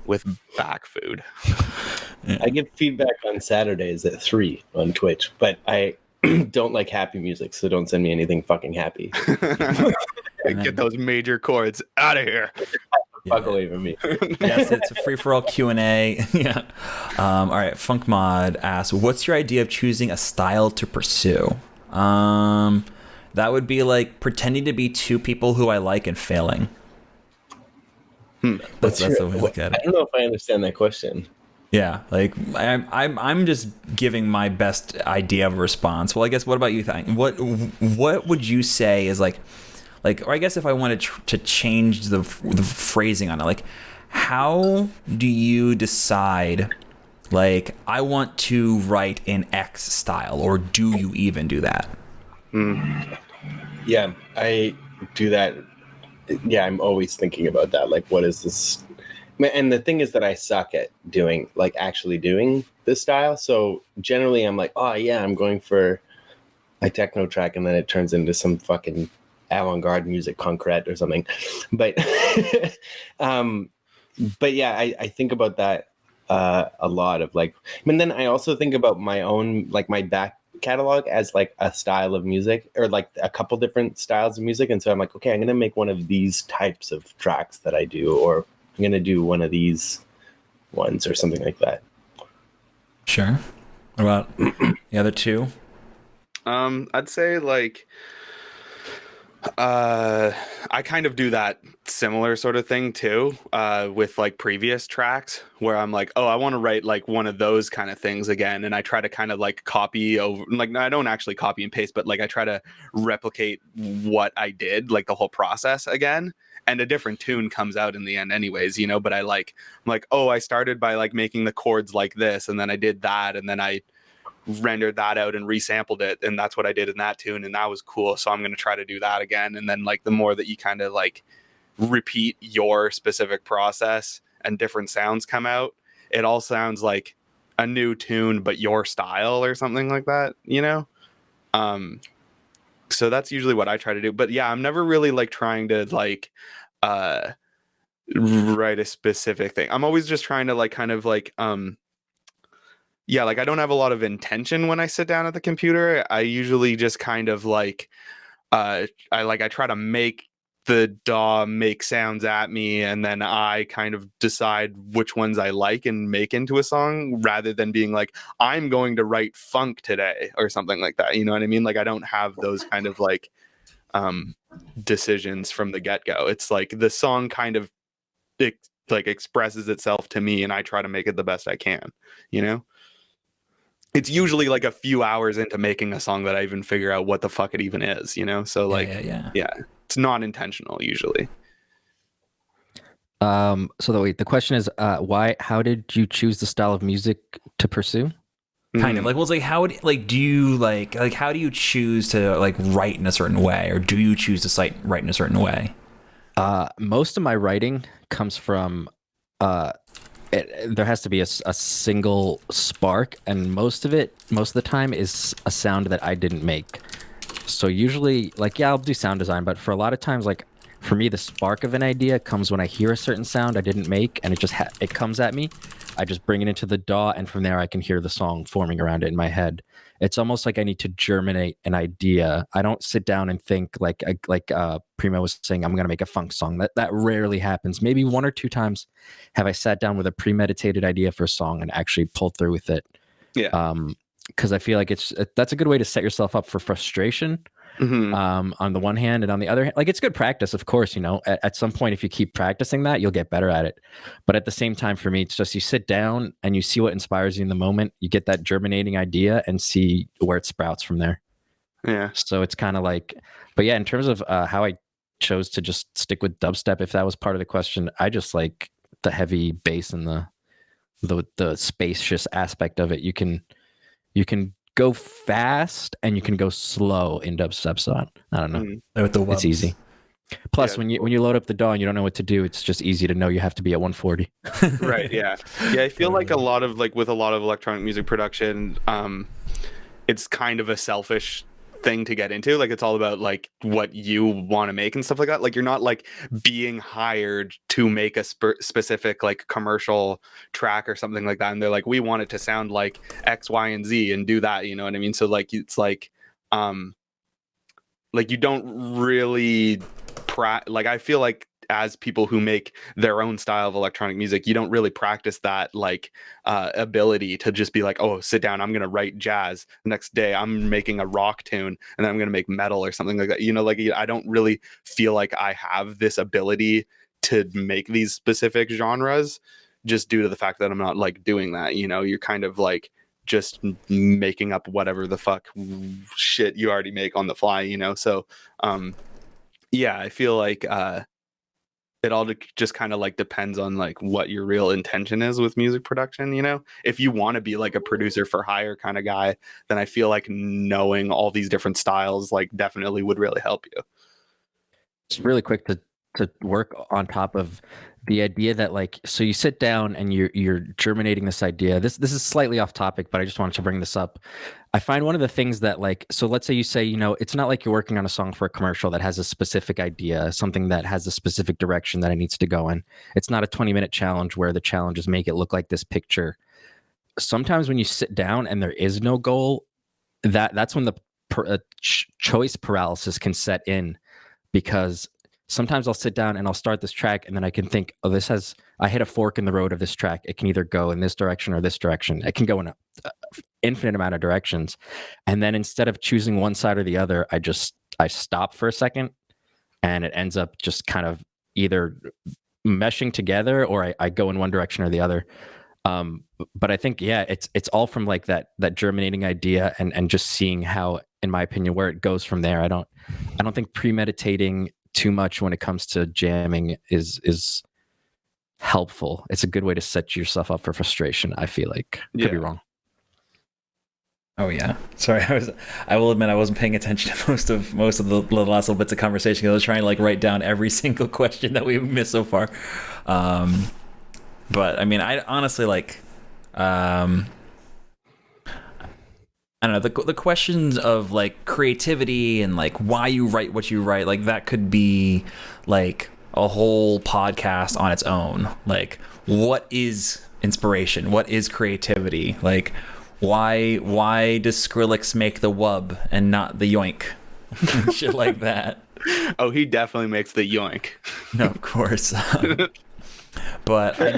with back food. I give feedback on Saturdays at 3 on Twitch, but I don't like happy music, so don't send me anything fucking happy. Get those major chords out of here. Fuck away from me. Yes, it's a free-for-all Q&A. Yeah. All right, Funk Mod asks, what's your idea of choosing a style to pursue? That would be like pretending to be two people who I like and failing. That's the way to look at it. I don't know if I understand that question. Yeah, like I'm just giving my best idea of a response. Well, I guess what about you think? What would you say is like, or I guess if I wanted to change the phrasing on it, like how do you decide? Like I want to write in X style, or do you even do that? Yeah, I do that. Yeah, I'm always thinking about that. Like, what is this? And the thing is that I suck at actually doing this style. So generally I'm like, oh yeah, I'm going for a techno track, and then it turns into some fucking avant-garde music concrete or something. But but yeah, I think about that a lot of like, and then I also think about my own, like my back catalog as like a style of music, or like a couple different styles of music. And so I'm like, okay, I'm going to make one of these types of tracks that I do, or I'm going to do one of these ones or something like that. Sure. What about the other two? I'd say like, I kind of do that similar sort of thing too, with like previous tracks where I'm like, oh, I want to write like one of those kind of things again. And I try to kind of like copy over, like, I don't actually copy and paste, but like I try to replicate what I did, like the whole process again. And a different tune comes out in the end anyways, but I'm like, oh, I started by like making the chords like this, and then I did that, and then I rendered that out and resampled it, and that's what I did in that tune, and that was cool. So I'm going to try to do that again. And then like the more that you kind of like repeat your specific process and different sounds come out, it all sounds like a new tune, but your style or something like that, So that's usually what I try to do. But yeah, I'm never really like trying to like write a specific thing. I'm always just trying to like kind of like yeah, like I don't have a lot of intention when I sit down at the computer. I usually just kind of like I try to make the DAW make sounds at me, and then I kind of decide which ones I like and make into a song, rather than being like, I'm going to write funk today or something like that. You know what I mean? Like I don't have those kind of like decisions from the get-go. It's like the song kind of like expresses itself to me, and I try to make it the best I can, It's usually like a few hours into making a song that I even figure out what the fuck it even is, So like, yeah. It's not intentional usually. So the question is, how did you choose the style of music to pursue? Kind of like, well, it's like, how do you choose to like write in a certain way, or do you choose to write in a certain way? Most of my writing comes from there has to be a single spark, and most of the time is a sound that I didn't make. So usually, like, yeah, I'll do sound design, but for a lot of times, like, for me, the spark of an idea comes when I hear a certain sound I didn't make, and it just it comes at me. I just bring it into the DAW, and from there I can hear the song forming around it in my head. It's almost like I need to germinate an idea. I don't sit down and think like Premo was saying, I'm going to make a funk song. That rarely happens. Maybe 1 or 2 times have I sat down with a premeditated idea for a song and actually pulled through with it. Yeah. Because I feel like that's a good way to set yourself up for frustration. On the one hand, and on the other hand, like, it's good practice, of course, at some point, if you keep practicing that, you'll get better at it. But at the same time, for me, it's just you sit down and you see what inspires you in the moment, you get that germinating idea and see where it sprouts from there. Yeah. So it's kind of like, but yeah, in terms of how I chose to just stick with dubstep, if that was part of the question, I just like the heavy bass and the spacious aspect of it. You can go fast and you can go slow in dubstep. So I don't know. With the It's wubs. easy. Plus, Yeah, when you load up the DAW and you don't know what to do, it's just easy to know you have to be at 140. Right. Yeah. Yeah. I feel like with a lot of electronic music production, it's kind of a selfish thing to get into. Like, it's all about like what you want to make and stuff like that. Like, you're not like being hired to make a specific like commercial track or something like that, and they're like, we want it to sound like X, Y, and Z and do that, you know what I mean? So like, it's like you don't really like, I feel like as people who make their own style of electronic music, you don't really practice that like ability to just be like, oh, sit down, I'm gonna write jazz. The next day I'm making a rock tune, and then I'm gonna make metal or something like that. Like, I don't really feel like I have this ability to make these specific genres, just due to the fact that I'm not like doing that. You're kind of like just making up whatever the fuck shit you already make on the fly. So yeah, I feel like it all just kind of like depends on like what your real intention is with music production. If you want to be like a producer for hire kind of guy, then I feel like knowing all these different styles like definitely would really help you. It's really quick to work on top of the idea that, like, so you sit down and you're germinating this idea. This is slightly off topic, but I just wanted to bring this up. I find one of the things that, like, so let's say you say, it's not like you're working on a song for a commercial that has a specific idea, something that has a specific direction that it needs to go in. It's not a 20-minute challenge where the challenge is make it look like this picture. Sometimes when you sit down and there is no goal, that's when the choice paralysis can set in, because sometimes I'll sit down and I'll start this track and then I can think, oh, I hit a fork in the road of this track. It can either go in this direction or this direction. It can go in an infinite amount of directions. And then instead of choosing one side or the other, I stop for a second, and it ends up just kind of either meshing together or I go in one direction or the other. But I think, yeah, it's all from like that germinating idea and just seeing how, in my opinion, where it goes from there. I don't think premeditating too much when it comes to jamming is helpful. It's a good way to set yourself up for frustration, I feel like. Could be wrong. Oh yeah. Sorry, I will admit I wasn't paying attention to most of the last little bits of conversation, because I was trying to like write down every single question that we've missed so far. But I mean, I honestly like I don't know, the questions of like creativity and like why you write what you write, like that could be like a whole podcast on its own. Like, what is inspiration? What is creativity? Like, why does Skrillex make the wub and not the yoink? Shit like that. Oh, he definitely makes the yoink. No, of course. But I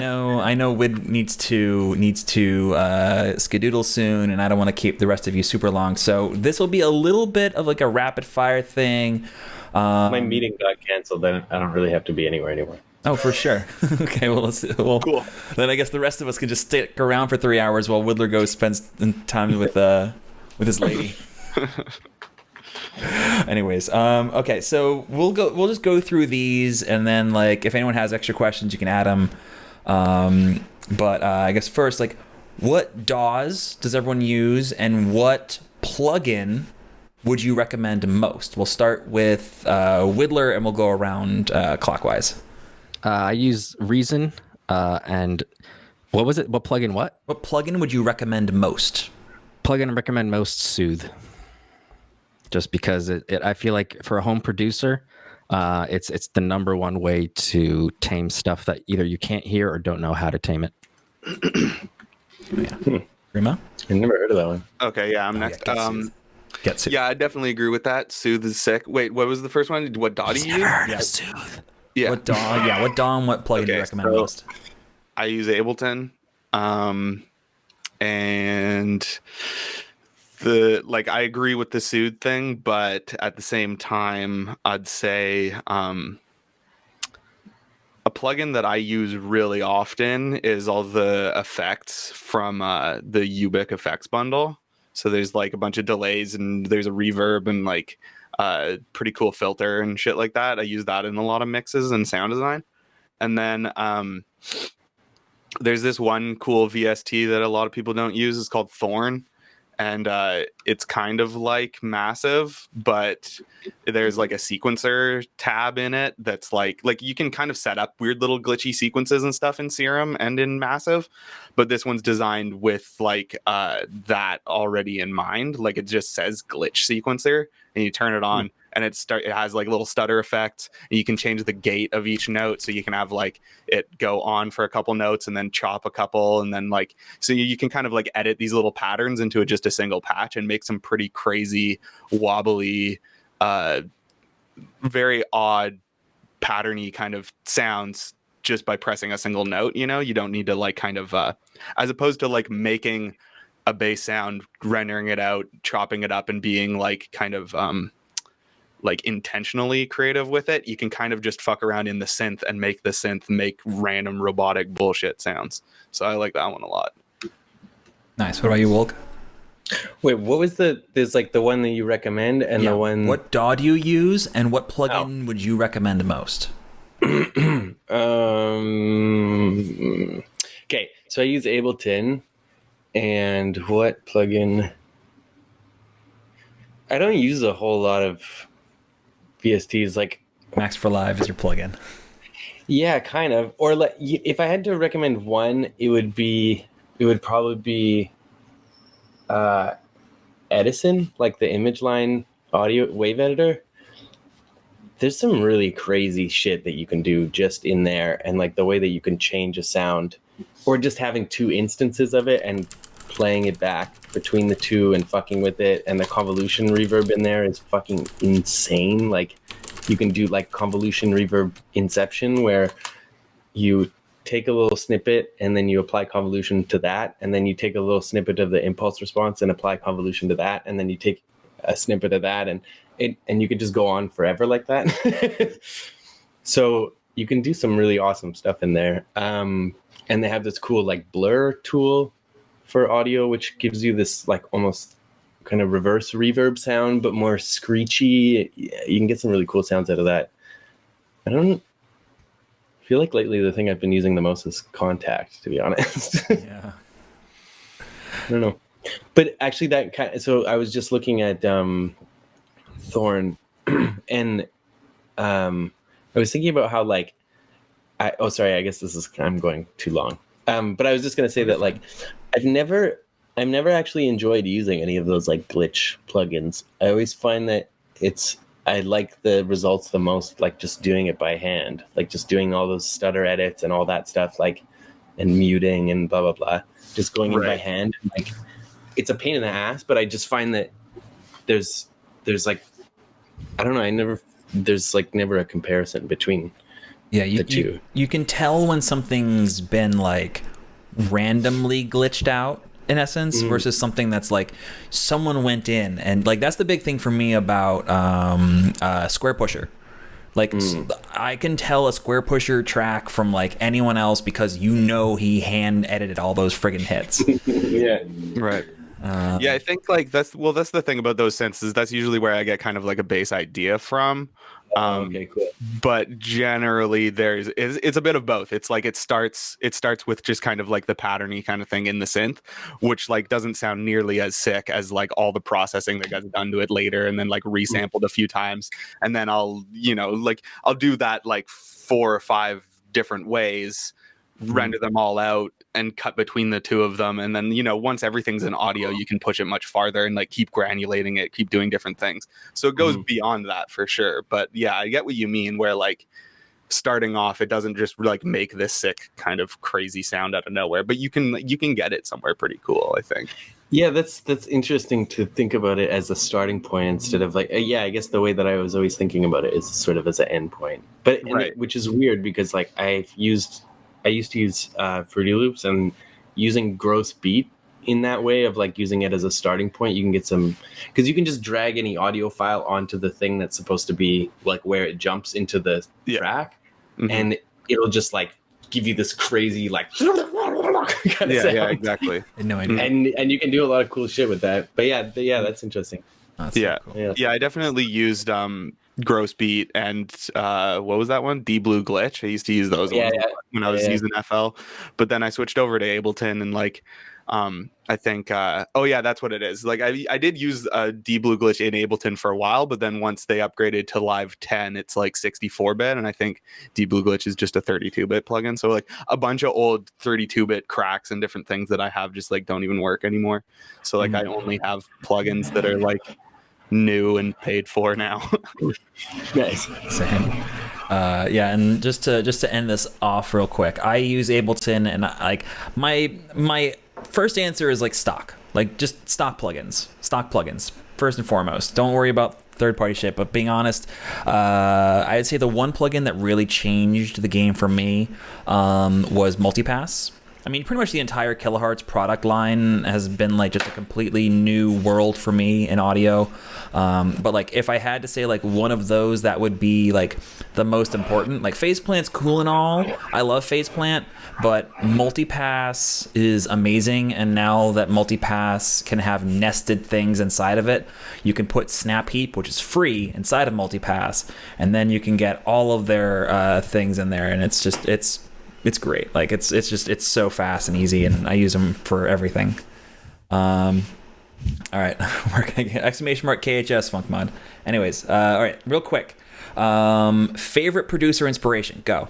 know Wid needs to skedoodle soon, and I don't want to keep the rest of you super long. So this will be a little bit of like a rapid fire thing. My meeting got canceled. Then I don't really have to be anywhere anymore. Oh, for sure. Okay, well, cool. Then I guess the rest of us can just stick around for 3 hours while Widdler goes spends time with his lady. Anyways, okay, so we'll just go through these, and then like if anyone has extra questions, you can add them. But I guess first, like, what DAWs does everyone use, and what plugin would you recommend most? We'll start with Widdler, and we'll go around clockwise. I use Reason, and What was it? What plugin? What What plugin would you recommend most? plugin I recommend most? Soothe. Just because I feel like for a home producer, it's the number one way to tame stuff that either you can't hear or don't know how to tame it. Primo? I never heard of that one. Okay, yeah, I'm next. Get Soothe. Yeah, I definitely agree with that. Soothe is sick. Wait, what was the first one? What DAW do you use? Heard of Soothe. Yeah, What DAW? What plugin do you Okay, recommend so- most? I use Ableton, and I agree with the Soothe thing, but at the same time, I'd say a plugin that I use really often is all the effects from the Ubik effects bundle. So there's like a bunch of delays and there's a reverb and like pretty cool filter and shit like that. I use that in a lot of mixes and sound design. And then there's this one cool VST that a lot of people don't use. It's called Thorn. And it's kind of like Massive, but there's like a sequencer tab in it that's like you can kind of set up weird little glitchy sequences and stuff in Serum and in Massive, but this one's designed with like that already in mind. Like it just says glitch sequencer, and you turn it on, and it has like little stutter effects, and you can change the gate of each note, so you can have like it go on for a couple notes and then chop a couple, and then like so you can kind of like edit these little patterns into just a single patch and make some pretty crazy wobbly very odd patterny kind of sounds just by pressing a single note. You don't need to like kind of as opposed to like making a bass sound, rendering it out, chopping it up, and being like kind of like intentionally creative with it. You can kind of just fuck around in the synth and make the synth make random robotic bullshit sounds. So I like that one a lot. Nice. What about you, Woulg? Wait, what was there's like the one that you recommend and the one... What DAW do you use, and what plugin would you recommend most? Okay, so I use Ableton, and what plugin? I don't use a whole lot of VSTs. Like Max for Live is your plugin. Yeah, kind of. Or like, if I had to recommend one, it would probably be Edison, like the image line audio wave editor. There's some really crazy shit that you can do just in there, and like the way that you can change a sound, or just having two instances of it and playing it back between the two and fucking with it, and the convolution reverb in there is fucking insane. Like you can do like convolution reverb inception, where you take a little snippet and then you apply convolution to that, and then you take a little snippet of the impulse response and apply convolution to that, and then you take a snippet of that, and you could just go on forever like that. So you can do some really awesome stuff in there. And they have this cool like blur tool for audio, which gives you this like almost kind of reverse reverb sound, but more screechy. You can get some really cool sounds out of that. I feel like lately the thing I've been using the most is Contact, to be honest. Yeah. I don't know. But actually so I was just looking at Thorn, and I was thinking about how like I guess I'm going too long. But I was just gonna say that like I've never actually enjoyed using any of those like glitch plugins. I always find that I like the results the most, like just doing it by hand, like just doing all those stutter edits and all that stuff, like and muting and blah blah blah, just going in by hand. Like it's a pain in the ass, but I just find that there's like, I don't know, there's like never a comparison between the two. You can tell when something's been like randomly glitched out in essence versus something that's like someone went in and like that's the big thing for me about Square Pusher. Like I can tell a Square Pusher track from like anyone else because he hand edited all those friggin' hits. Yeah, right. Yeah, I think like that's the thing about those senses. That's usually where I get kind of like a bass idea from. Okay, cool. But generally, it's a bit of both. It's like it starts with just kind of like the patterny kind of thing in the synth, which like doesn't sound nearly as sick as like all the processing that gets done to it later, and then like resampled a few times, and then I'll do that like 4 or 5 different ways render them all out and cut between the two of them. And then, once everything's in audio, you can push it much farther and like keep granulating it, keep doing different things. So it goes beyond that for sure. But yeah, I get what you mean, where like starting off, it doesn't just like make this sick kind of crazy sound out of nowhere, but you can get it somewhere pretty cool, I think. Yeah, that's interesting to think about it as a starting point instead of like, I guess the way that I was always thinking about it is sort of as an end point. But Right. which is weird because like I used to use Fruity Loops, and using gross beat in that way of like using it as a starting point, you can get some, because you can just drag any audio file onto the thing that's supposed to be like where it jumps into the track, and it'll just like give you this crazy like kind of sound. Yeah, exactly. No idea. And you can do a lot of cool shit with that. But yeah, that's interesting. That's so Yeah. cool. Yeah, I definitely used gross beat and what was that one? D-Blue glitch. I used to use those ones when I was using FL, but then I switched over to Ableton, and like I think that's what it is. Like I did use D-Blue glitch in Ableton for a while, but then once they upgraded to Live 10, it's like 64-bit, and I think D-Blue glitch is just a 32-bit plugin. So like a bunch of old 32-bit cracks and different things that I have just like don't even work anymore. So like I only have plugins that are like new and paid for now. Nice. Same. Yeah, and just to end this off real quick, I use Ableton, and like my first answer is like stock, like just stock plugins first and foremost. Don't worry about third-party shit. But being honest, I'd say the one plugin that really changed the game for me was Multipass. I mean, pretty much the entire Kilohertz product line has been like just a completely new world for me in audio. But like, if I had to say like one of those that would be like the most important, like Faceplant's cool and all. I love Faceplant, but Multipass is amazing. And now that Multipass can have nested things inside of it, you can put Snap Heap, which is free, inside of Multipass, and then you can get all of their things in there, and it's great. Like it's so fast and easy, and I use them for everything. All right, we're gonna get exclamation mark KHS Funk Mod. Anyways, all right, real quick. Favorite producer inspiration? Go.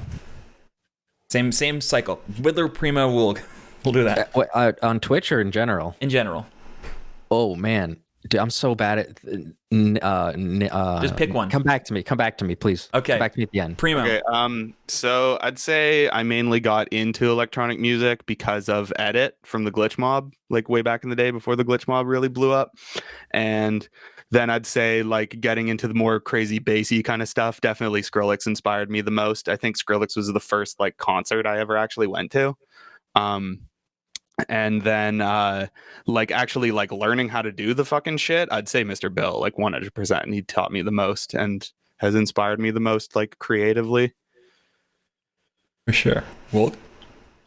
Same cycle. Widdler, Premo, Woulg. We'll do that. On Twitch or in general? In general. Oh man, dude, I'm so bad at. Just pick one. Come back to me, please. Okay. Come back to me at the end. Premo. Okay, so I'd say I mainly got into electronic music because of Edit from the Glitch Mob, like way back in the day before the Glitch Mob really blew up. And then I'd say like getting into the more crazy bassy kind of stuff, definitely Skrillex inspired me the most. I think Skrillex was the first like concert I ever actually went to. And then like actually like learning how to do the fucking shit, I'd say Mr. Bill, like 100%. And he taught me the most and has inspired me the most, like creatively. For sure. Woulg.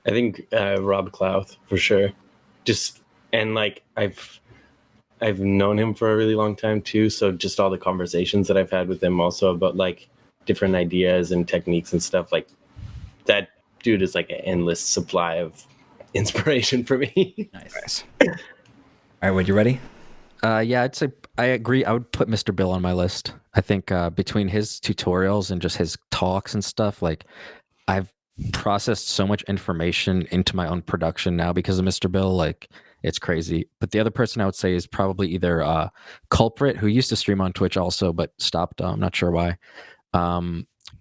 I think Rob Clouth for sure. And like I've known him for a really long time too, so just all the conversations that I've had with him also about like different ideas and techniques and stuff, like that dude is like an endless supply of inspiration for me. Nice. All right, Wood, you ready? Yeah, I'd say I agree. I would put Mr. Bill on my list. I think between his tutorials and just his talks and stuff, like I've processed so much information into my own production now because of Mr. Bill. Like it's crazy. But the other person I would say is probably either Culprit, who used to stream on Twitch also, but stopped. I'm not sure why.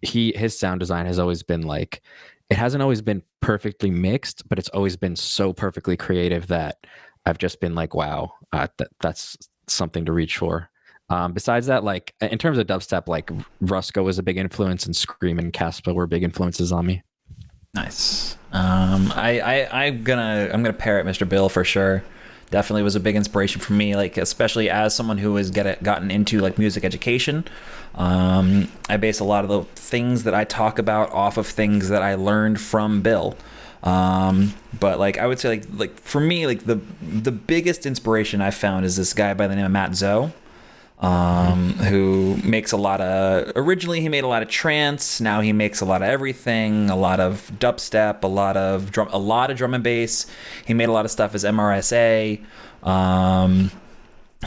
His sound design has always been like, it hasn't always been perfectly mixed, but it's always been so perfectly creative that I've just been like, wow, that's something to reach for. Besides that, like in terms of dubstep, like Rusko was a big influence, and Scream and Caspa were big influences on me. Nice. I'm gonna pair it Mr. Bill for sure. Definitely was a big inspiration for me, like especially as someone who has gotten into like music education. I base a lot of the things that I talk about off of things that I learned from Bill. But like I would say like for me, like the biggest inspiration I found is this guy by the name of Matt Zoe, who makes originally he made a lot of trance. Now he makes a lot of everything, a lot of dubstep, a lot of drum and bass. He made a lot of stuff as MRSA.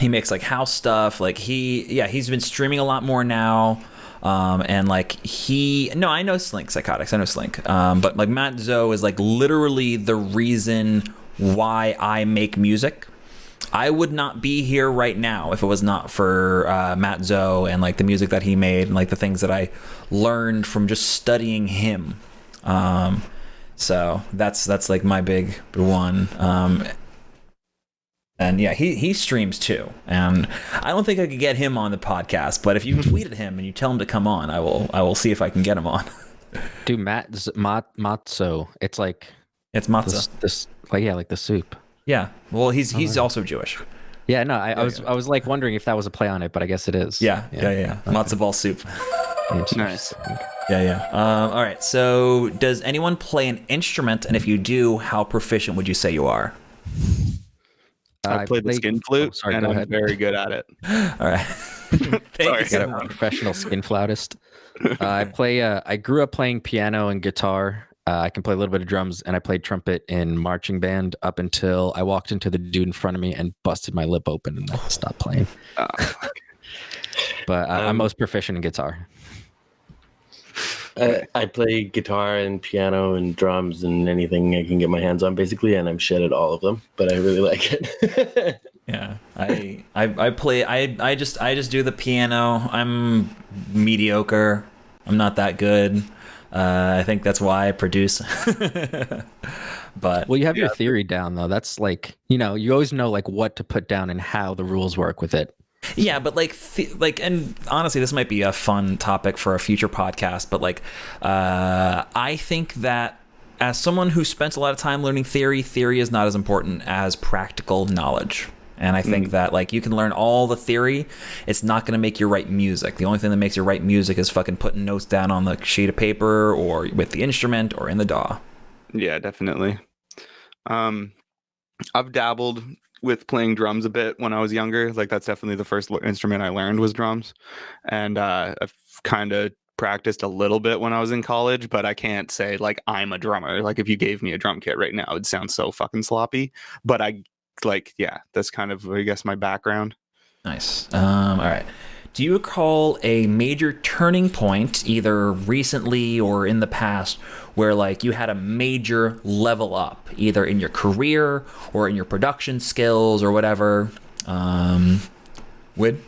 He makes like house stuff. Like he's been streaming a lot more now. And like I know Slink Psychotics, I know Slink, but like Matt Zoe is like literally the reason why I make music. I would not be here right now if it was not for Matt Zoe and like the music that he made and like the things that I learned from just studying him. So that's like my big one. And yeah, he streams too. And I don't think I could get him on the podcast, but if you tweet at him and you tell him to come on, I will see if I can get him on. Dude, matzo. It's like It's matzah. this like the soup. Yeah. Well, he's also Jewish. Yeah, no, I was like wondering if that was a play on it, but I guess it is. Yeah. Matzo ball soup. Nice. Yeah. All right. So, does anyone play an instrument? And if you do, how proficient would you say you are? I played the skin flute, sorry, and go I'm ahead. very good at it. All right. Thank you so Got a much. professional skin flautist. I grew up playing piano and guitar. I can play a little bit of drums, and I played trumpet in marching band up until I walked into the dude in front of me and busted my lip open and I stopped playing. Fuck. But I'm most proficient in guitar. I play guitar and piano and drums and anything I can get my hands on, basically, and I'm shit at all of them. But I really like it. Yeah. I play. I just do the piano. I'm mediocre. I'm not that good. I think that's why I produce. But Well, you have your theory down though. That's like, you always know like what to put down and how the rules work with it. yeah, but and honestly, this might be a fun topic for a future podcast. But like, I think that as someone who spent a lot of time learning theory is not as important as practical knowledge. And I think that like you can learn all the theory, it's not going to make you write music. The only thing that makes you write music is fucking putting notes down on the sheet of paper or with the instrument or in the DAW. Yeah, definitely. I've dabbled with playing drums a bit when I was younger. Like that's definitely the first instrument I learned was drums, and I've kind of practiced a little bit when I was in college, but I can't say like I'm a drummer. Like if you gave me a drum kit right now, it'd sound so fucking sloppy. But that's kind of, I guess, my background. Nice. All right. Do you recall a major turning point, either recently or in the past, where like you had a major level up, either in your career or in your production skills or whatever? Wid?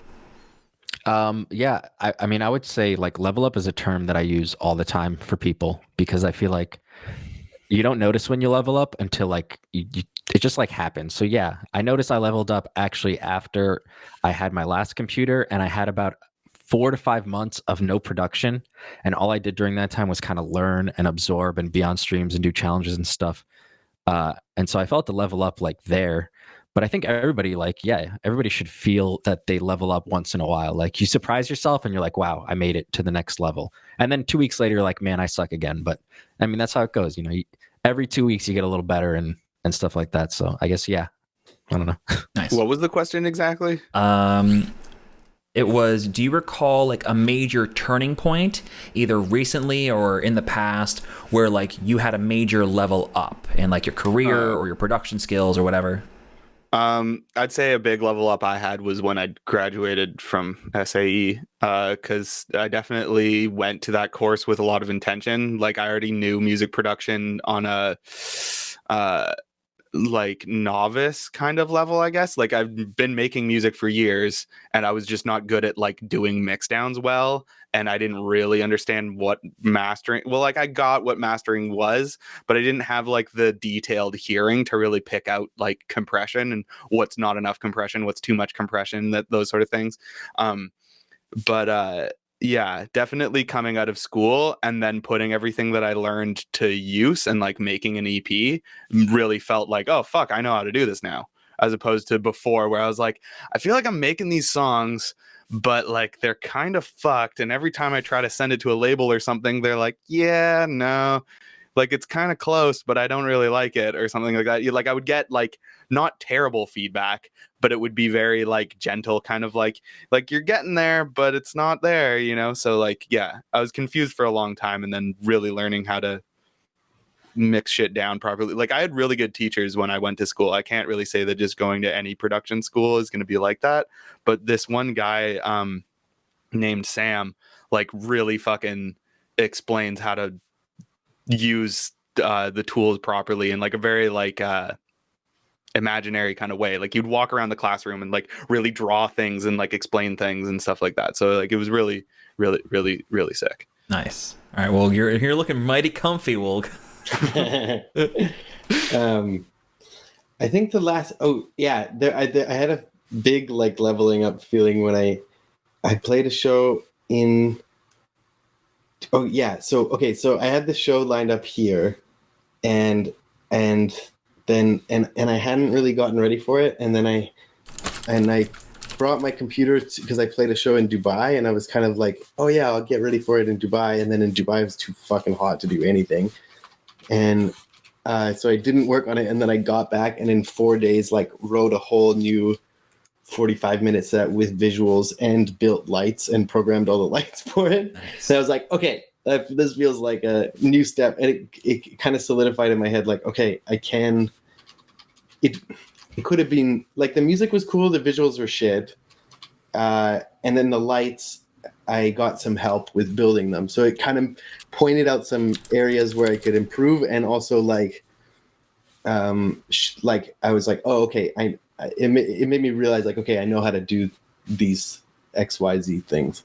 Yeah, I mean, I would say like level up is a term that I use all the time for people because I feel like you don't notice when you level up until like it just like happens. So yeah, I noticed I leveled up actually after I had my last computer and I had about 4 to 5 months of no production. And all I did during that time was kind of learn and absorb and be on streams and do challenges and stuff. And so I felt the level up like there. But I think everybody should feel that they level up once in a while. Like you surprise yourself and you're like, wow, I made it to the next level. And then 2 weeks later, you're like, man, I suck again. But I mean, that's how it goes. Every 2 weeks you get a little better and stuff like that. So I guess, yeah, I don't know. Nice. What was the question exactly? It was, do you recall like a major turning point, either recently or in the past, where like you had a major level up in like your career or your production skills or whatever? I'd say a big level up I had was when I graduated from SAE, because I definitely went to that course with a lot of intention. Like I already knew music production on a like novice kind of level, I guess. Like I've been making music for years and I was just not good at like doing mix downs well, and I didn't really understand what mastering, well, like I got what mastering was, but I didn't have like the detailed hearing to really pick out like compression and what's not enough compression, what's too much compression, those sort of things. Yeah, definitely coming out of school and then putting everything that I learned to use and like making an EP really felt like, oh fuck, I know how to do this now, as opposed to before where I was like, I feel like I'm making these songs but like they're kind of fucked, and every time I try to send it to a label or something, they're like, yeah, no, like it's kind of close but I don't really like it or something like that. Like I would get like not terrible feedback, but it would be very like gentle, kind of like you're getting there but it's not there, so like, yeah, I was confused for a long time, and then really learning how to mix shit down properly. Like I had really good teachers when I went to school. I can't really say that just going to any production school is going to be like that, but this one guy named Sam, like really fucking explains how to use the tools properly in like a very like imaginary kind of way. Like you'd walk around the classroom and like really draw things and like explain things and stuff like that. So like it was really sick. Nice. All right, well, you're looking mighty comfy, Woulg. I think the last I had a big like leveling up feeling when I played a show in so I had the show lined up here and then I hadn't really gotten ready for it, and then I brought my computer because I played a show in Dubai, and I was kind of like, oh yeah, I'll get ready for it in Dubai, and then in Dubai it was too fucking hot to do anything, and so I didn't work on it, and then I got back and in 4 days like wrote a whole new 45-minute set with visuals and built lights and programmed all the lights for it. Nice. So I was like, okay, this feels like a new step, and it kind of solidified in my head like, okay, I can. It could have been like the music was cool, the visuals were shit, and then the lights, I got some help with building them, so it kind of pointed out some areas where I could improve, and also like I was like, oh okay, it made me realize like, okay, I know how to do these XYZ things.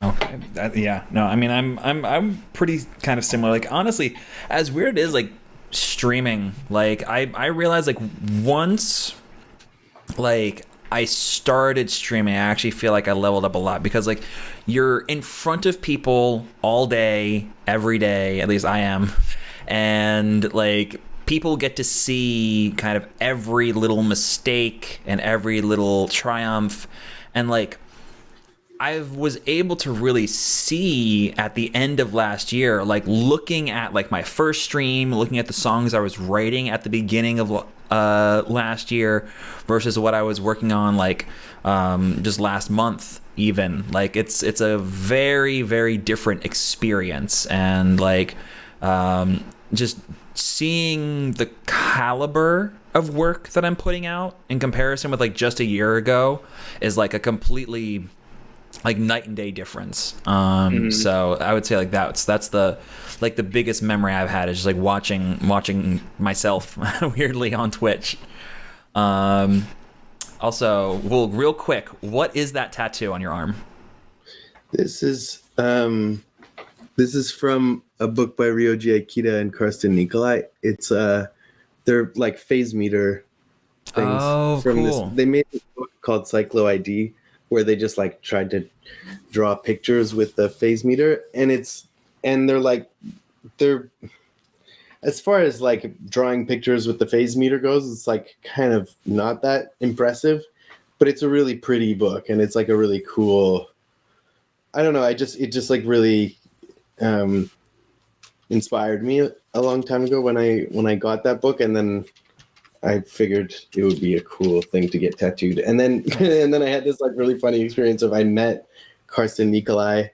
Okay. I mean, I'm pretty kind of similar. Like, honestly, as weird it is, like streaming, like I realized like once like I started streaming, I actually feel like I leveled up a lot, because like you're in front of people all day, every day, at least I am, and like people get to see kind of every little mistake and every little triumph, and like I was able to really see at the end of last year, like looking at like my first stream, looking at the songs I was writing at the beginning of last year versus what I was working on like just last month even. Like it's a very, very different experience, and like just seeing the caliber of work that I'm putting out in comparison with like just a year ago is like a completely like night and day difference. So I would say like that's the like the biggest memory I've had is just like watching myself weirdly on Twitch. Also, well, real quick, what is that tattoo on your arm? This is from a book by Ryoji Aikita and Karsten Nikolai. It's they're like phase meter things. Oh, from cool. They made this book called Cyclo ID, where they just like tried to draw pictures with the phase meter, and they're as far as like drawing pictures with the phase meter goes, it's like kind of not that impressive, but it's a really pretty book, and it's like a really cool, I don't know, it just like really inspired me a long time ago when I got that book, and then I figured it would be a cool thing to get tattooed. And then I had this like really funny experience of I met Karsten Nikolai,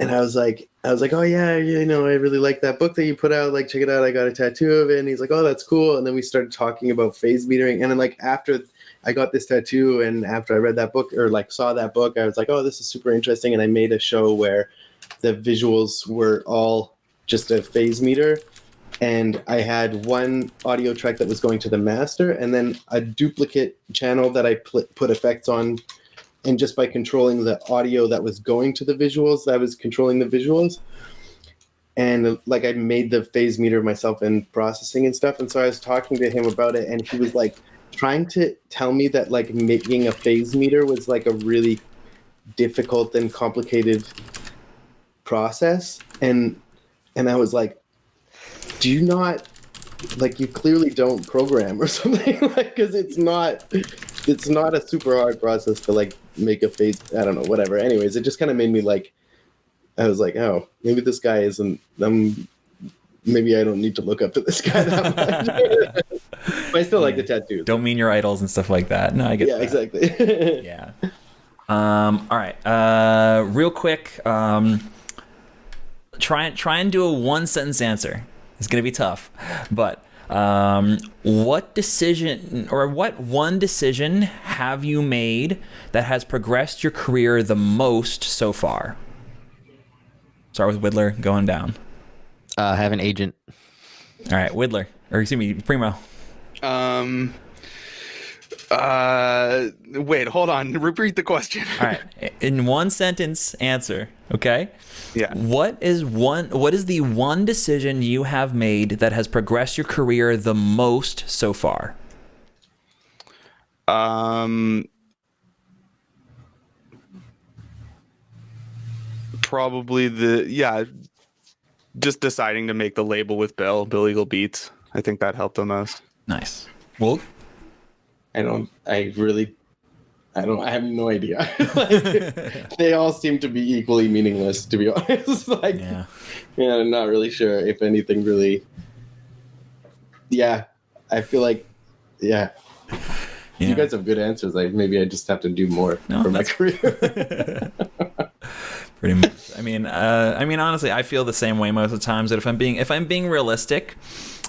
and I was like, oh yeah, you know, I really like that book that you put out. Like, check it out. I got a tattoo of it. And he's like, oh, that's cool. And then we started talking about phase metering. And then like after I got this tattoo and after I read that book or like saw that book, I was like, oh, this is super interesting. And I made a show where the visuals were all just a phase meter. And I had one audio track that was going to the master, and then a duplicate channel that I put effects on. And just by controlling the audio that was going to the visuals, I was controlling the visuals. And like I made the phase meter myself and processing and stuff. And so I was talking to him about it, and he was like trying to tell me that like making a phase meter was like a really difficult and complicated process. And I was like, do you not, like, you clearly don't program or something, like, because it's not a super hard process to like make a phase, I don't know, whatever. Anyways, it just kind of made me like, I was like, oh, maybe this guy isn't, maybe I don't need to look up to this guy that much. But I still like the tattoos. Don't mean your idols and stuff like that. No, I get that. Yeah, exactly. Yeah. All right. Real quick, try and do a one sentence answer. It's gonna be tough, but What decision or what one decision have you made that has progressed your career the most so far? Start with Widdler, going down. Have an agent. All right, Widdler, or excuse me, Premo. Wait, hold on. Repeat the question. All right, in one sentence, answer. Okay. Yeah. What is the one decision you have made that has progressed your career the most so far? Probably just deciding to make the label with Bill Eagle Beats. I think that helped the most. Nice. Woulg? I have no idea. Like, they all seem to be equally meaningless, to be honest. Like, Yeah. I'm not really sure if anything really. Yeah, I feel like, yeah. You guys have good answers. Like, maybe I just have to do more for my career. Pretty much. I mean, honestly, I feel the same way most of the times. That if I'm being realistic,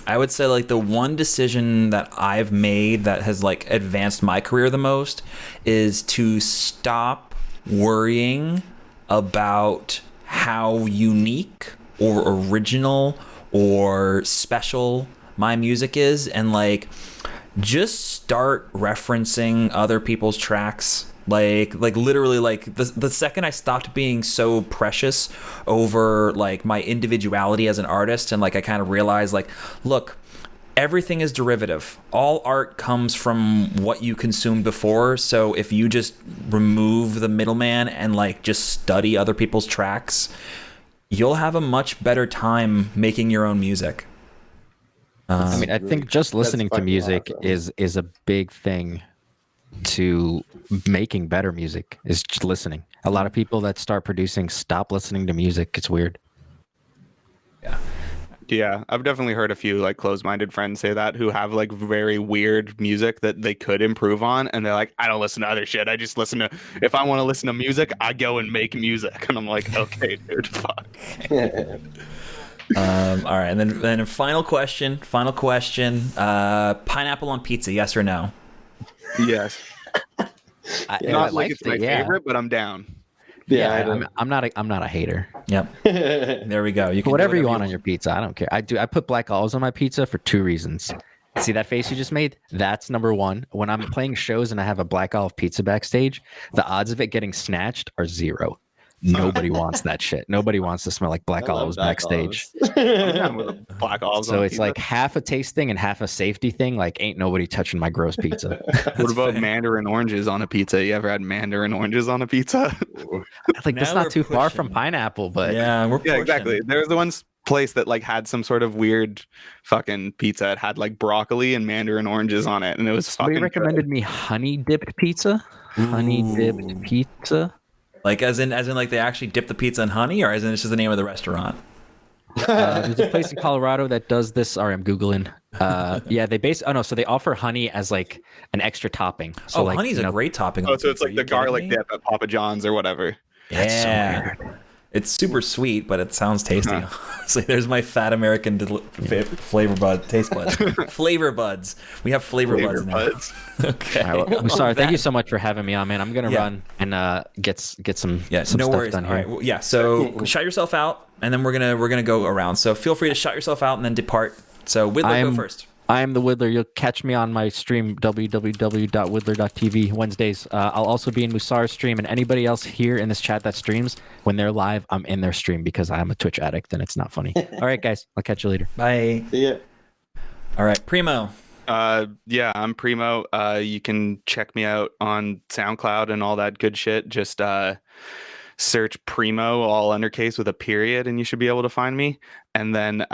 I would say like the one decision that I've made that has like advanced my career the most is to stop worrying about how unique or original or special my music is, and like just start referencing other people's tracks. Like literally, like the second I stopped being so precious over like my individuality as an artist, and like I kind of realized like, look, everything is derivative. All art comes from what you consumed before. So if you just remove the middleman and like just study other people's tracks, you'll have a much better time making your own music. I mean, I think just listening to music is a big thing to making better music, is just listening. A lot of people that start producing stop listening to music. It's weird. Yeah, I've definitely heard a few like closed-minded friends say that, who have like very weird music that they could improve on, and they're like, I don't listen to other shit. I just listen to, if I want to listen to music, I go and make music. And I'm like, okay, dude, fuck. All right, and then a final question. Pineapple on pizza, yes or no? Yes. Not like it's my yeah. favorite, but I'm down. I'm not a hater. Yep. There we go. You can Put whatever do you want on your pizza. I don't care. I put black olives on my pizza for 2 reasons. See that face you just made? That's number one. When I'm playing shows and I have a black olive pizza backstage, the odds of it getting snatched are 0. Nobody wants that shit. Nobody wants to smell like black olives backstage. I'm down with black olives. So on it's pizza. like half a taste thing and half a safety thing. Like, ain't nobody touching my gross pizza. What about mandarin oranges on a pizza? You ever had mandarin oranges on a pizza? Like, that's Now not too we're far pushing. from pineapple, but Yeah, we're Yeah, pushing. exactly. There's the one place that like had some sort of weird fucking pizza. It had like broccoli and mandarin oranges on it, and it was somebody fucking recommended me honey dipped pizza. Honey dipped pizza. Like as in like they actually dip the pizza in honey, or as in it's just the name of the restaurant? There's a place in Colorado that does this. Sorry, I'm Googling. Yeah, so they offer honey as like an extra topping. So like, honey's a great topping. Oh, on so it's pizza. like Are the you kidding garlic me? dip at Papa John's or whatever. Yeah. It's super sweet, but it sounds tasty. So there's my fat American flavor bud taste buds. Flavor buds. We have flavor buds now. Okay. All right, well, I'm sorry. On Thank you that- so much for having me on, man. I'm gonna Yeah. run and get some Yeah, some no stuff worries. done All here. right. Well, yeah. So shout yourself out, and then we're gonna go around. So feel free to shout yourself out and then depart. So Widdler, go first. I am the Widdler. You'll catch me on my stream, www.widdler.tv, Wednesdays. I'll also be in Musar's stream, and anybody else here in this chat that streams, when they're live, I'm in their stream because I'm a Twitch addict and it's not funny. All right, guys. I'll catch you later. Bye. Yeah. All right, Premo. Yeah, I'm Premo. You can check me out on SoundCloud and all that good shit. Just search Premo, all undercase with a period, and you should be able to find me. And then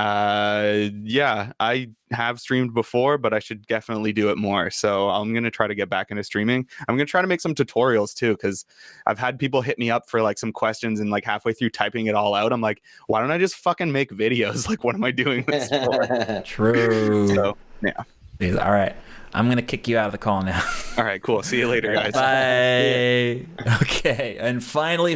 yeah, I have streamed before, but I should definitely do it more. So I'm gonna try to get back into streaming. I'm gonna try to make some tutorials too, because I've had people hit me up for like some questions, and like halfway through typing it all out, I'm like, why don't I just fucking make videos? Like, what am I doing this for? True. So yeah. All right. I'm gonna kick you out of the call now. All right, cool. See you later, guys. Bye. Okay. Okay. And finally,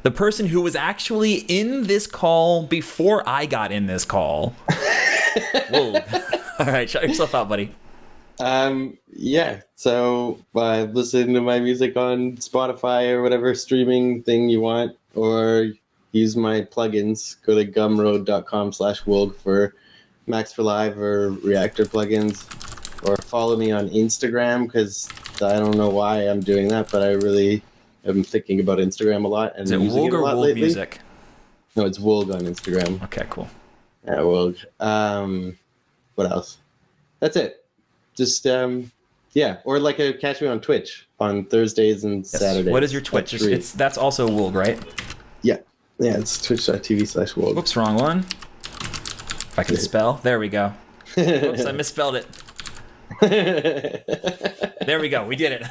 the person who was actually in this call before I got in this call. Whoa. All right. Shout yourself out, buddy. Yeah. So listen to my music on Spotify or whatever streaming thing you want, or use my plugins. Go to gumroad.com/Woulg for Max for Live or Reactor plugins, or follow me on Instagram, because I don't know why I'm doing that, but I really am thinking about Instagram a lot and Is it using Woulg it a or lot Woulg lately. Music? No, it's Woulg on Instagram. Okay, cool. Yeah, Woulg. What else? That's it. Just yeah, or like catch me on Twitch on Thursdays and Yes. Saturdays. What is your Twitch? at 3. That's also Woulg, right? Yeah, it's twitch.tv/Woulg. Whoops, wrong one. If I can spell. There we go. Whoops, I misspelled it. There we go. We did it.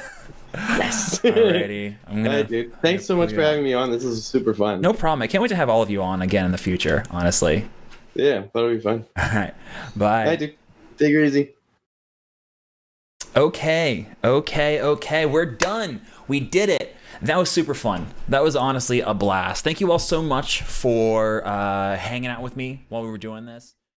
Yes. Alrighty. I'm gonna. Hi, dude. Thanks so much for having me on. This is super fun. No problem. I can't wait to have all of you on again in the future. Honestly. Yeah, that'll be fun. All right. Bye. Hi, dude. Take it easy. Okay. We're done. We did it. That was super fun. That was honestly a blast. Thank you all so much for hanging out with me while we were doing this.